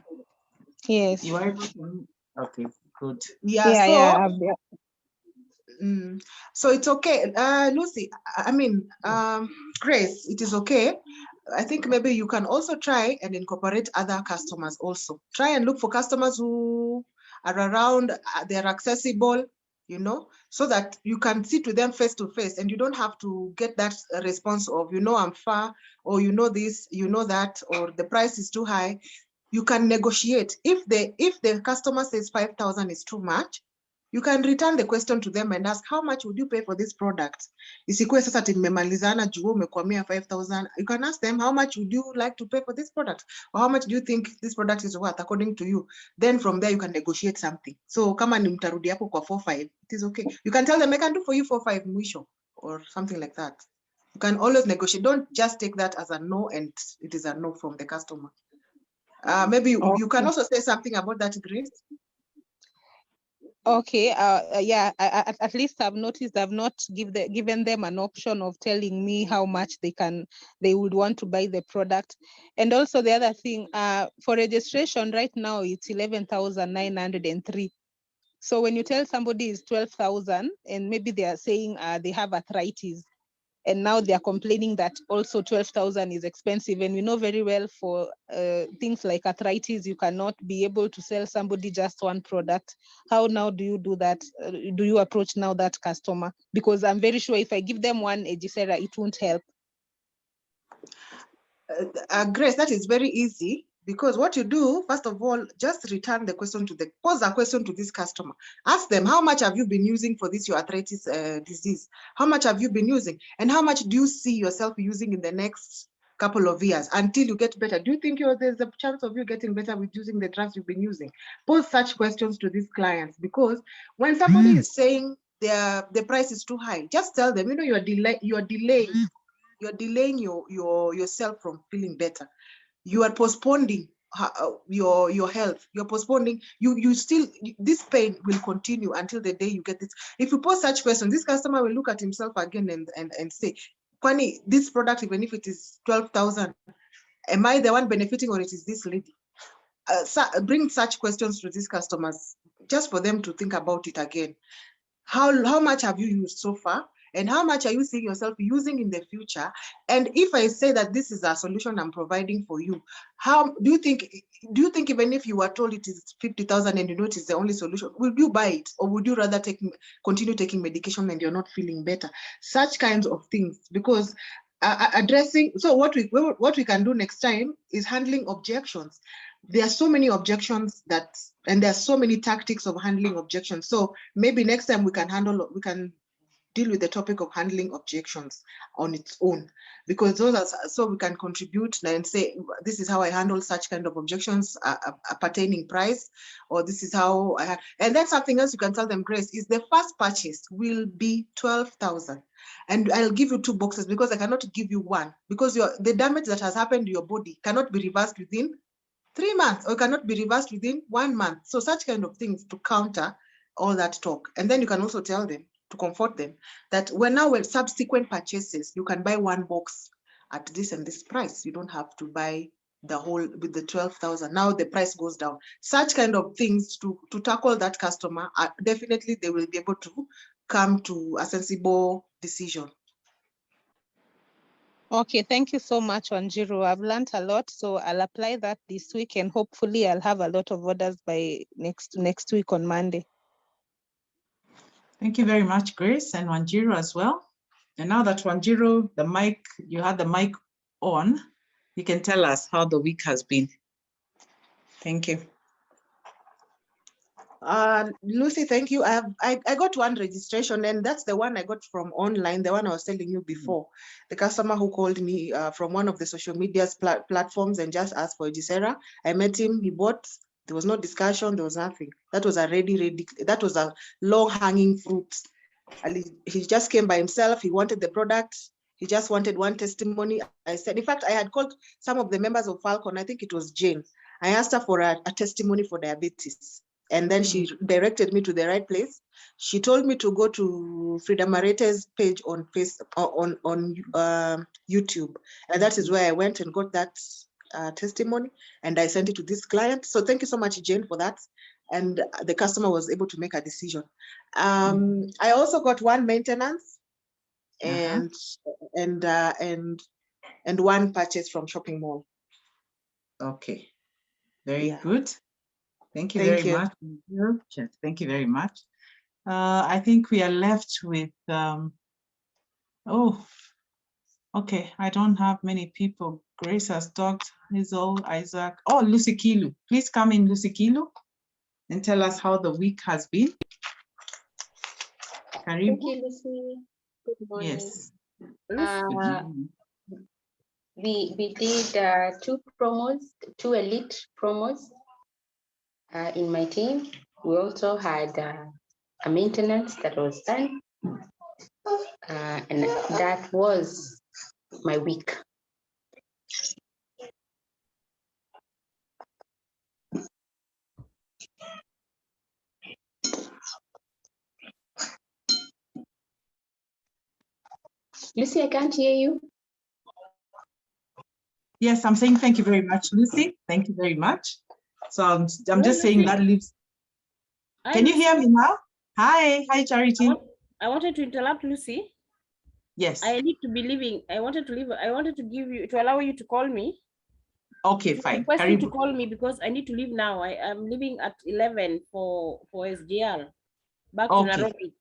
Speaker 8: Yes.
Speaker 1: You are able to, okay, good.
Speaker 4: Yeah. So it's okay. Lucy, Grace, it is okay. I think maybe you can also try and incorporate other customers also. Try and look for customers who are around, they're accessible, so that you can sit with them face to face, and you don't have to get that response of, I'm far, or this, that, or the price is too high. You can negotiate. If the customer says 5,000 is too much, you can return the question to them and ask, how much would you pay for this product? Isikuwe sasa timemalizana juu umekwamia 5,000. You can ask them, how much would you like to pay for this product? Or how much do you think this product is worth according to you? Then from there you can negotiate something. So kama ni mtarudi hapo kwa 4,500, it is okay. You can tell them, I can do for you 4,500 mwisho, or something like that. You can always negotiate. Don't just take that as a no, and it is a no from the customer. Maybe you can also say something about that, Grace.
Speaker 8: Okay, yeah, at least I've noticed I've not given them an option of telling me how much they would want to buy the product. And also the other thing, for registration right now, it's 11,903. So when you tell somebody is 12,000 and maybe they are saying they have arthritis, and now they are complaining that also 12,000 is expensive. And we know very well for things like arthritis, you cannot be able to sell somebody just one product. How now do you do that? Do you approach now that customer? Because I'm very sure if I give them one AgCera, it won't help.
Speaker 4: Grace, that is very easy, because what you do, first of all, just return the question pose a question to this customer. Ask them, how much have you been using for this, your arthritis disease? How much have you been using? And how much do you see yourself using in the next couple of years until you get better? Do you think there's a chance of you getting better with using the drugs you've been using? Pose such questions to these clients, because when somebody is saying the price is too high, just tell them, you're delaying yourself from feeling better. You are postponing your health. You're postponing. You still, this pain will continue until the day you get this. If you pose such questions, this customer will look at himself again and say, Kwani, this product, even if it is 12,000, am I the one benefiting, or it is this lady? Bring such questions to these customers just for them to think about it again. How much have you used so far? And how much are you seeing yourself using in the future? And if I say that this is a solution I'm providing for you, how do you think even if you were told it is 50,000 and it is the only solution, would you buy it? Or would you rather continue taking medication and you're not feeling better? Such kinds of things, because addressing, so what we can do next time is handling objections. There are so many objections and there are so many tactics of handling objections. So maybe next time we can deal with the topic of handling objections on its own, because those are, so we can contribute and say, this is how I handle such kind of objections pertaining price, or this is how and then something else you can tell them, Grace, is the first purchase will be 12,000. And I'll give you 2 boxes, because I cannot give you one, because the damage that has happened to your body cannot be reversed within 3 months, or cannot be reversed within 1 month. So such kind of things to counter all that talk. And then you can also tell them, to comfort them, that when subsequent purchases, you can buy 1 box at this and this price. You don't have to buy the whole with the 12,000. Now the price goes down. Such kind of things to tackle that customer, definitely they will be able to come to a sensible decision.
Speaker 8: Okay, thank you so much, Wanjiru. I've learned a lot, so I'll apply that this week, and hopefully I'll have a lot of orders by next week on Monday.
Speaker 1: Thank you very much, Grace, and Wanjiru as well. And now that Wanjiru, you had the mic on, you can tell us how the week has been. Thank you.
Speaker 4: Lucy, thank you. I got one registration, and that's the one I got from online, the one I was telling you before. The customer who called me from one of the social media platforms and just asked for AgCera. I met him, he bought, there was no discussion, there was nothing. That was that was a low-hanging fruit. He just came by himself, he wanted the product, he just wanted one testimony. I said, in fact, I had called some of the members of Falcon, I think it was Jane. I asked her for a testimony for diabetes. And then she directed me to the right place. She told me to go to Frida Marete's page on YouTube. And that is where I went and got that testimony, and I sent it to this client. So thank you so much, Jane, for that. And the customer was able to make a decision. I also got one maintenance and one purchase from shopping mall.
Speaker 1: Okay, very good. Thank you very much. Thank you very much. I think we are left with, okay, I don't have many people. Grace has talked, Hazel, Isaac. Oh, Lucy Kilu. Please come in, Lucy Kilu, and tell us how the week has been. Karibu.
Speaker 7: Thank you, Lucy. Good morning.
Speaker 1: Yes.
Speaker 7: We did two elite promos in my team. We also had a maintenance that was done, and that was my week. Lucy, I can't hear you.
Speaker 1: Yes, I'm saying thank you very much, Lucy. Thank you very much. So I'm just saying that leaves. Can you hear me now? Hi, Charity.
Speaker 5: I wanted to interrupt Lucy.
Speaker 1: Yes.
Speaker 5: I need to be leaving. I wanted to allow you to call me.
Speaker 1: Okay, fine.
Speaker 5: Request you to call me because I need to leave now. I am leaving at 11 for SGR back to Nairobi.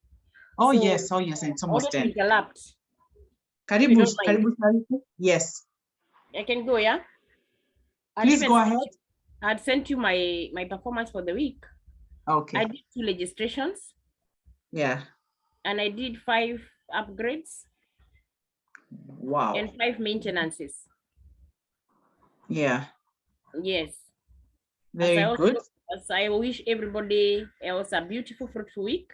Speaker 1: Oh, so yes, it's almost 10.
Speaker 5: Interrupt.
Speaker 1: Karibu, yes.
Speaker 5: I can go, yeah?
Speaker 1: Please go ahead.
Speaker 5: I had sent you my performance for the week.
Speaker 1: Okay.
Speaker 5: I did 2 registrations.
Speaker 1: Yeah.
Speaker 5: And I did 5 upgrades.
Speaker 1: Wow.
Speaker 5: And 5 maintenances.
Speaker 1: Yeah.
Speaker 5: Yes.
Speaker 1: Very good.
Speaker 5: As I wish everybody else a beautiful, fruitful week.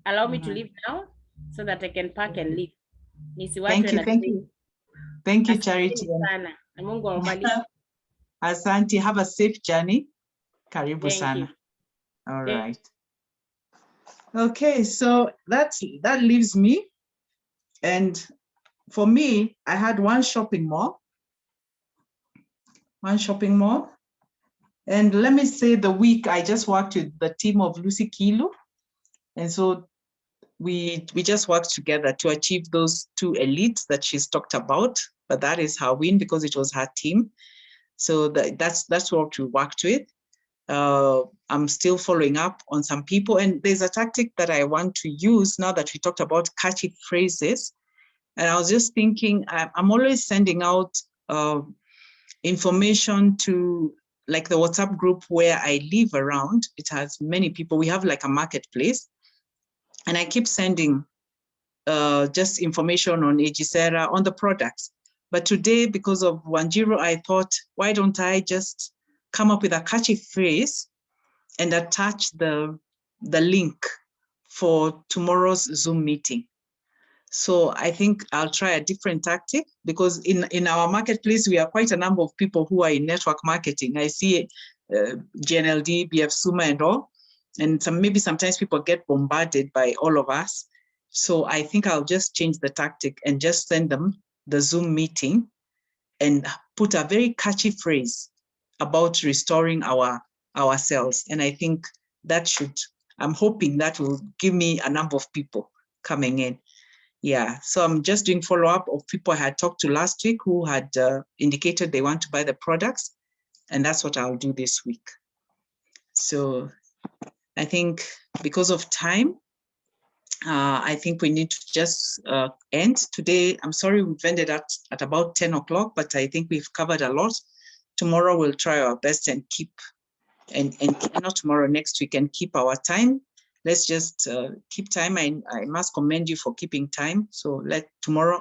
Speaker 5: Allow me to leave now so that I can pack and leave.
Speaker 1: Thank you. Thank you, Charity. Asante, have a safe journey. Karibu sana. All right. Okay, so that leaves me. And for me, I had one shopping mall. And let me say the week I just worked with the team of Lucy Kilu. And so we just worked together to achieve those 2 elites that she's talked about. But that is her win because it was her team. So that's what we worked with. I'm still following up on some people. And there's a tactic that I want to use now that we talked about catchy phrases. And I was just thinking, I'm always sending out information to like the WhatsApp group where I live around. It has many people. We have like a marketplace. And I keep sending just information on AgCera, on the products. But today, because of Wanjiru, I thought, why don't I just come up with a catchy phrase and attach the link for tomorrow's Zoom meeting. So I think I'll try a different tactic because in our marketplace, we are quite a number of people who are in network marketing. I see GNLD, BF Suma and all. And maybe sometimes people get bombarded by all of us. So I think I'll just change the tactic and just send them the Zoom meeting and put a very catchy phrase about restoring our cells. And I think that I'm hoping that will give me a number of people coming in. Yeah, so I'm just doing follow-up of people I had talked to last week who had indicated they want to buy the products, and that's what I'll do this week. So I think because of time, I think we need to just end today. I'm sorry we've ended at about 10 o'clock, but I think we've covered a lot. Tomorrow we'll try our best and keep, and not tomorrow, next week, and keep our time. Let's just keep time. I must commend you for keeping time. So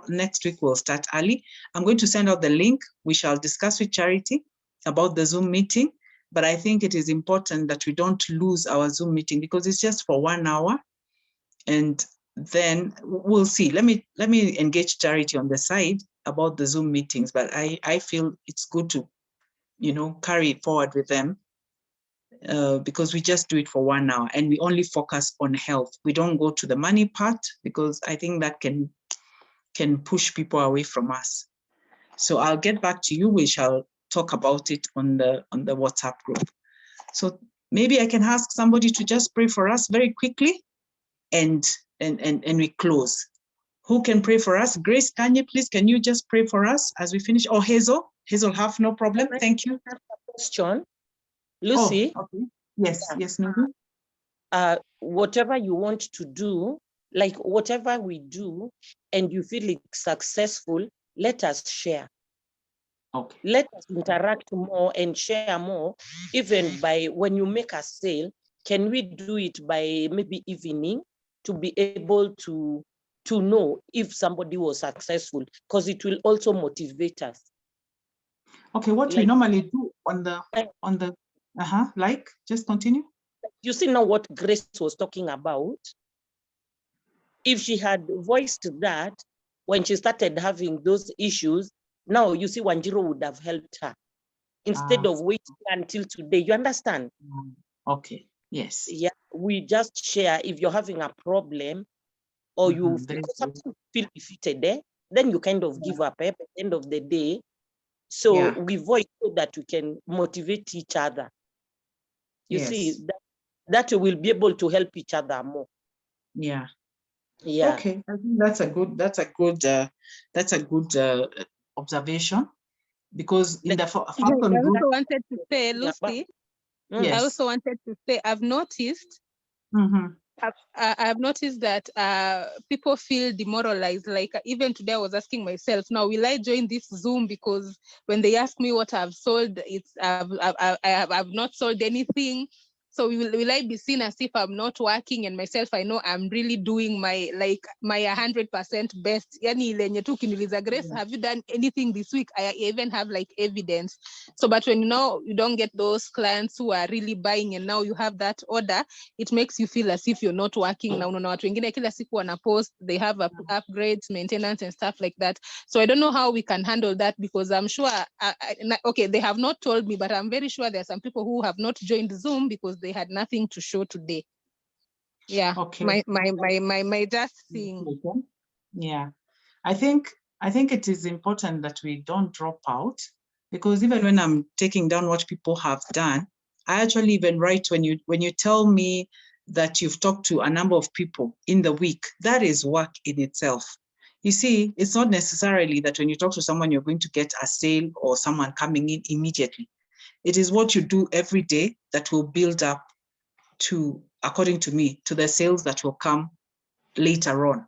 Speaker 1: next week we'll start early. I'm going to send out the link. We shall discuss with Charity about the Zoom meeting, but I think it is important that we don't lose our Zoom meeting because it's just for 1 hour. And then we'll see. Let me engage Charity on the side about the Zoom meetings, but I feel it's good to, carry it forward with them because we just do it for 1 hour and we only focus on health. We don't go to the money part because I think that can push people away from us. So I'll get back to you. We shall talk about it on the WhatsApp group. So maybe I can ask somebody to just pray for us very quickly. And we close. Who can pray for us? Grace, can you just pray for us as we finish? Or Hazel have no problem. Thank you.
Speaker 6: Question, Lucy.
Speaker 1: Oh, okay. Yes, Nudu.
Speaker 6: Whatever you want to do, like whatever we do, and you feel it's successful, let us share.
Speaker 1: Okay.
Speaker 6: Let us interact more and share more, even by when you make a sale. Can we do it by maybe evening to be able to know if somebody was successful, because it will also motivate us.
Speaker 1: Okay, what we normally do on the just continue.
Speaker 6: You see now what Grace was talking about. If she had voiced that when she started having those issues, now you see Wanjiro would have helped her instead of waiting until today. You understand?
Speaker 1: Okay. Yes.
Speaker 6: Yeah, we just share. If you're having a problem or you feel defeated, then you kind of give up at the end of the day. So we voice so that we can motivate each other. You see, that we will be able to help each other more.
Speaker 1: Yeah.
Speaker 6: Yeah.
Speaker 1: Okay, I think that's a good observation, because in the Falcon group,
Speaker 8: I also wanted to say, Lucy.
Speaker 1: Yes.
Speaker 8: I also wanted to say, I've noticed. I've noticed that people feel demoralized. Like even today, I was asking myself, now will I join this Zoom? Because when they ask me what I've sold, I've not sold anything. So will I be seen as if I'm not working? And myself, I know I'm really doing my 100% best. Yani lenye tu kiniliza Grace, have you done anything this week? I even have like evidence. So, but when you don't get those clients who are really buying, and now you have that order, it makes you feel as if you're not working. Now, watu wengine kila siku wana post, they have upgrades, maintenance, and stuff like that. So I don't know how we can handle that, because I'm sure, okay, they have not told me, but I'm very sure there are some people who have not joined Zoom because they had nothing to show today. Yeah.
Speaker 1: Okay.
Speaker 8: My just thing.
Speaker 1: Yeah. I think it is important that we don't drop out, because even when I'm taking down what people have done, I actually even write when you tell me that you've talked to a number of people in the week, that is work in itself. You see, it's not necessarily that when you talk to someone, you're going to get a sale or someone coming in immediately. It is what you do every day that will build up to, according to me, to the sales that will come later on.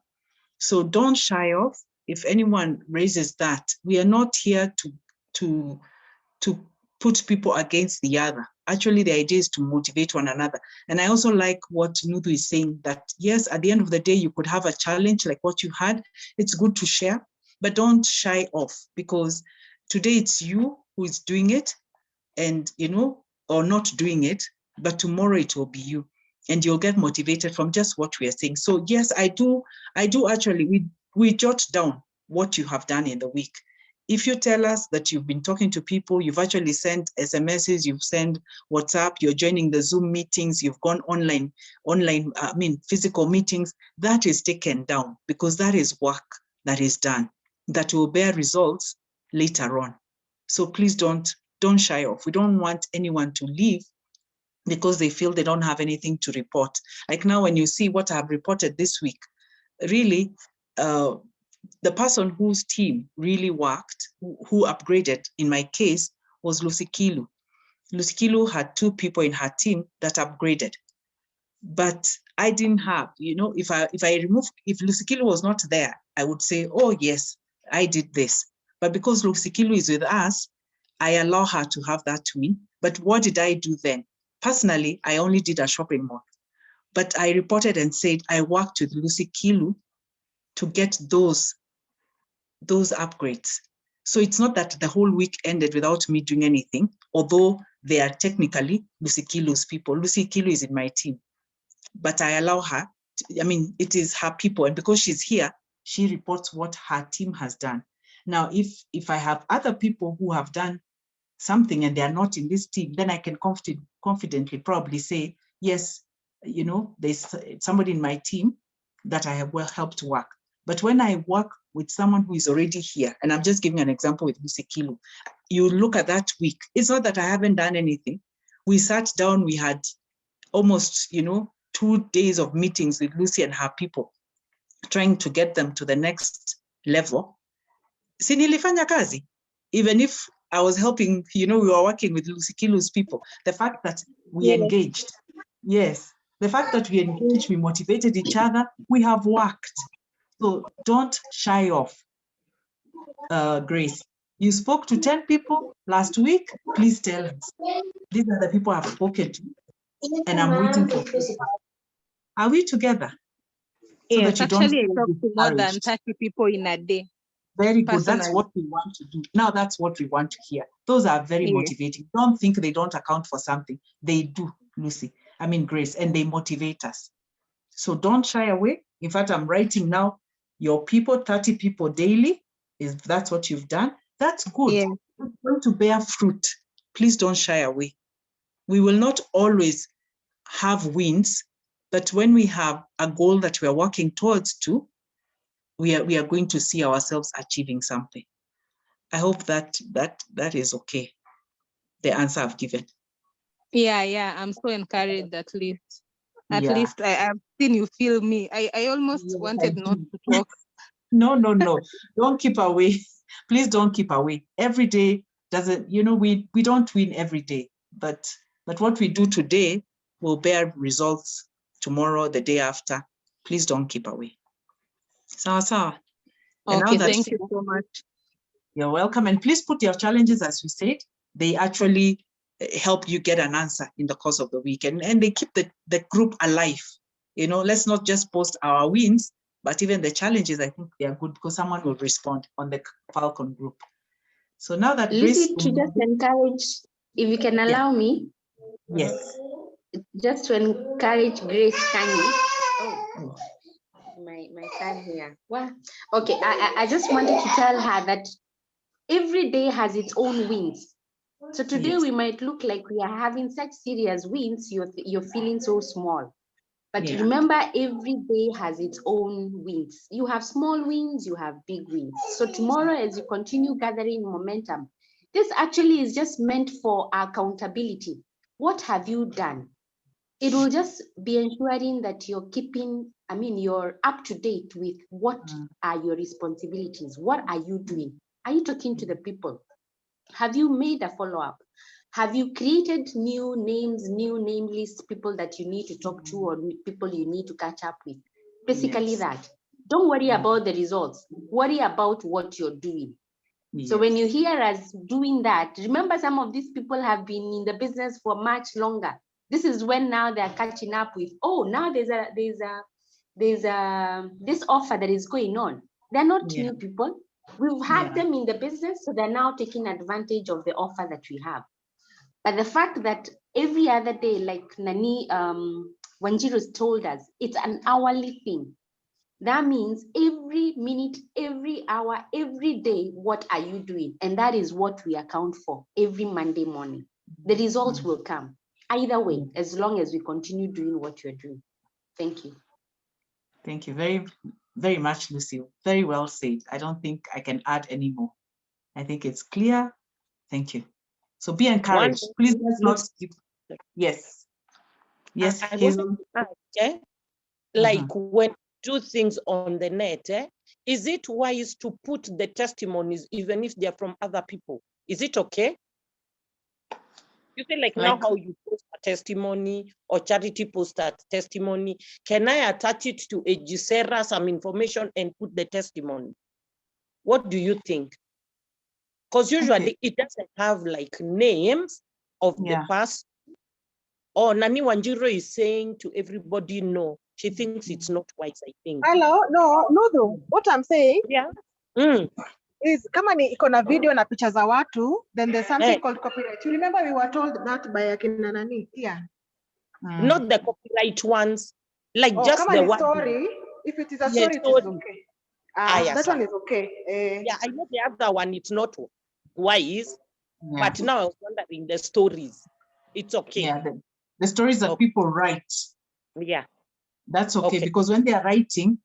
Speaker 1: So don't shy off. If anyone raises that, we are not here to put people against the other. Actually, the idea is to motivate one another. And I also like what Nudu is saying, that yes, at the end of the day, you could have a challenge like what you had. It's good to share, but don't shy off, because today it's you who is doing it, and or not doing it, but tomorrow it will be you, and you'll get motivated from just what we are saying. So yes, I do actually, we jot down what you have done in the week. If you tell us that you've been talking to people, you've actually sent SMSs, you've sent WhatsApp, you're joining the Zoom meetings, you've gone online, physical meetings, that is taken down, because that is work that is done that will bear results later on. So please don't shy off. We don't want anyone to leave because they feel they don't have anything to report. Like now, when you see what I have reported this week, really, the person whose team really worked, who upgraded in my case, was Lucy Kilu. Lucy Kilu had 2 people in her team that upgraded. But I didn't have, if Lucy Kilu was not there, I would say, oh yes, I did this. But because Lucy Kilu is with us, I allow her to have that win. But what did I do then? Personally, I only did a shopping mall. But I reported and said, I worked with Lucy Kilu to get those upgrades. So it's not that the whole week ended without me doing anything, although they are technically Lucy Kilu's people. Lucy Kilu is in my team, but I allow her, it is her people. And because she's here, she reports what her team has done. Now, if I have other people who have done something and they are not in this team, then I can confidently probably say, yes, there's somebody in my team that I have helped work. But when I work with someone who is already here, and I'm just giving an example with Lucy Kilu, you look at that week, it's not that I haven't done anything. We sat down, we had almost, 2 days of meetings with Lucy and her people, trying to get them to the next level. Si nilifanya kazi, even if I was helping, we were working with Lucy Kilu's people. The fact that we engaged, yes, the fact that we engaged, we motivated each other, we have worked. So don't shy off. Grace, you spoke to 10 people last week. Please tell us. These are the people I've spoken to, and I'm waiting for feedback. Are we together? So
Speaker 8: yes,
Speaker 1: that you don't
Speaker 8: actually, I
Speaker 1: feel
Speaker 8: talk to more than
Speaker 1: discouraged.
Speaker 8: 30 people in a day.
Speaker 1: Very good.
Speaker 8: Personally.
Speaker 1: That's what we want to do. Now that's what we want to hear. Those are very motivating. Don't think they don't account for something. They do, Lucy. Grace, and they motivate us. So don't shy away. In fact, I'm writing now, your people, 30 people daily, if that's what you've done, that's good.
Speaker 8: Yeah.
Speaker 1: It's going to bear fruit. Please don't shy away. We will not always have wins, but when we have a goal that we are working towards we are going to see ourselves achieving something. I hope that is okay, the answer I've given.
Speaker 8: Yeah, I'm so encouraged at least. At least I've seen you feel me. I almost wanted not to talk.
Speaker 1: No. Don't keep away. Please don't keep away. Every day doesn't, we don't win every day, but what we do today will bear results tomorrow, the day after. Please don't keep away. Sawa.
Speaker 8: Okay, thank you so much.
Speaker 1: You're welcome. And please put your challenges, as you said. They actually help you get an answer in the course of the week. And they keep the group alive. Let's not just post our wins, but even the challenges, I think they are good because someone will respond on the Falcon group. So now that
Speaker 7: Lucy,
Speaker 1: Grace,
Speaker 7: to just encourage, if you can allow me.
Speaker 1: Yes.
Speaker 7: Just to encourage Grace, can you? Oh, my son here. Well, okay, I just wanted to tell her that every day has its own wins. So today we might look like we are having such serious wins, you're feeling so small. But remember, every day has its own wins. You have small wins, you have big wins. So tomorrow, as you continue gathering momentum, this actually is just meant for accountability. What have you done? It will just be ensuring that you're you're up to date with what are your responsibilities. What are you doing? Are you talking to the people? Have you made a follow-up? Have you created new names, new name lists, people that you need to talk to or people you need to catch up with? Basically that. Don't worry about the results. Worry about what you're doing. So when you hear us doing that, remember some of these people have been in the business for much longer. This is when now they're catching up with, oh, now there's this offer that is going on. They're not new people. We've had them in the business, so they're now taking advantage of the offer that we have. But the fact that every other day, like Nani Wanjiru's told us, it's an hourly thing. That means every minute, every hour, every day, what are you doing? And that is what we account for every Monday morning. The results will come either way, as long as we continue doing what you're doing. Thank you.
Speaker 1: Thank you very, very much, Lucy. Very well said. I don't think I can add any more. I think it's clear. Thank you. So be encouraged. Please let's not skip. Yes. Yes,
Speaker 6: I was like when do things on the net, is it wise to put the testimonies even if they're from other people? Is it okay? You say like now how you post a testimony or charity post a testimony, can I attach it to AgCera, some information and put the testimony? What do you think? Because usually it doesn't have like names of the person. Or Nani Wanjiro is saying to everybody, no, she thinks it's not wise, I think.
Speaker 4: Hello, no, what I'm saying is kama ni iko na video na picha za watu, then there's something called copyright. You remember we were told that by akina nani? Yeah.
Speaker 6: Not the copyright ones, like just
Speaker 4: kama
Speaker 6: the
Speaker 4: ni
Speaker 6: one.
Speaker 4: Story, if it is a story, it is okay.
Speaker 6: Yes,
Speaker 4: that one is okay.
Speaker 6: Yeah, I know the other one, it's not wise, but now I was wondering the stories. It's okay.
Speaker 1: Yeah, the stories that people write.
Speaker 6: Yeah.
Speaker 1: That's okay, because when they are writing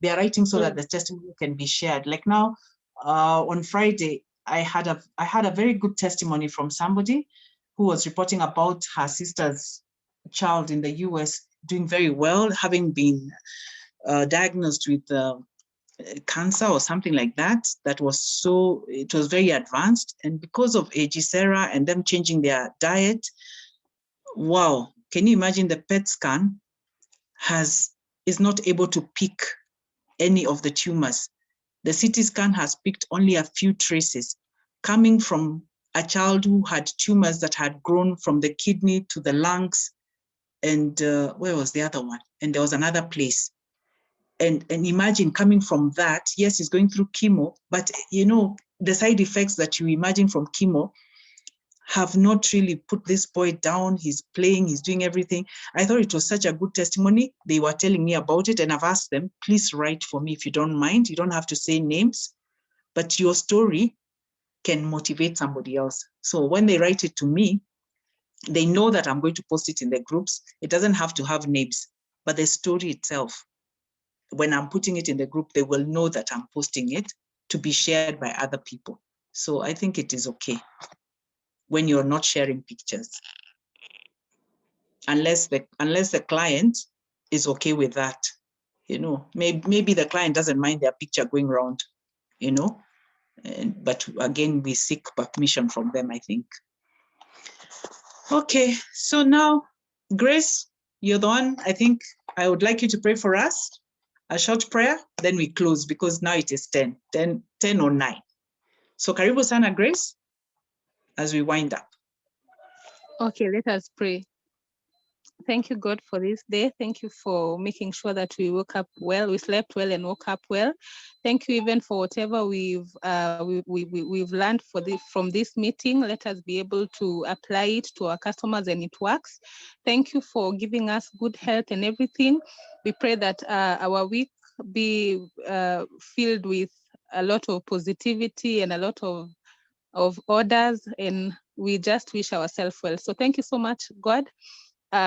Speaker 1: so that the testimony can be shared. Like now, on Friday, I had a very good testimony from somebody who was reporting about her sister's child in the US doing very well, having been diagnosed with cancer or something like that. It was very advanced, and because of AgCera and them changing their diet, wow, can you imagine the PET scan is not able to pick any of the tumors. The CT scan has picked only a few traces coming from a child who had tumors that had grown from the kidney to the lungs. And where was the other one? And there was another place. And imagine coming from that, yes, he's going through chemo, but you know, the side effects that you imagine from chemo have not really put this boy down. He's playing, he's doing everything. I thought it was such a good testimony. They were telling me about it, and I've asked them, please write for me if you don't mind. You don't have to say names, but your story can motivate somebody else. So when they write it to me, they know that I'm going to post it in the groups. It doesn't have to have names, but the story itself, when I'm putting it in the group, they will know that I'm posting it to be shared by other people. So I think it is okay when you're not sharing pictures, unless the client is okay with that. You know, maybe the client doesn't mind their picture going around, you know, but again, we seek permission from them, I think. Okay, so now, Grace, you're the one. I think I would like you to pray for us, a short prayer, then we close, because now it is 10 or 9. So karibu sana, Grace, as we wind up.
Speaker 8: Okay, let us pray. Thank you, God, for this day. Thank you for making sure that we woke up well, we slept well and woke up well. Thank you even for whatever we've learned from this meeting. Let us be able to apply it to our customers and it works. Thank you for giving us good health and everything. We pray that our week be filled with a lot of positivity and a lot of orders, and we just wish ourselves well. So thank you so much, God.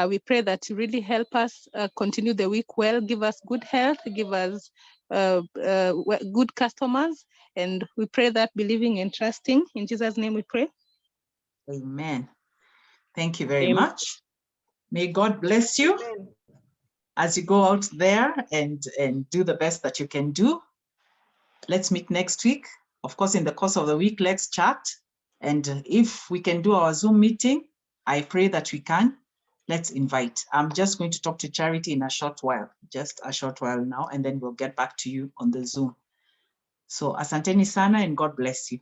Speaker 8: We pray that you really help us continue the week well, give us good health, give us good customers, and we pray that believing and trusting. In Jesus' name we pray.
Speaker 1: Amen. Thank you very much. May God bless you as you go out there and do the best that you can do. Let's meet next week. Of course, in the course of the week, let's chat. And if we can do our Zoom meeting, I pray that we can. Let's invite. I'm just going to talk to Charity in a short while, just a short while now, and then we'll get back to you on the Zoom. So asanteni sana and God bless you.